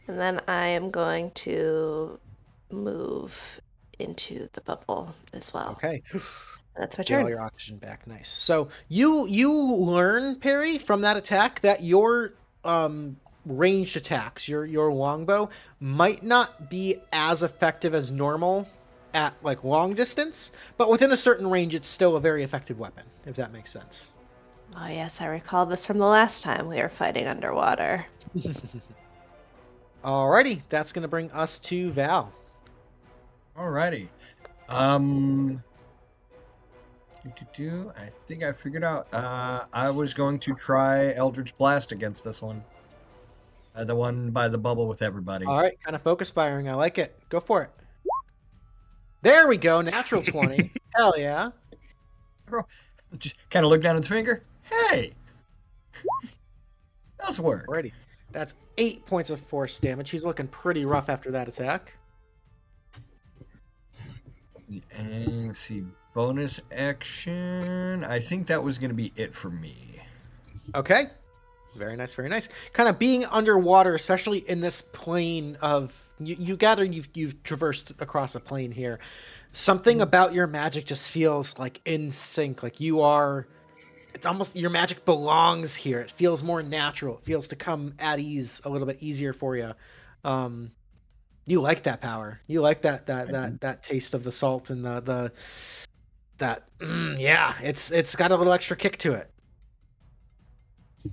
[SPEAKER 7] And then I am going to move into the bubble as well.
[SPEAKER 1] Okay.
[SPEAKER 7] That's my
[SPEAKER 1] Get all
[SPEAKER 7] turn.
[SPEAKER 1] your oxygen back. Nice. So you learn, Perry, from that attack that your ranged attacks, your longbow, might not be as effective as normal at like long distance, but within a certain range, it's still a very effective weapon, if that makes sense.
[SPEAKER 7] Oh yes, I recall this from the last time we were fighting underwater.
[SPEAKER 1] Alrighty, that's gonna bring us to Val.
[SPEAKER 6] Alrighty. I think I figured out. I was going to try Eldritch Blast against this one. The one by the bubble with everybody.
[SPEAKER 1] All right, kind of focus firing. I like it. Go for it. There we go. Natural 20. Hell yeah.
[SPEAKER 6] Just kind of look down at the finger. Hey! Does work.
[SPEAKER 1] Alrighty. That's 8 points of force damage. He's looking pretty rough after that attack.
[SPEAKER 6] And let's see. Bonus action. I think that was going to be it for me.
[SPEAKER 1] Okay. Very nice, very nice. Kind of being underwater, especially in this plane of... You gather you've traversed across a plane here. Something about your magic just feels like in sync. Like you are... It's almost... Your magic belongs here. It feels more natural. It feels to come at ease a little bit easier for you. You like that power. You like that taste of the salt and yeah, it's got a little extra kick to it.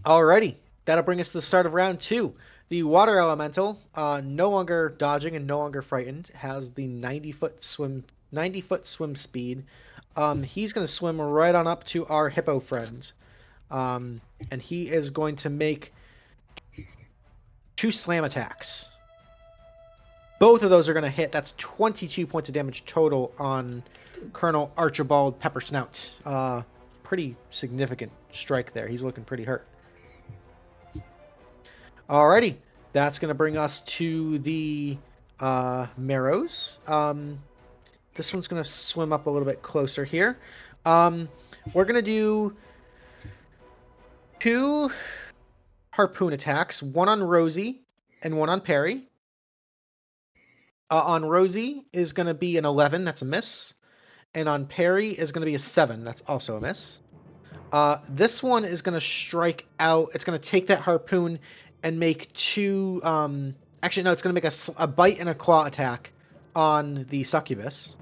[SPEAKER 1] Alrighty, that'll bring us to the start of round 2. The water elemental, no longer dodging and no longer frightened, has the 90-foot swim speed. He's going to swim right on up to our hippo friend, and he is going to make 2 slam attacks. Both of those are going to hit. That's 22 points of damage total on Colonel Archibald Peppersnout. Pretty significant strike there. He's looking pretty hurt. Alrighty. That's going to bring us to the Marrows. This one's going to swim up a little bit closer here. We're going to do 2 harpoon attacks. One on Rosie and one on Perry. On Rosie is going to be an 11. That's a miss. And on Perry is going to be a 7. That's also a miss. This one is going to strike out. It's going to take that harpoon and make 2... actually, no, it's going to make a bite and a claw attack on the succubus.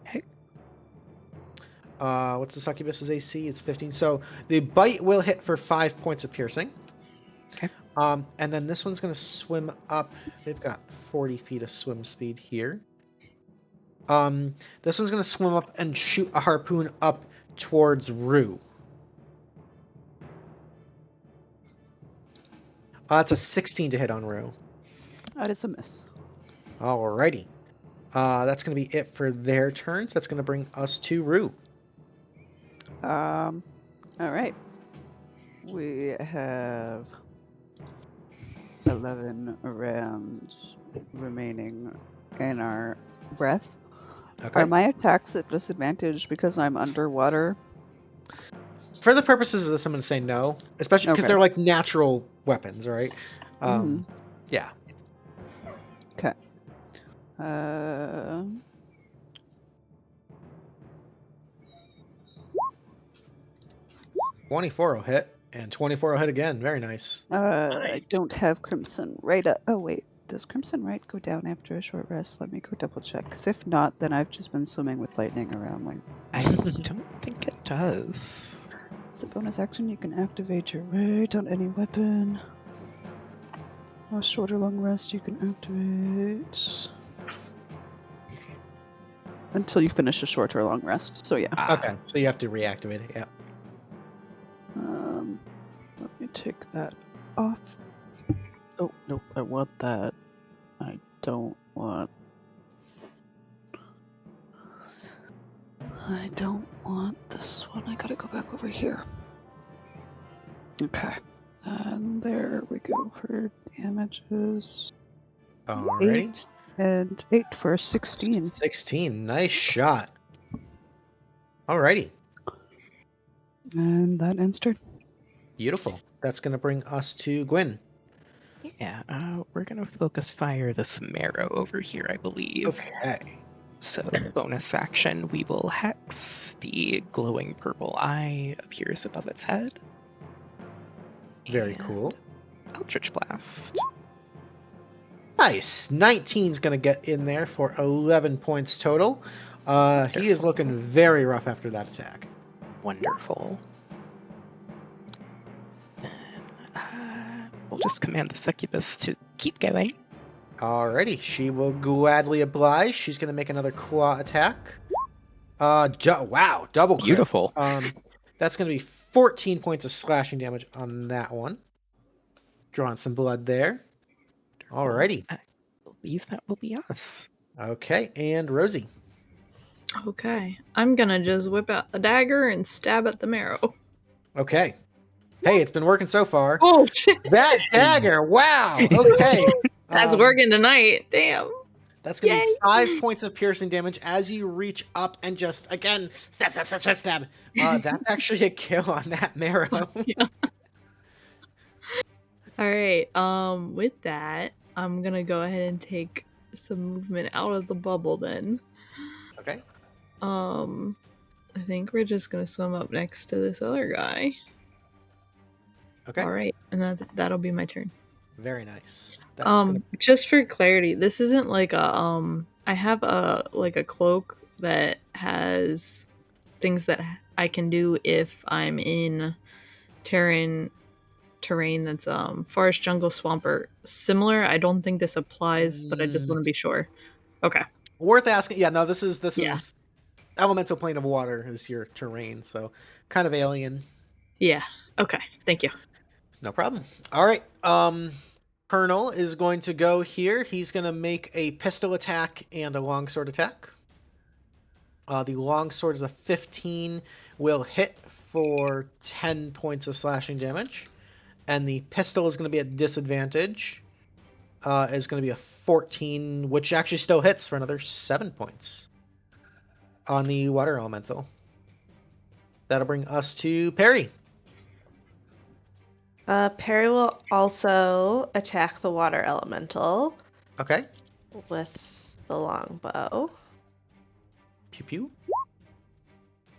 [SPEAKER 8] Okay.
[SPEAKER 1] What's the succubus's AC? It's 15. So the bite will hit for 5 points of piercing.
[SPEAKER 8] Okay.
[SPEAKER 1] And then this one's going to swim up. They've got 40 feet of swim speed here. This one's going to swim up and shoot a harpoon up towards Rue. That's a 16 to hit on Rue.
[SPEAKER 4] That is a miss.
[SPEAKER 1] Alrighty. That's going to be it for their turns. That's going to bring us to Rue.
[SPEAKER 4] All right. We have 11 rounds remaining in our breath.
[SPEAKER 1] Okay.
[SPEAKER 4] Are my attacks at disadvantage because I'm underwater?
[SPEAKER 1] For the purposes of this, I'm going to say no, especially because
[SPEAKER 4] Okay.
[SPEAKER 1] they're like natural weapons, right?
[SPEAKER 4] Mhm.
[SPEAKER 1] Yeah.
[SPEAKER 4] Okay.
[SPEAKER 1] 24 will hit, and 24 will hit again. Very nice.
[SPEAKER 4] I don't have crimson. Right up. Oh, wait. Does Crimson Right go down after a short rest? Let me go double check. Because if not, then I've just been swimming with lightning around. Like,
[SPEAKER 8] I don't think it does.
[SPEAKER 4] as a bonus action, you can activate your rate on any weapon. A short or long rest, you can activate until you finish a short or long rest. So yeah.
[SPEAKER 1] Okay, so you have to reactivate it. Yeah.
[SPEAKER 4] Let me take that off. Oh nope, I want that. I don't want this one. I gotta go back over here. Okay. And there we go for damages.
[SPEAKER 1] Alrighty.
[SPEAKER 4] 8 and 8 for 16.
[SPEAKER 1] 16. Nice shot. Alrighty.
[SPEAKER 4] And that ends turn.
[SPEAKER 1] Beautiful. That's going to bring us to Gwyn.
[SPEAKER 8] Yeah, we're gonna focus fire this marrow over here, I believe.
[SPEAKER 1] Okay.
[SPEAKER 8] So, bonus action, we will hex. The glowing purple eye appears above its head.
[SPEAKER 1] Very
[SPEAKER 8] And
[SPEAKER 1] cool.
[SPEAKER 8] Eldritch Blast.
[SPEAKER 1] Nice. 19's going to get in there for 11 points total. He is looking very rough after that attack.
[SPEAKER 8] Wonderful. Then we'll just command the succubus to keep going.
[SPEAKER 1] Alrighty. She will gladly oblige. She's going to make another claw attack. Wow. Double crit.
[SPEAKER 8] Beautiful.
[SPEAKER 1] That's going to be 14 points of slashing damage on that one. Drawing some blood there. Alrighty.
[SPEAKER 8] I believe that will be us.
[SPEAKER 1] Okay, and Rosie.
[SPEAKER 2] Okay. I'm gonna just whip out the dagger and stab at the marrow.
[SPEAKER 1] Okay. Hey, it's been working so far.
[SPEAKER 2] Oh, shit.
[SPEAKER 1] That dagger! Wow! Okay.
[SPEAKER 2] That's working tonight. Damn.
[SPEAKER 1] That's going to be
[SPEAKER 2] Yay.
[SPEAKER 1] 5 points of piercing damage as you reach up and just, again, stab. That's actually a kill on that marrow.
[SPEAKER 2] Yeah. Alright, with that, I'm gonna go ahead and take some movement out of the bubble then.
[SPEAKER 1] Okay.
[SPEAKER 2] I think we're just gonna swim up next to this other guy.
[SPEAKER 1] Okay.
[SPEAKER 2] Alright, and that'll be my turn.
[SPEAKER 1] Very nice. That's
[SPEAKER 2] Just for clarity, this isn't like a I have a cloak that has things that I can do if I'm in terrain that's forest, jungle, swamp, or similar. I don't think this applies, but I just want to be sure. Okay.
[SPEAKER 1] worth asking. Yeah, no, this is elemental plane of water is your terrain, so kind of alien.
[SPEAKER 2] Yeah. Okay. Thank you.
[SPEAKER 1] No problem. All right. Colonel is going to go here. He's going to make a pistol attack and a longsword attack. The longsword is a 15, will hit for 10 points of slashing damage. And the pistol is going to be at disadvantage. Is going to be a 14, which actually still hits for another 7 points on the water elemental. That'll bring us to Perry.
[SPEAKER 7] Perry will also attack the water elemental
[SPEAKER 1] Okay.
[SPEAKER 7] with the longbow.
[SPEAKER 1] Pew pew.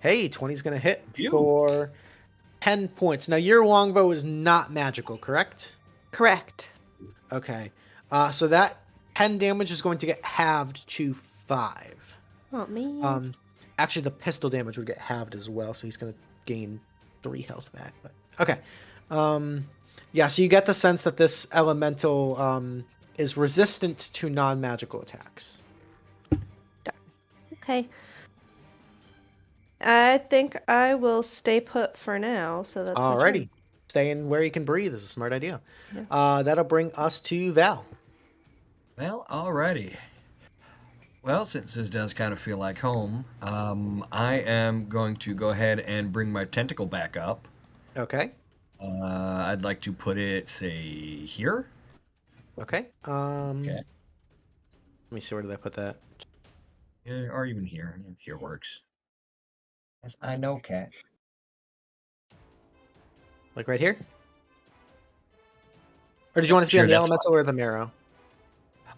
[SPEAKER 1] Hey, 20's going to hit
[SPEAKER 6] Pew.
[SPEAKER 1] for 10 points. Now, your longbow is not magical, correct?
[SPEAKER 7] Correct.
[SPEAKER 1] Okay. So that 10 damage is going to get halved to 5.
[SPEAKER 7] Oh, man.
[SPEAKER 1] Actually, the pistol damage would get halved as well, so he's going to gain 3 health back. But okay. Yeah, so you get the sense that this elemental is resistant to non-magical attacks.
[SPEAKER 7] Okay. I think I will stay put for now, so that's my turn.
[SPEAKER 1] Alrighty. Staying where you can breathe is a smart idea.
[SPEAKER 7] Yeah.
[SPEAKER 1] That'll bring us to Val.
[SPEAKER 6] Well, alrighty. Well, since this does kind of feel like home, I am going to go ahead and bring my tentacle back up.
[SPEAKER 1] Okay.
[SPEAKER 6] I'd like to put it, say, here.
[SPEAKER 1] Okay.
[SPEAKER 6] Okay.
[SPEAKER 1] Let me see, where did I put that?
[SPEAKER 6] Yeah, or even here. Here works. Yes, I know, cat.
[SPEAKER 1] Like right here? Or did you want it to be
[SPEAKER 6] Sure,
[SPEAKER 1] on the
[SPEAKER 6] that's
[SPEAKER 1] elemental or the marrow?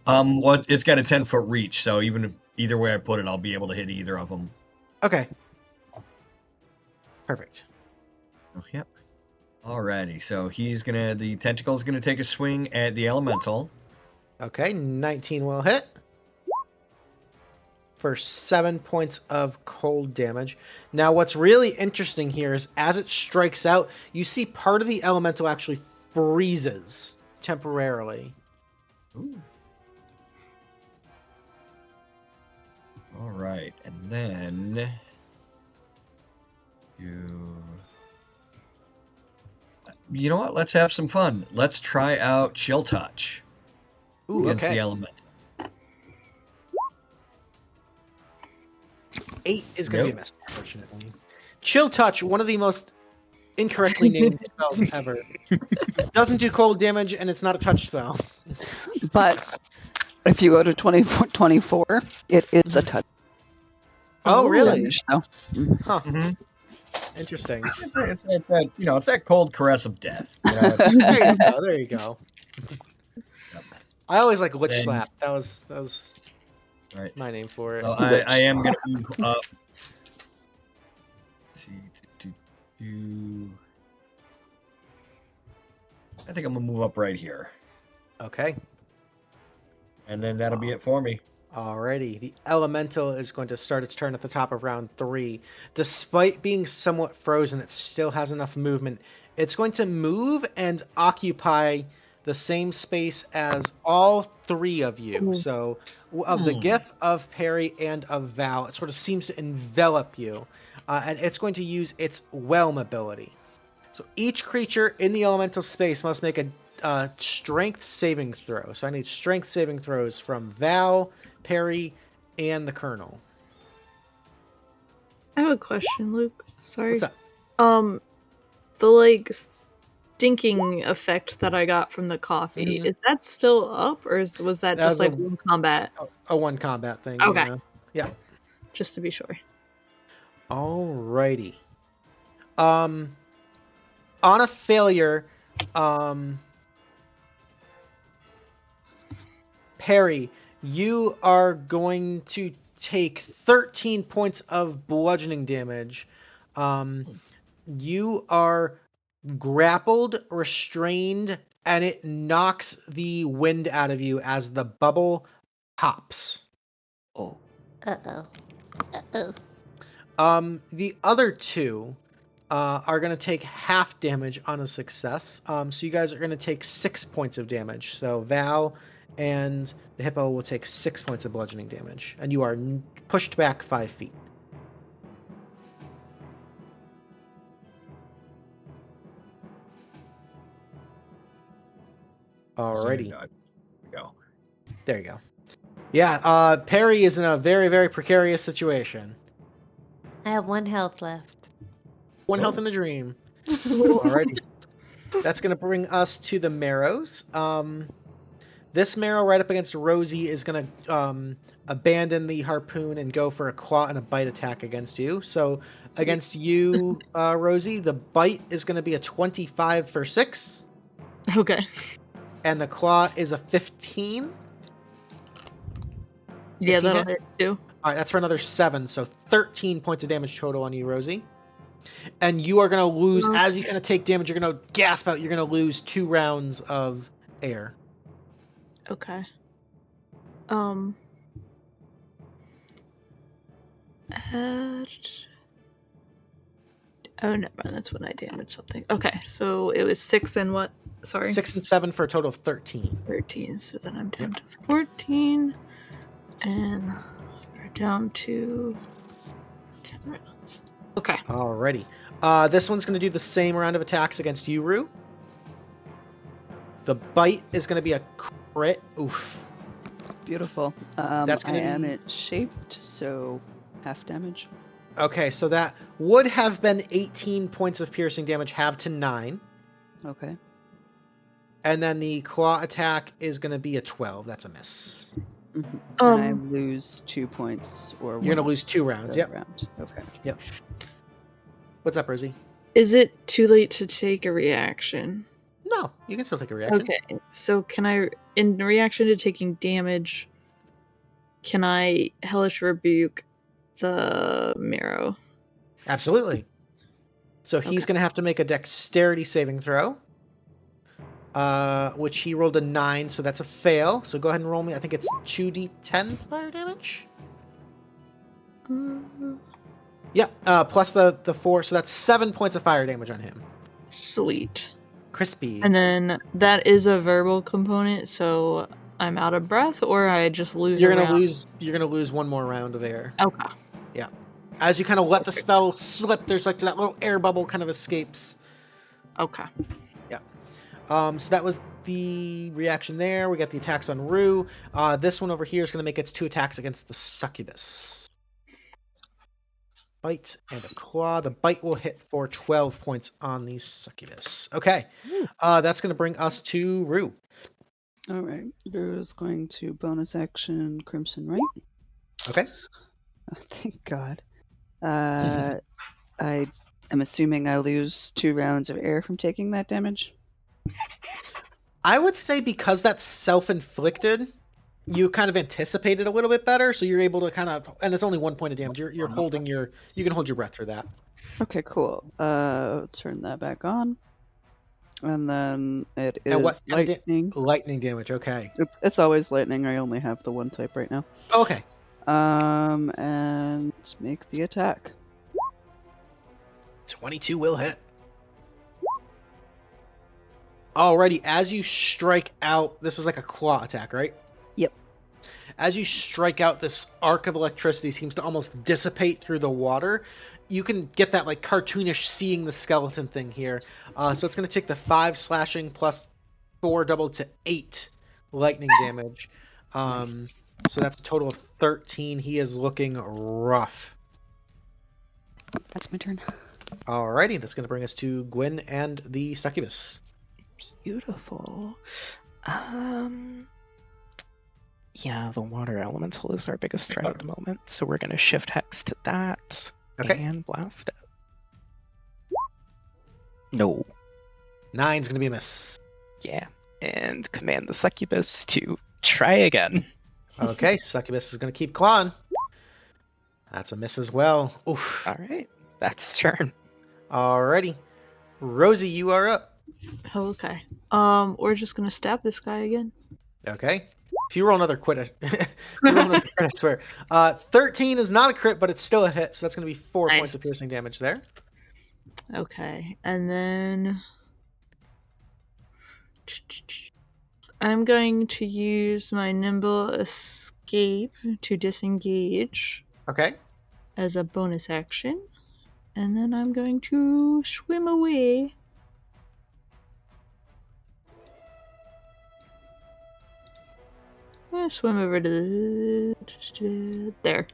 [SPEAKER 6] Well, it's got a 10-foot reach, so either way I put it, I'll be able to hit either of them.
[SPEAKER 1] Okay. Perfect.
[SPEAKER 6] Oh, yep. Alrighty, so the tentacle's gonna take a swing at the elemental.
[SPEAKER 1] Okay, 19 will hit. For 7 points of cold damage. Now, what's really interesting here is as it strikes out, you see part of the elemental actually freezes temporarily.
[SPEAKER 6] Ooh. All right, and then you know what? Let's have some fun. Let's try out Chill Touch against the element.
[SPEAKER 1] 8 is going to be a miss, unfortunately. Chill Touch, one of the most incorrectly named spells ever. It doesn't do cold damage, and it's not a touch spell.
[SPEAKER 4] But if you go to 24, it is a touch.
[SPEAKER 1] Oh, really?
[SPEAKER 4] Damage, though.
[SPEAKER 1] Huh.
[SPEAKER 6] Mm-hmm.
[SPEAKER 1] Interesting.
[SPEAKER 6] It's that it's that cold caress of death.
[SPEAKER 1] There you go.
[SPEAKER 6] Yep.
[SPEAKER 1] I always like Witch Slap. That was
[SPEAKER 6] right.
[SPEAKER 1] my name for it.
[SPEAKER 6] So I am going to move up. Let's see. I think I'm going to move up right here.
[SPEAKER 1] Okay.
[SPEAKER 6] And then that'll be it for me.
[SPEAKER 1] Alrighty. The elemental is going to start its turn at the top of round 3. Despite being somewhat frozen, it still has enough movement. It's going to move and occupy the same space as all 3 of you. So of the GIF, of Perry, and of Val, it sort of seems to envelop you. And it's going to use its Whelm ability. So each creature in the elemental space must make a strength saving throw. So I need strength saving throws from Val, Perry, and the Colonel.
[SPEAKER 2] I have a question, Luke. Sorry.
[SPEAKER 1] What's up?
[SPEAKER 2] The stinking effect that I got from the coffee, is that still up, or was that just one combat?
[SPEAKER 1] A one combat thing.
[SPEAKER 2] Okay.
[SPEAKER 1] Yeah.
[SPEAKER 2] Just to be sure.
[SPEAKER 1] Alrighty. On a failure, Perry, you are going to take 13 points of bludgeoning damage. You are grappled, restrained, and it knocks the wind out of you as the bubble pops.
[SPEAKER 8] Oh.
[SPEAKER 7] Uh-oh.
[SPEAKER 1] The other 2 are going to take half damage on a success. So you guys are going to take 6 points of damage. So Val and the hippo will take 6 points of bludgeoning damage. And you are pushed back 5 feet. Alrighty. There you go. Yeah, Perry is in a very, very precarious situation.
[SPEAKER 7] I have 1 health left.
[SPEAKER 1] 1 health in a dream. Alrighty. That's going to bring us to the marrows. This marrow right up against Rosie is going to abandon the harpoon and go for a claw and a bite attack against you. So against you, Rosie, the bite is going to be a 25 for 6.
[SPEAKER 2] Okay.
[SPEAKER 1] And the claw is a 15.
[SPEAKER 2] Yeah, that'll hit too.
[SPEAKER 1] Alright, that's for another 7, so 13 points of damage total on you, Rosie. And you are going to lose, as you kind of take damage, you're going to gasp out, you're going to lose 2 rounds of air.
[SPEAKER 2] Okay. Oh, never mind. That's when I damaged something. Okay, so it was 6 and what? Sorry?
[SPEAKER 1] 6 and 7 for a total of 13.
[SPEAKER 2] 13, so then I'm down to 14. And we're down to 10 rounds. Okay.
[SPEAKER 1] Alrighty. This one's going to do the same round of attacks against you, Rue. The bite is going to be a crit. Oof.
[SPEAKER 4] Beautiful.
[SPEAKER 1] That's
[SPEAKER 4] I am it shaped, so half damage.
[SPEAKER 1] Okay, so that would have been 18 points of piercing damage, halved to 9.
[SPEAKER 4] Okay.
[SPEAKER 1] And then the claw attack is going to be a 12. That's a miss.
[SPEAKER 4] Mm-hmm. And I lose 2 points, or
[SPEAKER 1] you're going to lose 2 rounds. Yep.
[SPEAKER 4] Round. Okay.
[SPEAKER 1] Yep. What's up, Rosie?
[SPEAKER 2] Is it too late to take a reaction?
[SPEAKER 1] No, you can still take a reaction.
[SPEAKER 2] Okay, so can I, in reaction to taking damage, can I Hellish Rebuke the marrow?
[SPEAKER 1] Absolutely. So he's going to have to make a dexterity saving throw. which he rolled a 9, so that's a fail. So go ahead and roll me. I think it's 2d10 fire damage. Yeah, plus the 4, so that's 7 points of fire damage on him.
[SPEAKER 2] Sweet.
[SPEAKER 1] Crispy.
[SPEAKER 2] And then that is a verbal component, so I'm out of breath, or I just lose.
[SPEAKER 1] You're gonna lose one more round of air.
[SPEAKER 2] Okay.
[SPEAKER 1] Yeah. As you kind of let the spell slip, there's like that little air bubble kind of escapes.
[SPEAKER 2] Okay.
[SPEAKER 1] Yeah. So that was the reaction there. We got the attacks on Rue. This one over here is gonna make its 2 attacks against the succubus. Bite and a claw. The bite will hit for 12 points on the succubus. Okay. That's going to bring us to Rue.
[SPEAKER 4] All right. Rue's going to bonus action Crimson Right.
[SPEAKER 1] Okay.
[SPEAKER 4] Oh, thank God. I am assuming I lose 2 rounds of air from taking that damage.
[SPEAKER 1] I would say because that's self-inflicted, you kind of anticipate it a little bit better, so you're able to kind of, and it's only 1 point of damage. You're holding you can hold your breath for that.
[SPEAKER 4] Okay, cool. Turn that back on, and then it is
[SPEAKER 1] And what
[SPEAKER 4] lightning.
[SPEAKER 1] Lightning damage. Okay.
[SPEAKER 4] It's always lightning. I only have the 1 type right now.
[SPEAKER 1] Okay.
[SPEAKER 4] And make the attack.
[SPEAKER 1] 22 will hit. Alrighty, as you strike out, this is like a claw attack, right?
[SPEAKER 4] Yep.
[SPEAKER 1] As you strike out, this arc of electricity seems to almost dissipate through the water. You can get that like cartoonish seeing the skeleton thing here. So it's going to take the 5 slashing plus 4 doubled to 8 lightning damage. So that's a total of 13. He is looking rough.
[SPEAKER 4] That's my turn.
[SPEAKER 1] Alrighty, that's going to bring us to Gwyn and the succubus.
[SPEAKER 8] Beautiful. Yeah, the water elemental is our biggest threat at the moment, so we're going to shift hex to that and blast it. No.
[SPEAKER 1] 9's going to be a miss.
[SPEAKER 8] Yeah, and command the succubus to try again.
[SPEAKER 1] Okay, succubus is going to keep clawing. That's a miss as well. Oof.
[SPEAKER 8] All right, that's turn.
[SPEAKER 1] Alrighty. Rosie, you are up.
[SPEAKER 2] Okay. We're just gonna stab this guy again.
[SPEAKER 1] Okay. If you roll another crit, I swear. 13 is not a crit, but it's still a hit, so that's going to be 4 points of piercing damage there.
[SPEAKER 2] Okay, and then I'm going to use my nimble escape to disengage.
[SPEAKER 1] Okay.
[SPEAKER 2] As a bonus action, and then I'm going to swim away. I'm gonna swim over to there.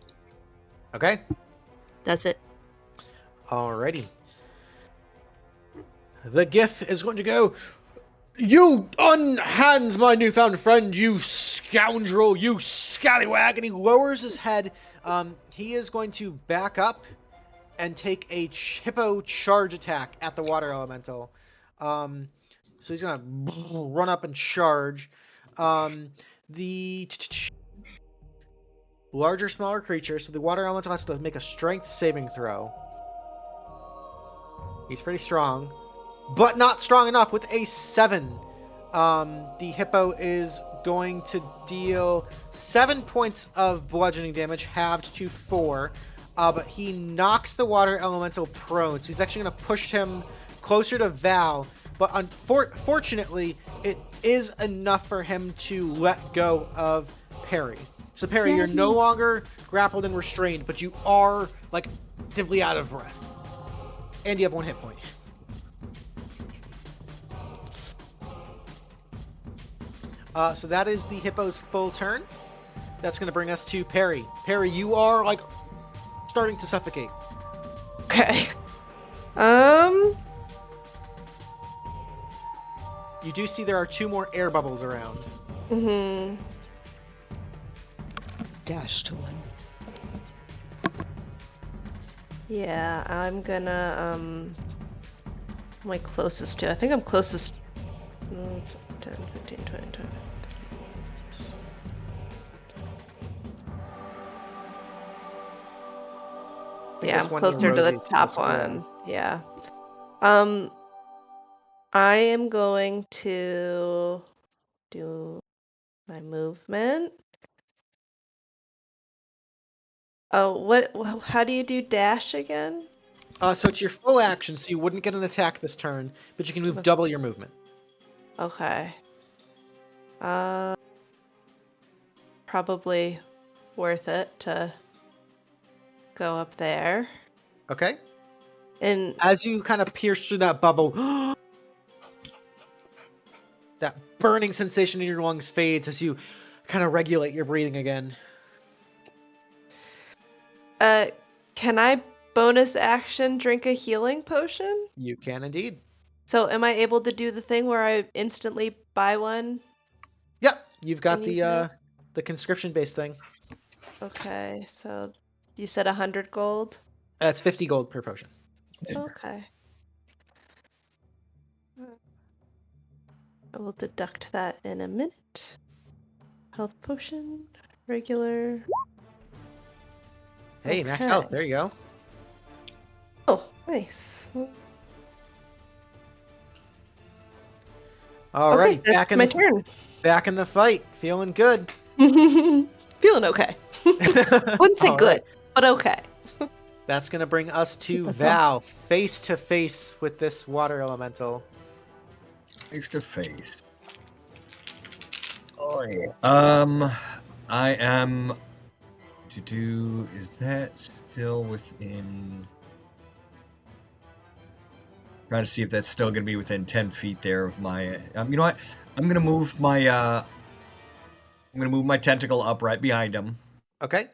[SPEAKER 1] Okay.
[SPEAKER 2] That's it.
[SPEAKER 1] Alrighty. The GIF is going to go, "You unhands my newfound friend, you scoundrel, you scallywag," and he lowers his head. He is going to back up and take a hippo charge attack at the water elemental. So he's going to run up and charge. The larger, smaller creature, so the water elemental has to make a strength saving throw. He's pretty strong, but not strong enough with a 7. The hippo is going to deal 7 points of bludgeoning damage, halved to 4. But he knocks the water elemental prone, so he's actually going to push him closer to Val. But unfortunately, it is enough for him to let go of Perry. So Perry, you're no longer grappled and restrained, but you are like actively out of breath, and you have 1 hit point. So that is the hippo's full turn. That's going to bring us to Perry. Perry, you are like starting to suffocate.
[SPEAKER 7] Okay.
[SPEAKER 1] You do see there are 2 more air bubbles around.
[SPEAKER 7] Mm-hmm.
[SPEAKER 4] Dash to 1.
[SPEAKER 7] Yeah, I'm gonna, my closest to, I think I'm closest, 10, 15, 20, 20. Yeah, I'm closer to the top one. Yeah. I'm I am going to do my movement. Oh, what? How do you do dash again?
[SPEAKER 1] So it's your full action, so you wouldn't get an attack this turn, but you can move double your movement.
[SPEAKER 7] Okay. Probably worth it to go up there.
[SPEAKER 1] Okay.
[SPEAKER 7] And
[SPEAKER 1] As you kind of pierce through that bubble, that burning sensation in your lungs fades as you kind of regulate your breathing again.
[SPEAKER 7] can I bonus action drink a healing potion?
[SPEAKER 1] You can indeed.
[SPEAKER 7] So am I able to do the thing where I instantly buy one?
[SPEAKER 1] Yep, you've got
[SPEAKER 7] And use it?
[SPEAKER 1] the conscription-based thing.
[SPEAKER 7] Okay, so you said 100 gold?
[SPEAKER 1] That's 50 gold per potion.
[SPEAKER 7] Okay. I will deduct that in a minute. Health potion, regular.
[SPEAKER 1] Hey, max
[SPEAKER 7] Okay.
[SPEAKER 1] health. There you go.
[SPEAKER 7] Oh, nice.
[SPEAKER 1] Alrighty,
[SPEAKER 7] Okay, that's my turn.
[SPEAKER 1] Back in the fight. Feeling good.
[SPEAKER 7] Feeling okay. Wouldn't say
[SPEAKER 1] All
[SPEAKER 7] good,
[SPEAKER 1] right.
[SPEAKER 7] but okay.
[SPEAKER 1] That's gonna bring us to
[SPEAKER 4] Super
[SPEAKER 1] Val, face to face with this water elemental.
[SPEAKER 6] Face to face. Oh yeah. I am. Is that still within? Trying to see if that's still going to be within 10 feet there of my. You know what? I'm going to move my. I'm going to move my tentacle up right behind him.
[SPEAKER 1] Okay.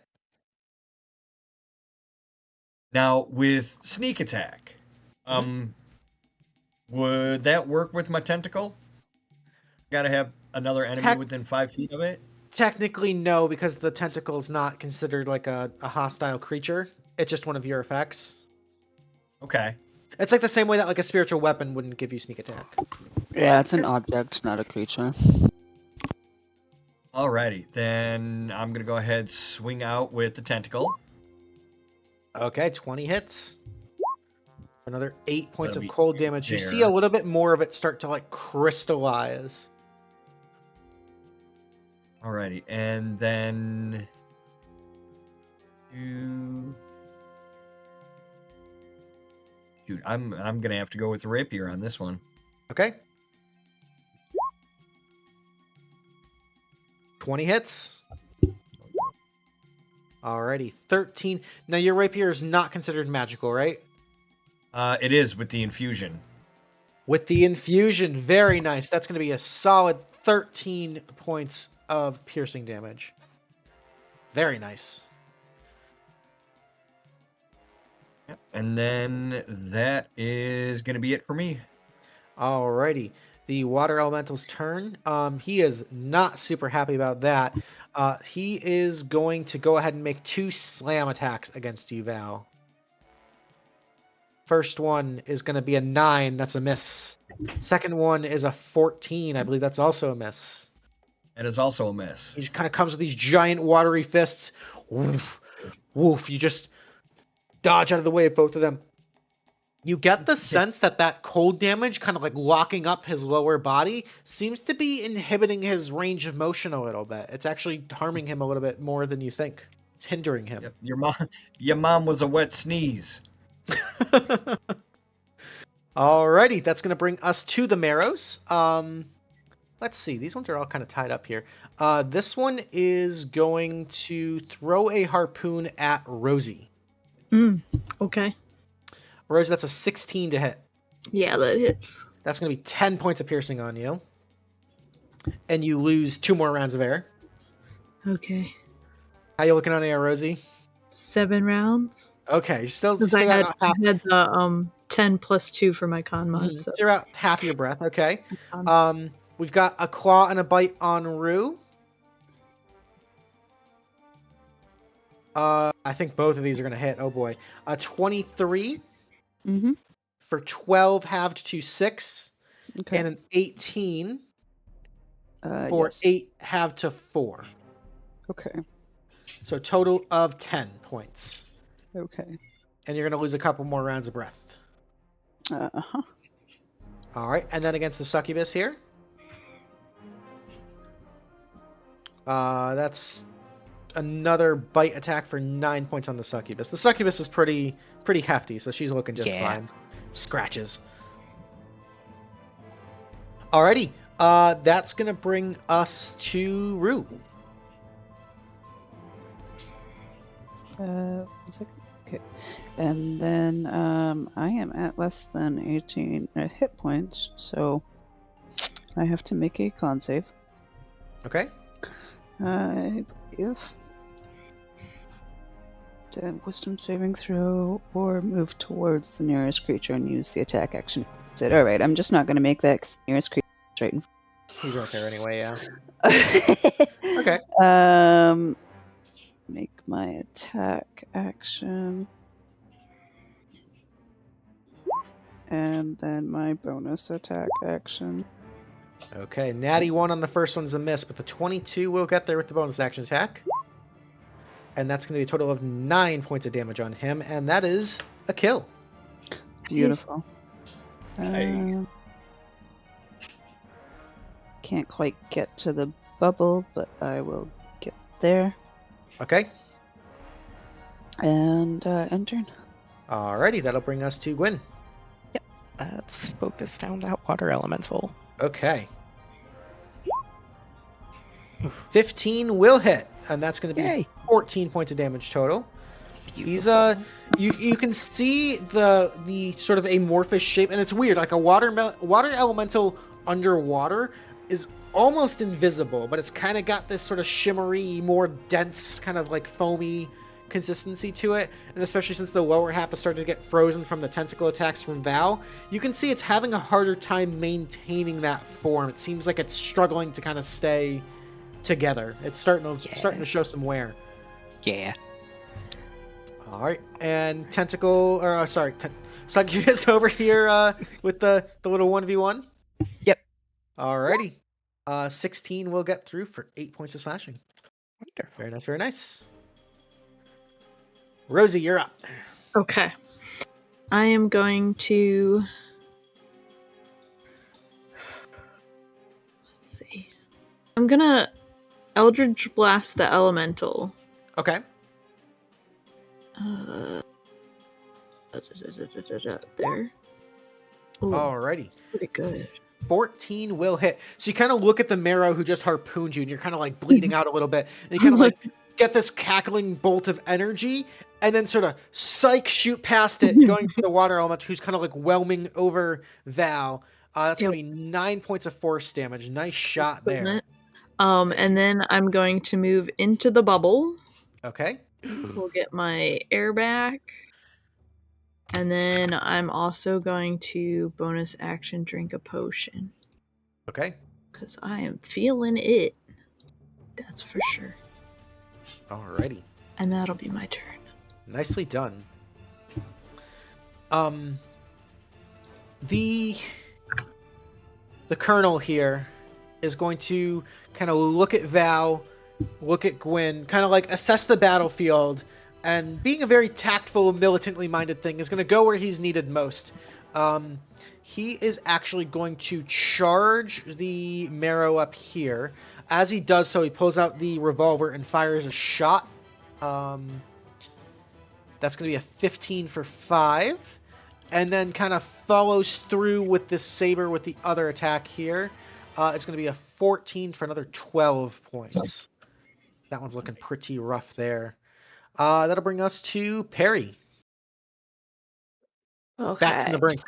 [SPEAKER 6] Now with sneak attack, would that work with my tentacle? Got to have another enemy within 5 feet of it.
[SPEAKER 1] Technically, no, because the tentacle is not considered like a hostile creature. It's just one of your effects.
[SPEAKER 6] Okay.
[SPEAKER 1] It's like the same way that like a spiritual weapon wouldn't give you sneak attack.
[SPEAKER 9] Yeah, it's an object, not a creature.
[SPEAKER 6] Alrighty, then I'm gonna go ahead swing out with the tentacle.
[SPEAKER 1] Okay, 20 hits. Another 8 points
[SPEAKER 6] That'll
[SPEAKER 1] of
[SPEAKER 6] be
[SPEAKER 1] cold damage. You
[SPEAKER 6] there.
[SPEAKER 1] see a little bit more of it start to like crystallize.
[SPEAKER 6] Alrighty, and then shoot, I'm gonna have to go with the rapier on this one.
[SPEAKER 1] Okay. 20 hits. Alrighty, 13. Now your rapier is not considered magical, right?
[SPEAKER 6] It is with the infusion.
[SPEAKER 1] With the infusion, very nice. That's going to be a solid 13 points of piercing damage. Very nice.
[SPEAKER 6] Yep. And then that is gonna be it for me.
[SPEAKER 1] Alrighty. The water elemental's turn. He is not super happy about that. He is going to go ahead and make 2 slam attacks against you, Val. First one is going to be a 9. That's a miss. Second one is a 14. I believe that's also a miss.
[SPEAKER 6] That is also a miss.
[SPEAKER 1] He just kind of comes with these giant watery fists. Woof, woof. You just dodge out of the way of both of them. You get the sense that that cold damage, kind of like locking up his lower body, seems to be inhibiting his range of motion a little bit. It's actually harming him a little bit more than you think. It's hindering him.
[SPEAKER 6] Yep. Your mom was a wet sneeze.
[SPEAKER 1] Alrighty, that's going to bring us to the Marrows. Let's see. These ones are all kind of tied up here. This one is going to throw a harpoon at Rosie.
[SPEAKER 2] Okay.
[SPEAKER 1] Rosie, that's a 16 to hit.
[SPEAKER 2] Yeah, that hits.
[SPEAKER 1] That's going to be 10 points of piercing on you. And you lose 2 more rounds of air.
[SPEAKER 2] Okay.
[SPEAKER 1] How you looking on air, Rosie?
[SPEAKER 2] 7 rounds.
[SPEAKER 1] Okay, you still
[SPEAKER 2] Because I
[SPEAKER 1] got
[SPEAKER 2] had
[SPEAKER 1] half.
[SPEAKER 2] the 10 plus 2 for my con mod. So.
[SPEAKER 1] You're about half your breath. Okay. We've got a claw and a bite on Rue. I think both of these are going to hit. Oh boy. A 23 for 12 halved to 6.
[SPEAKER 4] Okay.
[SPEAKER 1] And an 18 for
[SPEAKER 4] yes.
[SPEAKER 1] 8 halved to 4.
[SPEAKER 4] Okay.
[SPEAKER 1] So total of 10 points.
[SPEAKER 4] Okay.
[SPEAKER 1] And you're going to lose a couple more rounds of breath.
[SPEAKER 4] Uh-huh.
[SPEAKER 1] All right, and then against the succubus here. That's another bite attack for 9 points on the succubus. The succubus is pretty hefty, so she's looking just fine. Scratches. Alrighty, that's gonna bring us to Rue.
[SPEAKER 4] 1 second. Okay. And then I am at less than 18 hit points, so I have to make a con save.
[SPEAKER 1] Okay.
[SPEAKER 4] I believe. Wisdom saving throw or move towards the nearest creature and use the attack action. Alright, I'm just not going to make that because the nearest creature is right in
[SPEAKER 1] He's right there anyway, yeah.
[SPEAKER 4] Okay. Make my attack action. And then my bonus attack action.
[SPEAKER 1] Okay, natty 1 on the first one's a miss, but the 22 will get there with the bonus action attack. And that's going to be a total of 9 points of damage on him, and that is a kill.
[SPEAKER 4] Beautiful. Can't quite get to the bubble, but I will get there.
[SPEAKER 1] Okay.
[SPEAKER 4] And end turn.
[SPEAKER 1] Alrighty, that'll bring us to Gwyn.
[SPEAKER 8] Yep. Let's focus down that water elemental.
[SPEAKER 1] Okay. 15 will hit, and that's going to be
[SPEAKER 8] Yay.
[SPEAKER 1] 14 points of damage total.
[SPEAKER 8] Beautiful.
[SPEAKER 1] He's you can see the sort of amorphous shape, and it's weird. Like a water elemental underwater is almost invisible, but it's kind of got this sort of shimmery, more dense, kind of like foamy consistency to it. And especially since the lower half has started to get frozen from the tentacle attacks from Val, you can see it's having a harder time maintaining that form. It seems like it's struggling to kind of stay together. It's starting to show some wear.
[SPEAKER 8] Yeah.
[SPEAKER 1] All right, and Succubus over here with the little 1v1.
[SPEAKER 8] Yep.
[SPEAKER 1] Alrighty. 16 will get through for 8 points of slashing.
[SPEAKER 8] Wonderful.
[SPEAKER 1] Very nice, very nice. Rosie, you're up.
[SPEAKER 2] Okay. I am going to... Let's see. I'm gonna Eldritch Blast the Elemental.
[SPEAKER 1] Okay.
[SPEAKER 2] There. Ooh,
[SPEAKER 1] Alrighty.
[SPEAKER 2] that's pretty good.
[SPEAKER 1] 14 will hit. So you kind of look at the marrow who just harpooned you, and you're kind of like bleeding out a little bit. And you kind of like get this cackling bolt of energy, and then sort of shoot past it, going to the water element who's kind of like whelming over Val. That's going to be 9 points of force damage. Nice shot there.
[SPEAKER 2] And then I'm going to move into the bubble.
[SPEAKER 1] Okay.
[SPEAKER 2] We'll get my air back. And then I'm also going to bonus action drink a potion.
[SPEAKER 1] Okay.
[SPEAKER 2] Because I am feeling it. That's for sure.
[SPEAKER 1] Alrighty.
[SPEAKER 2] And that'll be my turn.
[SPEAKER 1] Nicely done. The Colonel here is going to kind of look at Val, look at Gwyn, kind of like assess the battlefield, and being a very tactful, militantly minded thing, is going to go where he's needed most. He is actually going to charge the marrow up here. As he does so, he pulls out the revolver and fires a shot. That's going to be a 15 for 5. And then kind of follows through with this saber with the other attack here. It's going to be a 14 for another 12 points. That one's looking pretty rough there. That'll bring us to Perry.
[SPEAKER 7] Okay.
[SPEAKER 1] Back from the brink.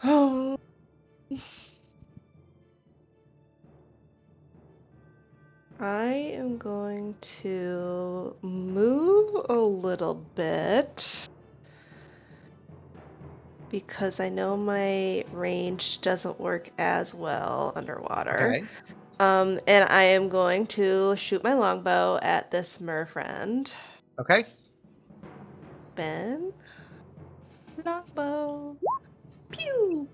[SPEAKER 7] Oh. I am going to move a little bit because I know my range doesn't work as well underwater.
[SPEAKER 1] Okay.
[SPEAKER 7] And I am going to shoot my longbow at this merfriend.
[SPEAKER 1] Okay.
[SPEAKER 7] Ben. Longbow. Pew!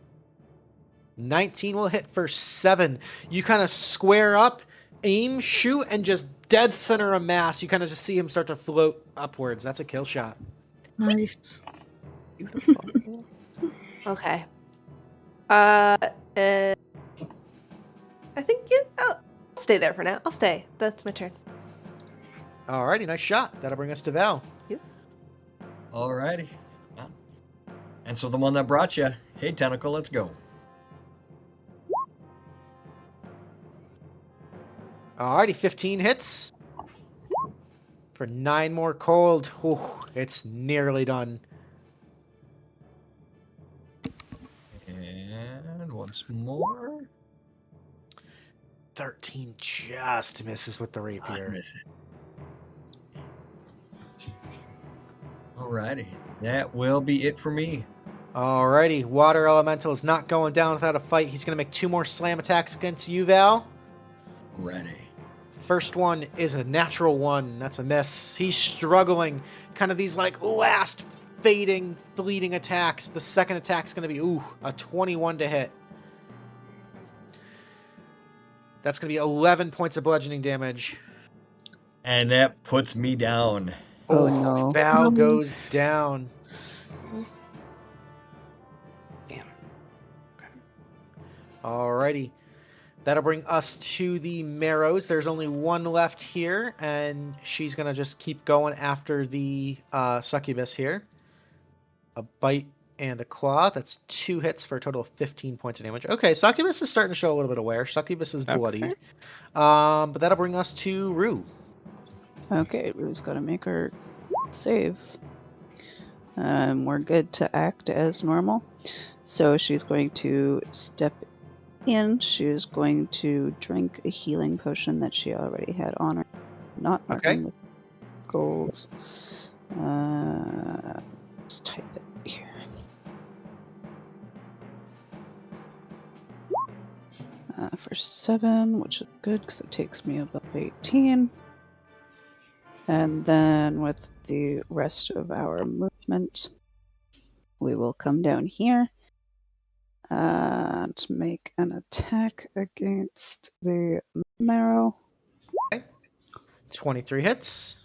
[SPEAKER 1] 19 will hit for 7. You kind of square up, aim, shoot, and just dead center of mass. You kind of just see him start to float upwards. That's a kill shot.
[SPEAKER 2] Nice.
[SPEAKER 8] Beautiful.
[SPEAKER 7] Okay. I think I'll stay there for now. I'll stay. That's my turn.
[SPEAKER 1] Alrighty, nice shot. That'll bring us to Val.
[SPEAKER 6] Alrighty. Well, and so the one that brought you, hey Tentacle, let's go.
[SPEAKER 1] Alrighty, 15 hits. For 9 more cold. Ooh, it's nearly done.
[SPEAKER 6] And once more.
[SPEAKER 1] 13 just misses with the rapier.
[SPEAKER 6] Alrighty, that will be it for me.
[SPEAKER 1] Alrighty, Water Elemental is not going down without a fight. He's going to make 2 more slam attacks against you, Val.
[SPEAKER 6] Ready.
[SPEAKER 1] First one is a natural 1. That's a miss. He's struggling. Kind of these like last fading, fleeting attacks. The second attack's going to be, a 21 to hit. That's going to be 11 points of bludgeoning damage.
[SPEAKER 6] And that puts me down.
[SPEAKER 4] Oh, no.
[SPEAKER 1] Val goes down.
[SPEAKER 8] Damn. Okay.
[SPEAKER 1] Alrighty. That'll bring us to the Marrows. There's only 1 left here, and she's going to just keep going after the Succubus here. A bite and a claw. That's 2 hits for a total of 15 points of damage. Okay, Succubus is starting to show a little bit of wear. Succubus is bloody.
[SPEAKER 8] Okay.
[SPEAKER 1] But that'll bring us to Rue.
[SPEAKER 4] Okay, Rue's got to make her save. We're good to act as normal. So she's going to step in. She's going to drink a healing potion that she already had on her. Not marking the gold. Let's type it here. For 7, which is good because it takes me above 18. And then with the rest of our movement, we will come down here and make an attack against the Marrow.
[SPEAKER 1] Okay. 23 hits.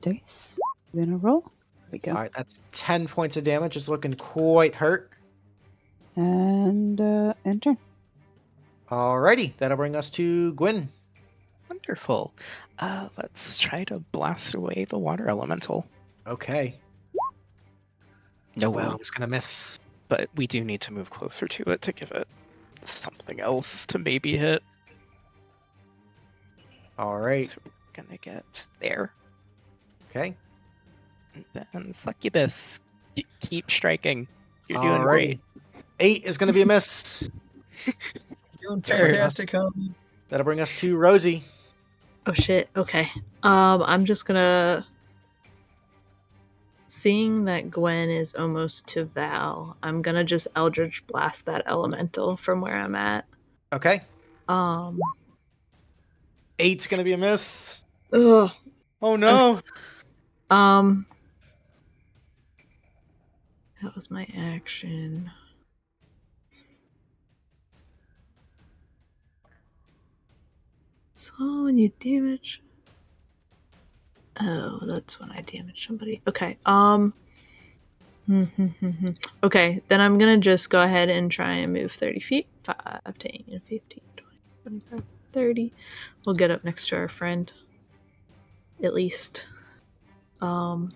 [SPEAKER 4] Dice. Then a roll. There we go.
[SPEAKER 1] Alright, that's 10 points of damage. It's looking quite hurt.
[SPEAKER 4] And enter.
[SPEAKER 1] Alrighty, that'll bring us to Gwyn.
[SPEAKER 8] Wonderful. Let's try to blast away the water elemental.
[SPEAKER 1] Okay.
[SPEAKER 8] No,
[SPEAKER 1] 12 is gonna miss.
[SPEAKER 8] but we do need to move closer to it to give it something else to maybe hit.
[SPEAKER 1] Alright.
[SPEAKER 8] So we're gonna get there.
[SPEAKER 1] Okay.
[SPEAKER 8] And then Succubus, keep striking. You're doing
[SPEAKER 1] Alrighty.
[SPEAKER 8] great.
[SPEAKER 1] 8 is gonna be a miss.
[SPEAKER 6] Doing fantastic, homie.
[SPEAKER 1] That'll bring us to Rosie.
[SPEAKER 2] Oh shit, okay. I'm just gonna... Seeing that Gwen is almost to Val, I'm gonna just Eldritch Blast that elemental from where I'm at.
[SPEAKER 1] Okay. 8's gonna be a miss.
[SPEAKER 2] Ugh.
[SPEAKER 1] Oh no.
[SPEAKER 2] That was my action. So when you damage... Oh, that's when I damage somebody. Okay, okay, then I'm gonna just go ahead and try and move 30 feet. 5, 10, 15, 20, 25, 30. We'll get up next to our friend. At least. And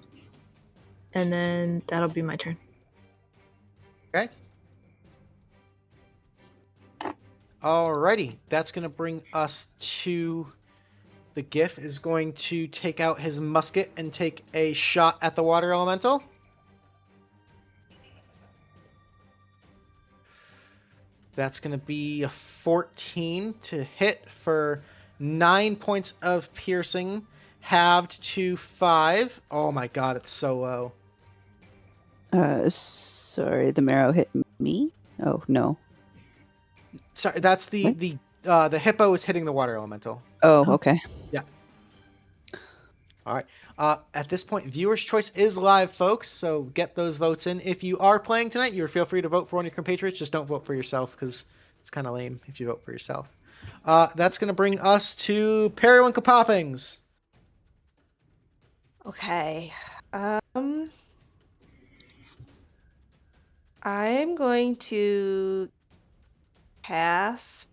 [SPEAKER 2] then that'll be my turn.
[SPEAKER 1] Okay. Alrighty. That's gonna bring us to... The Gif is going to take out his musket and take a shot at the water elemental. That's going to be a 14 to hit for 9 points of piercing, halved to 5. Oh my god, it's so low.
[SPEAKER 4] Sorry, the Marrow hit me? Oh, no.
[SPEAKER 1] Sorry, that's the hippo is hitting the water elemental.
[SPEAKER 4] Oh, okay.
[SPEAKER 1] Yeah. All right. At this point, viewer's choice is live, folks. So get those votes in. If you are playing tonight, you feel free to vote for one of your compatriots. Just don't vote for yourself because it's kind of lame if you vote for yourself. That's going to bring us to Periwinkle Poppings.
[SPEAKER 7] Okay. I'm going to cast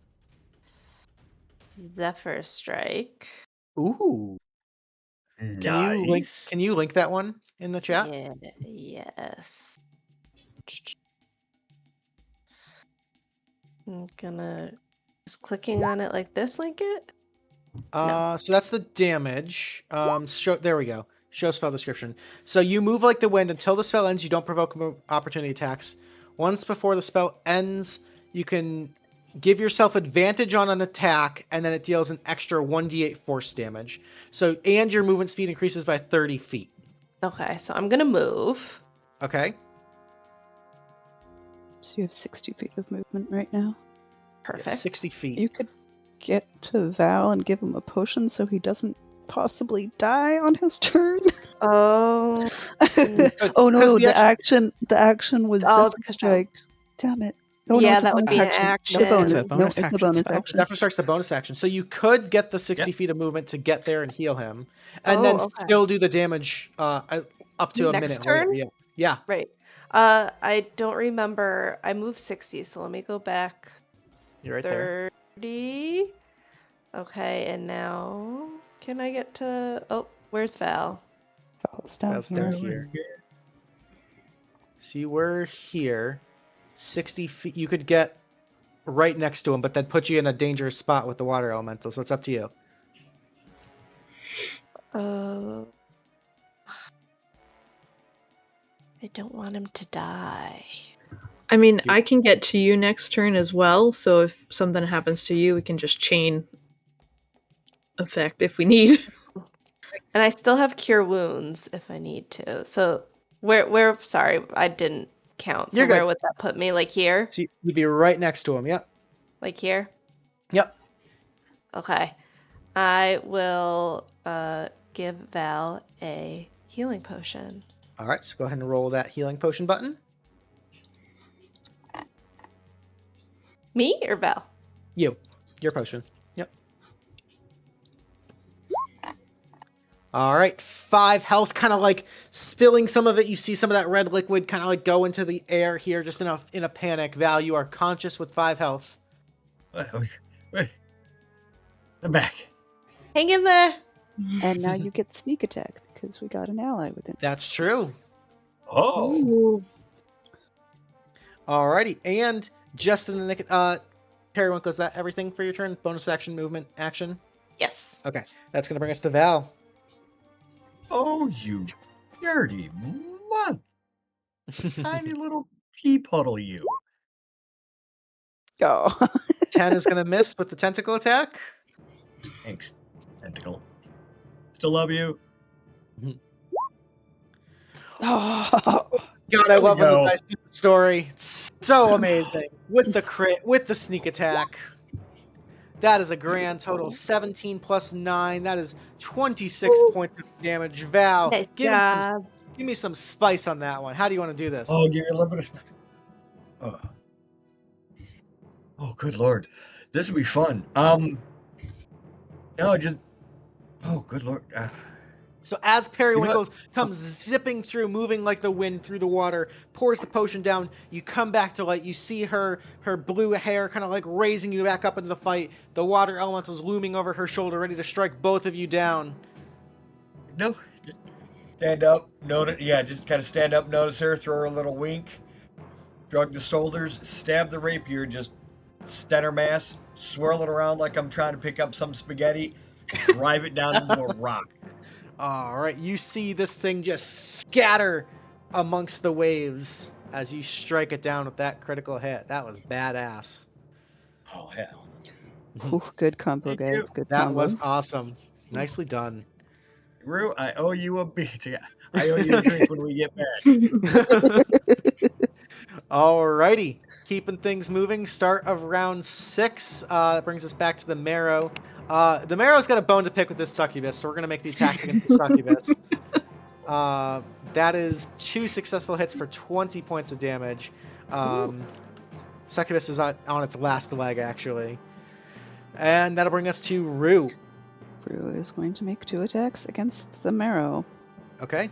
[SPEAKER 7] Zephyr Strike.
[SPEAKER 1] Ooh.
[SPEAKER 6] Nice.
[SPEAKER 1] Can you link that one in the chat?
[SPEAKER 7] Yeah, yes. I'm gonna just clicking on it like this, link it.
[SPEAKER 1] So that's the damage. There we go. Show spell description. So you move like the wind until the spell ends. You don't provoke opportunity attacks. Once before the spell ends, you can give yourself advantage on an attack, and then it deals an extra 1d8 force damage. And your movement speed increases by 30 feet.
[SPEAKER 7] Okay, so I'm gonna move.
[SPEAKER 1] Okay.
[SPEAKER 4] So you have 60 feet of movement right now.
[SPEAKER 7] Perfect.
[SPEAKER 1] 60 feet.
[SPEAKER 4] You could get to Val and give him a potion so he doesn't possibly die on his turn.
[SPEAKER 7] Oh.
[SPEAKER 4] Oh no,
[SPEAKER 1] the
[SPEAKER 4] the action was
[SPEAKER 7] Oh,
[SPEAKER 4] Zephyr Strike. Damn it. Oh,
[SPEAKER 7] Yeah,
[SPEAKER 4] no, it's a
[SPEAKER 7] that would
[SPEAKER 4] bonus
[SPEAKER 7] be an
[SPEAKER 4] action.
[SPEAKER 7] action.
[SPEAKER 4] The bonus.
[SPEAKER 8] It's a bonus
[SPEAKER 4] no, it's the
[SPEAKER 8] action
[SPEAKER 4] bonus
[SPEAKER 8] spell.
[SPEAKER 4] action.
[SPEAKER 1] Zephyr Strike's the bonus action. So you could get the 60 feet of movement to get there and heal him, and then
[SPEAKER 7] okay.
[SPEAKER 1] still do the damage up to a
[SPEAKER 7] Next
[SPEAKER 1] minute
[SPEAKER 7] turn?
[SPEAKER 1] later. Yeah.
[SPEAKER 7] Right. I don't remember. I moved 60, so let me go back.
[SPEAKER 1] You're right there.
[SPEAKER 7] 30. Okay, and now can I get to? Oh, where's Val?
[SPEAKER 4] Val's down
[SPEAKER 1] Val's
[SPEAKER 4] here.
[SPEAKER 1] down here. See, we're here. 60 feet. You could get right next to him, but that puts you in a dangerous spot with the water elemental. So it's up to you.
[SPEAKER 7] I don't want him to die.
[SPEAKER 2] I mean, I can get to you next turn as well, so if something happens to you, we can just chain effect if we need.
[SPEAKER 7] And I still have cure wounds if I need to. So where sorry, I didn't count. So
[SPEAKER 1] You're good.
[SPEAKER 7] where would that put me? Like here?
[SPEAKER 1] So you'd be right next to him. Yep.
[SPEAKER 7] Like here?
[SPEAKER 1] Yep.
[SPEAKER 7] Okay. I will give Val a healing potion.
[SPEAKER 1] All right. So go ahead and roll that healing potion button.
[SPEAKER 7] Me or Val?
[SPEAKER 1] Your potion. Yep. All right, 5 health, kind of like spilling some of it. You see some of that red liquid kind of like go into the air here, just in a panic. Val, you are conscious with 5 health.
[SPEAKER 6] Wait. I'm back.
[SPEAKER 7] Hang in there.
[SPEAKER 4] And now you get sneak attack because we got an ally with it.
[SPEAKER 1] That's true.
[SPEAKER 6] Oh.
[SPEAKER 1] Alrighty, and just in the nick, Periwinkle, is that everything for your turn? Bonus action, movement, action?
[SPEAKER 7] Yes.
[SPEAKER 1] Okay, that's gonna bring us to Val.
[SPEAKER 6] Oh, you dirty month. Tiny little pea puddle, you.
[SPEAKER 4] Oh.
[SPEAKER 1] 10 is gonna miss with the tentacle attack.
[SPEAKER 6] Thanks, tentacle. Still love you.
[SPEAKER 4] Oh.
[SPEAKER 1] God, I love when
[SPEAKER 6] go.
[SPEAKER 1] the dice do the story. It's so amazing. With the crit, with the sneak attack. That is a grand total 17 plus 9. That is 26 points of damage. Val,
[SPEAKER 7] Nice
[SPEAKER 1] give
[SPEAKER 7] job.
[SPEAKER 1] me some spice on that one. How do you want to do this?
[SPEAKER 6] Oh, give me a little bit of... Oh, good lord. This will be fun. No, just... Oh, good lord.
[SPEAKER 1] So as Periwinkle comes zipping through, moving like the wind through the water, pours the potion down, you come back to light. You see her blue hair kind of like raising you back up into the fight. The water elemental's looming over her shoulder, ready to strike both of you down.
[SPEAKER 6] No, just stand up. Just kind of stand up, notice her, throw her a little wink, shrug the shoulders, stab the rapier, just center mass, swirl it around like I'm trying to pick up some spaghetti, drive it down into a rock.
[SPEAKER 1] All right, you see this thing just scatter amongst the waves as you strike it down with that critical hit. That was badass.
[SPEAKER 6] Oh, hell.
[SPEAKER 4] Ooh, good combo,
[SPEAKER 6] Thank
[SPEAKER 4] guys.
[SPEAKER 6] you.
[SPEAKER 4] Good
[SPEAKER 1] That
[SPEAKER 4] combo.
[SPEAKER 1] was awesome. Nicely done.
[SPEAKER 6] Rue, I owe you a beer. I owe you a drink when we get back.
[SPEAKER 1] Alrighty, keeping things moving. Start of round 6. That brings us back to the Marrow. The Marrow's got a bone to pick with this succubus, so we're gonna make the attacks against the succubus. That is 2 successful hits for 20 points of damage. Succubus is on its last leg, actually, and that'll bring us to Rue.
[SPEAKER 4] Rue is going to make 2 attacks against the Marrow.
[SPEAKER 1] Okay.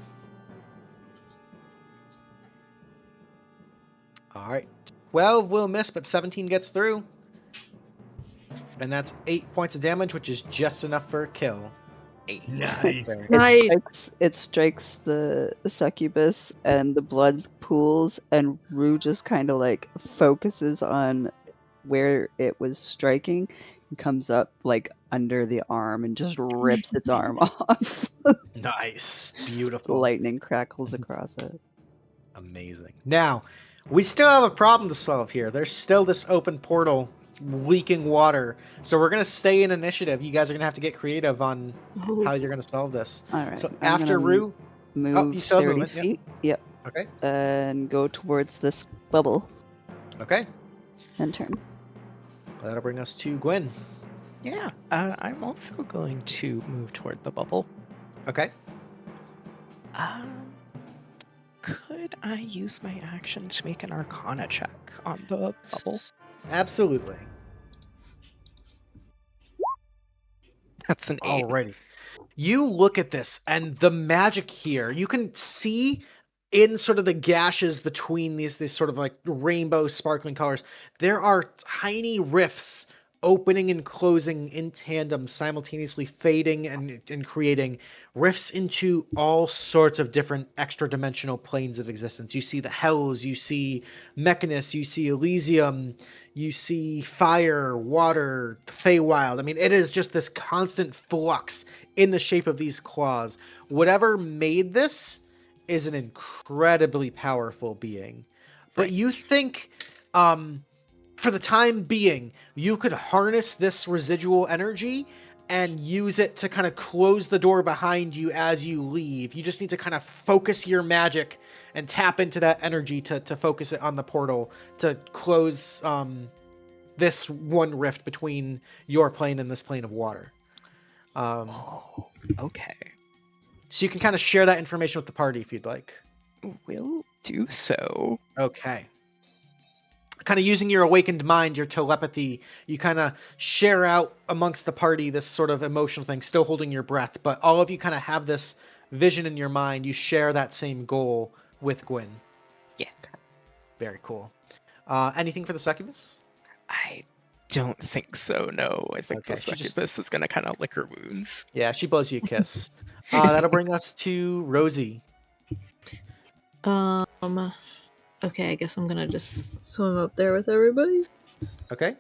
[SPEAKER 1] All right. 12 will miss, but 17 gets through. And that's 8 points of damage, which is just enough for a kill.
[SPEAKER 6] Nice.
[SPEAKER 1] Very
[SPEAKER 2] Nice.
[SPEAKER 4] It strikes the succubus, and the blood pools, and Rue just kind of like focuses on where it was striking and comes up like under the arm and just rips its arm off.
[SPEAKER 1] nice.
[SPEAKER 4] The
[SPEAKER 1] Beautiful.
[SPEAKER 4] lightning crackles across it.
[SPEAKER 1] Amazing. Now, we still have a problem to solve here. There's still this open portal leaking water. So we're going to stay in initiative. You guys are going to have to get creative on how you're going to solve this.
[SPEAKER 4] All right.
[SPEAKER 1] So
[SPEAKER 4] I'm
[SPEAKER 1] after
[SPEAKER 4] gonna
[SPEAKER 1] Rue...
[SPEAKER 4] move
[SPEAKER 1] you still have
[SPEAKER 4] 30
[SPEAKER 1] movement,
[SPEAKER 4] feet. Yep.
[SPEAKER 1] Okay.
[SPEAKER 4] And go towards this bubble
[SPEAKER 1] Okay.
[SPEAKER 4] and turn.
[SPEAKER 1] That'll bring us to Gwyn.
[SPEAKER 8] Yeah, I'm also going to move toward the bubble.
[SPEAKER 1] Okay.
[SPEAKER 8] Could I use my action to make an Arcana check on the bubble?
[SPEAKER 1] Absolutely.
[SPEAKER 8] That's an 8.
[SPEAKER 1] Alrighty. You look at this, and the magic here, you can see in sort of the gashes between these sort of like rainbow sparkling colors, there are tiny rifts opening and closing in tandem, simultaneously fading and creating rifts into all sorts of different extra dimensional planes of existence. You see the Hells, you see Mechanus, you see Elysium, you see fire, water, Feywild. I mean, it is just this constant flux in the shape of these claws. Whatever made this is an incredibly powerful being. But you think, for the time being, you could harness this residual energy and use it to kind of close the door behind you as you leave. You just need to kind of focus your magic and tap into that energy to focus it on the portal to close this one rift between your plane and this plane of water.
[SPEAKER 8] Okay.
[SPEAKER 1] So you can kind of share that information with the party if you'd like.
[SPEAKER 8] Will do so.
[SPEAKER 1] Okay. Kind of using your awakened mind, your telepathy, you kind of share out amongst the party this sort of emotional thing, still holding your breath, but all of you kind of have this vision in your mind. You share that same goal with Gwyn.
[SPEAKER 8] Yeah.
[SPEAKER 1] Very cool. Anything for the succubus?
[SPEAKER 8] I don't think so, no. I think
[SPEAKER 1] Okay,
[SPEAKER 8] the
[SPEAKER 1] she just-
[SPEAKER 8] succubus is going to kind of lick her wounds.
[SPEAKER 1] Yeah, she blows you a kiss. That'll bring us to Rosie.
[SPEAKER 2] Okay, I guess I'm gonna just swim up there with everybody.
[SPEAKER 1] Okay.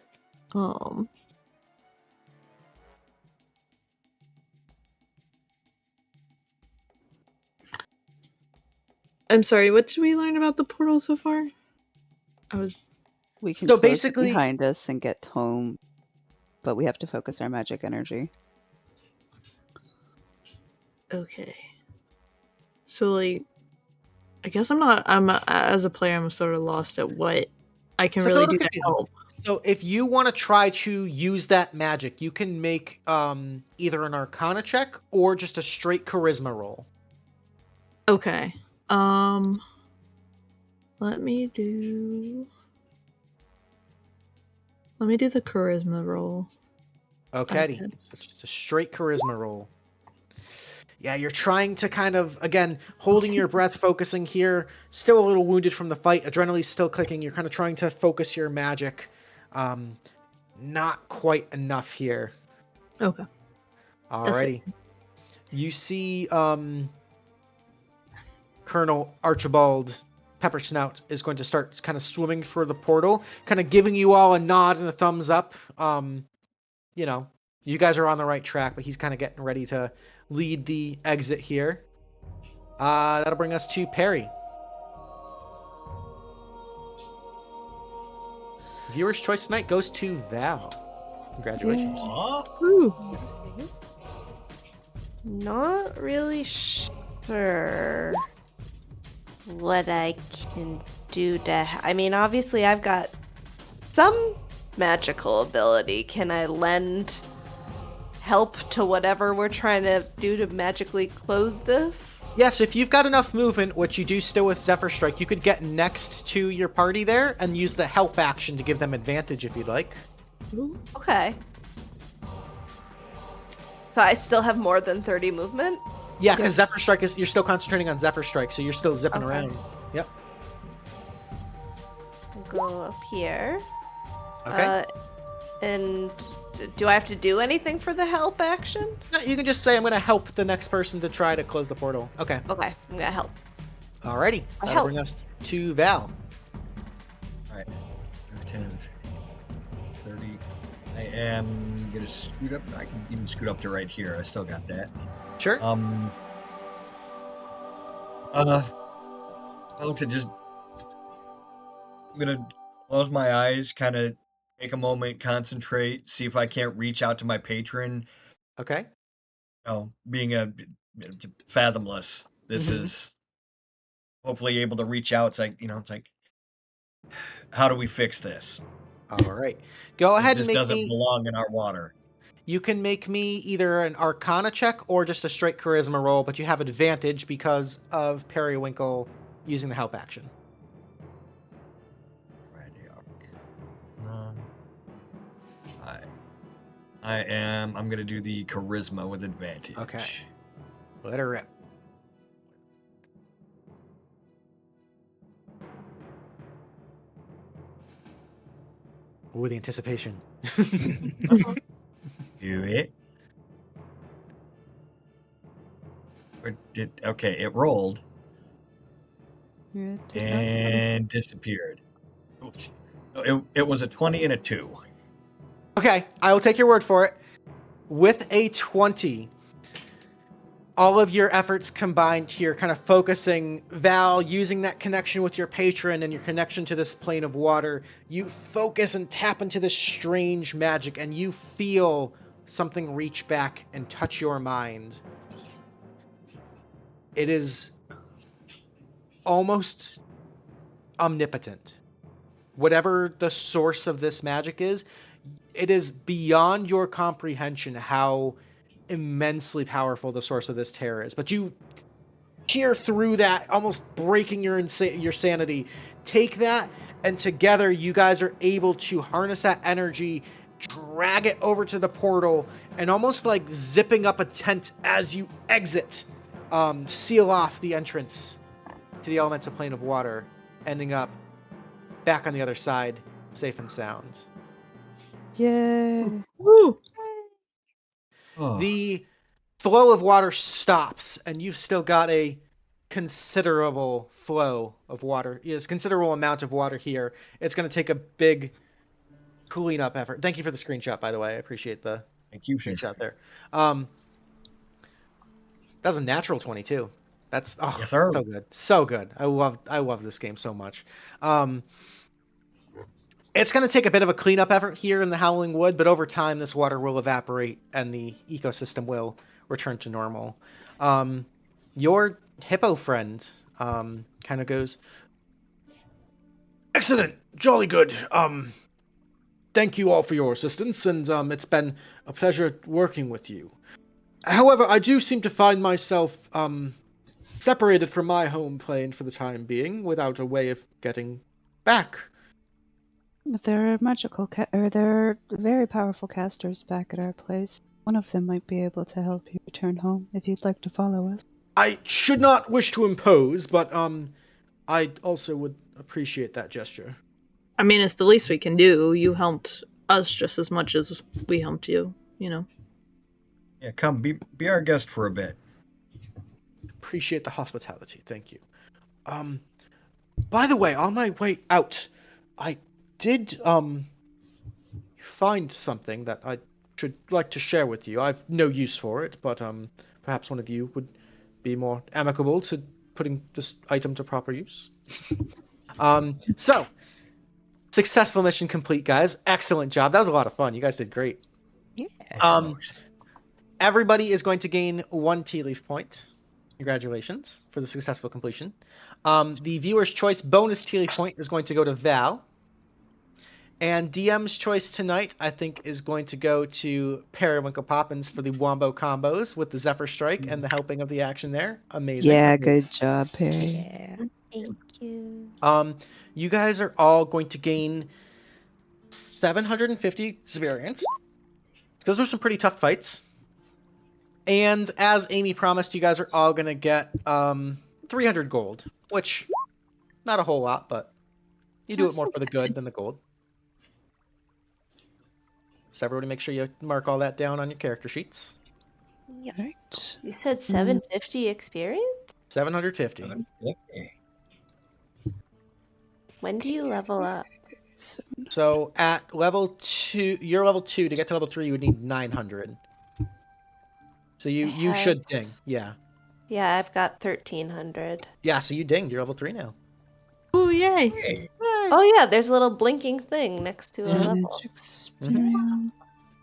[SPEAKER 2] I'm sorry, what did we learn about the portal so far?
[SPEAKER 4] We can
[SPEAKER 1] So
[SPEAKER 4] close it
[SPEAKER 1] basically-
[SPEAKER 4] behind us and get home, but we have to focus our magic energy.
[SPEAKER 2] Okay. So, like, I guess I'm as a player, I'm sort of lost at what I can
[SPEAKER 1] So it's a
[SPEAKER 2] really
[SPEAKER 1] little
[SPEAKER 2] do to
[SPEAKER 1] confusing.
[SPEAKER 2] help.
[SPEAKER 1] So if you want to try to use that magic, you can make either an Arcana check or just a straight Charisma roll.
[SPEAKER 2] Okay. Let me do the charisma roll.
[SPEAKER 1] Okay, it's just a straight Charisma roll. Yeah, you're trying to kind of, again, holding your breath, focusing here, still a little wounded from the fight, adrenaline's still clicking, you're kind of trying to focus your magic. Not quite enough here.
[SPEAKER 2] Okay.
[SPEAKER 1] Alrighty. You see Colonel Archibald Peppersnout is going to start kind of swimming for the portal, kind of giving you all a nod and a thumbs up. You know, you guys are on the right track, but he's kind of getting ready to lead the exit here. That'll bring us to Perry. Viewer's choice tonight goes to Val. Congratulations.
[SPEAKER 2] Woo.
[SPEAKER 7] Not really sure what I can do to... I mean, obviously I've got some magical ability. Can I lend help to whatever we're trying to do to magically close this?
[SPEAKER 1] Yes, if you've got enough movement, which you do still with Zephyr Strike, you could get next to your party there and use the help action to give them advantage if you'd like.
[SPEAKER 7] Okay. So I still have more than 30 movement?
[SPEAKER 1] Yeah, because Zephyr Strike is you're still concentrating on Zephyr Strike, so you're still zipping around. Yep.
[SPEAKER 7] I'll go up here.
[SPEAKER 1] Okay.
[SPEAKER 7] And do I have to do anything for the help action?
[SPEAKER 1] No, you can just say I'm going to help the next person to try to close the portal. Okay.
[SPEAKER 7] Okay, I'm gonna help.
[SPEAKER 1] Alrighty. That'll bring us to Val.
[SPEAKER 6] Alright. 10, 30. I am gonna scoot up. I can even scoot up to right here. I still got that.
[SPEAKER 1] Sure.
[SPEAKER 6] Alex, I'm gonna close my eyes, kind of take a moment, concentrate, see if I can't reach out to my patron.
[SPEAKER 1] Okay.
[SPEAKER 6] Being a fathomless, this is hopefully able to reach out. It's like, how do we fix this?
[SPEAKER 1] All right. Go ahead and
[SPEAKER 6] This
[SPEAKER 1] make
[SPEAKER 6] doesn't
[SPEAKER 1] me.
[SPEAKER 6] belong in our water.
[SPEAKER 1] You can make me either an Arcana check or just a straight Charisma roll, but you have advantage because of Periwinkle using the help action.
[SPEAKER 6] I'm gonna do the Charisma with advantage.
[SPEAKER 1] Okay. Let her rip. Ooh, the anticipation.
[SPEAKER 6] Do it. Okay, it rolled and disappeared. It was a 20 and a 2.
[SPEAKER 1] Okay, I will take your word for it. With a 20, all of your efforts combined here, kind of focusing, Val, using that connection with your patron and your connection to this plane of water, you focus and tap into this strange magic, and you feel something reach back and touch your mind. It is almost omnipotent. Whatever the source of this magic is, it is beyond your comprehension how immensely powerful the source of this terror is. But you tear through that, almost breaking your sanity. Take that, and together you guys are able to harness that energy, drag it over to the portal, and almost like zipping up a tent as you exit, seal off the entrance to the elemental plane of water, ending up back on the other side, safe and sound.
[SPEAKER 4] Yay.
[SPEAKER 2] Woo!
[SPEAKER 1] The flow of water stops, and you've still got a considerable flow of water. Yes, considerable amount of water here. It's going to take a big cooling up effort. Thank you for the screenshot, by the way. I appreciate the screenshot there. That was a natural 22. That's
[SPEAKER 6] yes, sir.
[SPEAKER 1] So good. So good. I love this game so much. It's going to take a bit of a cleanup effort here in the Howling Wood, but over time this water will evaporate and the ecosystem will return to normal. Your hippo friend kind of goes, "Excellent, jolly good. Thank you all for your assistance, and it's been a pleasure working with you. However, I do seem to find myself separated from my home plane for the time being, without a way of getting back."
[SPEAKER 4] There are there are very powerful casters back at our place. One of them might be able to help you return home if you'd like to follow us.
[SPEAKER 1] I should not wish to impose, but I also would appreciate that gesture.
[SPEAKER 2] I mean, it's the least we can do. You helped us just as much as we helped you, you know.
[SPEAKER 6] Yeah, come, be our guest for a bit.
[SPEAKER 1] Appreciate the hospitality, thank you. By the way, on my way out, I did find something that I should like to share with you. I've no use for it, but perhaps one of you would be more amicable to putting this item to proper use. So, successful mission complete, guys. Excellent job. That was a lot of fun. You guys did great.
[SPEAKER 8] Yeah.
[SPEAKER 1] Everybody is going to gain 1 Tealeaf point. Congratulations for the successful completion. The viewer's choice bonus Tealeaf point is going to go to Val. And DM's choice tonight, I think, is going to go to Periwinkle Poppins for the Wombo combos with the Zephyr Strike and the helping of the action there. Amazing.
[SPEAKER 4] Yeah, good job, Perry.
[SPEAKER 8] Yeah.
[SPEAKER 7] Thank you.
[SPEAKER 1] You guys are all going to gain 750 experience. Those were some pretty tough fights. And as Amy promised, you guys are all going to get 300 gold, which, not a whole lot, but you do it more for the good than the gold. So everybody make sure you mark all that down on your character sheets.
[SPEAKER 4] Right.
[SPEAKER 7] You said 750 experience?
[SPEAKER 1] 750.
[SPEAKER 7] When do you level up?
[SPEAKER 1] So at level 2, you're level 2. To get to level 3, you would need 900. So you should ding. Yeah.
[SPEAKER 7] Yeah, I've got 1300.
[SPEAKER 1] Yeah, so you dinged. You're level 3 now.
[SPEAKER 2] Oh, yay.
[SPEAKER 7] Oh yeah, there's a little blinking thing next to a level.
[SPEAKER 4] Experience.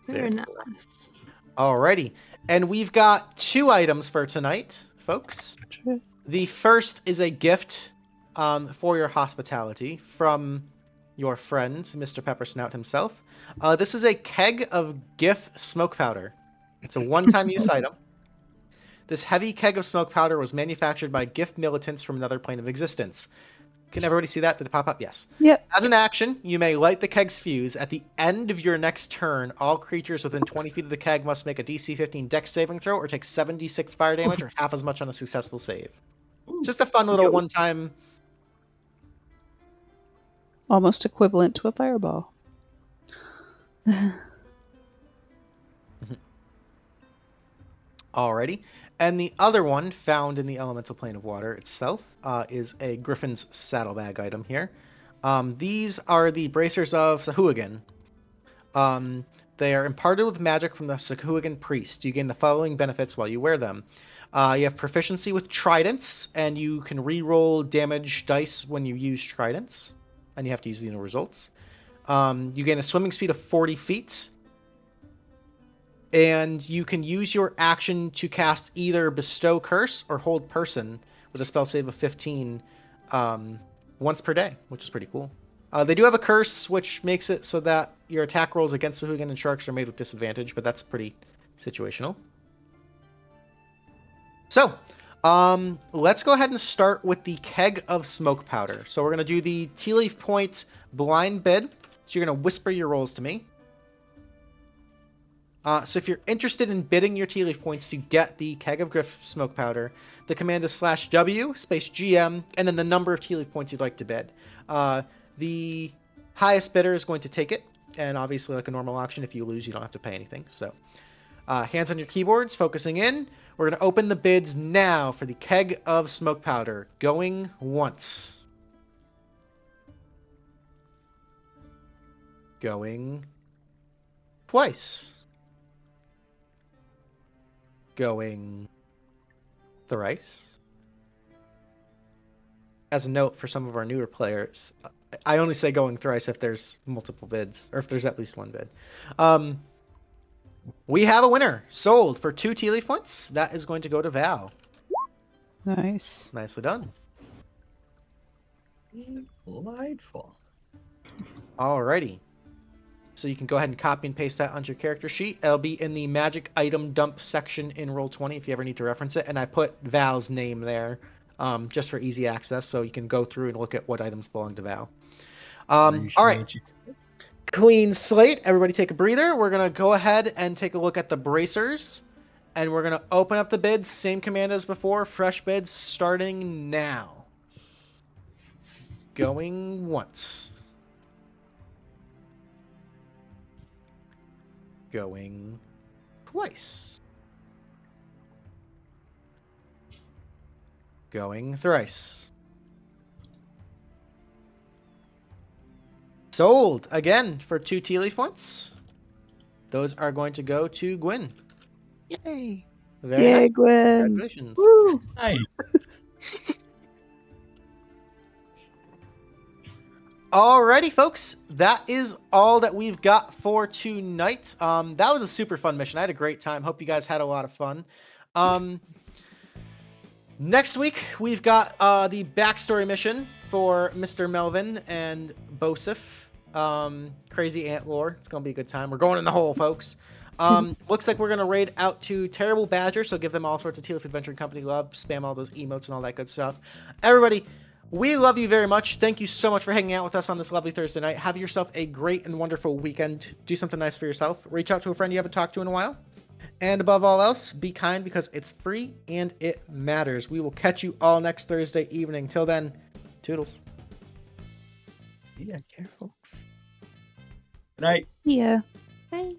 [SPEAKER 2] Very nice.
[SPEAKER 1] Alrighty. And we've got 2 items for tonight, folks. The first is a gift for your hospitality from your friend, Mr. Peppersnout himself. This is a keg of GIF smoke powder. It's a one-time use item. This heavy keg of smoke powder was manufactured by GIF militants from another plane of existence. Can everybody see that? Did it pop up? Yes.
[SPEAKER 4] Yep.
[SPEAKER 1] As an action, you may light the keg's fuse. At the end of your next turn, all creatures within 20 feet of the keg must make a DC 15 Dex saving throw or take 76 fire damage or half as much on a successful save. Just a fun little one-time...
[SPEAKER 4] Almost equivalent to a fireball.
[SPEAKER 1] Alrighty. And the other one, found in the elemental plane of water itself, is a Griffin's saddlebag item here. These are the bracers of Sahuagin. They are imparted with magic from the Sahuagin priest. You gain the following benefits while you wear them. You have proficiency with tridents, and you can re-roll damage dice when you use tridents, and you have to use the results. You gain a swimming speed of 40 feet. And you can use your action to cast either Bestow Curse or Hold Person with a spell save of 15 once per day, which is pretty cool. They do have a curse, which makes it so that your attack rolls against Sahuagin and sharks are made with disadvantage, but that's pretty situational. So, let's go ahead and start with the keg of smoke powder. So we're going to do the Tealeaf Point blind bid. So you're going to whisper your rolls to me. So if you're interested in bidding your Tealeaf points to get the keg of Griff smoke powder, the command is /W space GM and then the number of Tealeaf points you'd like to bid. The highest bidder is going to take it, and obviously like a normal auction, if you lose, you don't have to pay anything. So hands on your keyboards, focusing in. We're going to open the bids now for the keg of smoke powder. Going once. Going twice. Going thrice. As a note for some of our newer players, I only say going thrice if there's multiple bids, or if there's at least one bid. We have a winner. Sold for 2 Tealeaf points. That is going to go to Val.
[SPEAKER 4] Nice.
[SPEAKER 1] Nicely done.
[SPEAKER 6] Delightful.
[SPEAKER 1] Alrighty. So you can go ahead and copy and paste that onto your character sheet. It'll be in the magic item dump section in Roll20 if you ever need to reference it. And I put Val's name there just for easy access, so you can go through and look at what items belong to Val. Alright. Clean slate. Everybody take a breather. We're going to go ahead and take a look at the bracers. And we're going to open up the bids. Same command as before. Fresh bids starting now. Going once. Going twice. Going thrice. Sold again for 2 Tealeaf points. Those are going to go to Gwyn.
[SPEAKER 8] Yay!
[SPEAKER 1] Very
[SPEAKER 4] Yay,
[SPEAKER 1] nice.
[SPEAKER 4] Gwyn.
[SPEAKER 1] Congratulations.
[SPEAKER 8] Woo!
[SPEAKER 6] Hi.
[SPEAKER 1] Alrighty, folks, that is all that we've got for tonight. That was a super fun mission. I had a great time. Hope you guys had a lot of fun. Next week, we've got the backstory mission for Mr. Melvin and Bosif. Crazy ant lore. It's going to be a good time. We're going in the hole, folks. Looks like we're going to raid out to Terrible Badger, so give them all sorts of Tealeaf Adventure Company love, spam all those emotes and all that good stuff. Everybody, we love you very much. Thank you so much for hanging out with us on this lovely Thursday night. Have yourself a great and wonderful weekend. Do something nice for yourself. Reach out to a friend you haven't talked to in a while. And above all else, be kind because it's free and it matters. We will catch you all next Thursday evening. Till then, toodles.
[SPEAKER 8] Yeah, careful.
[SPEAKER 6] Good night.
[SPEAKER 4] Yeah.
[SPEAKER 7] Bye.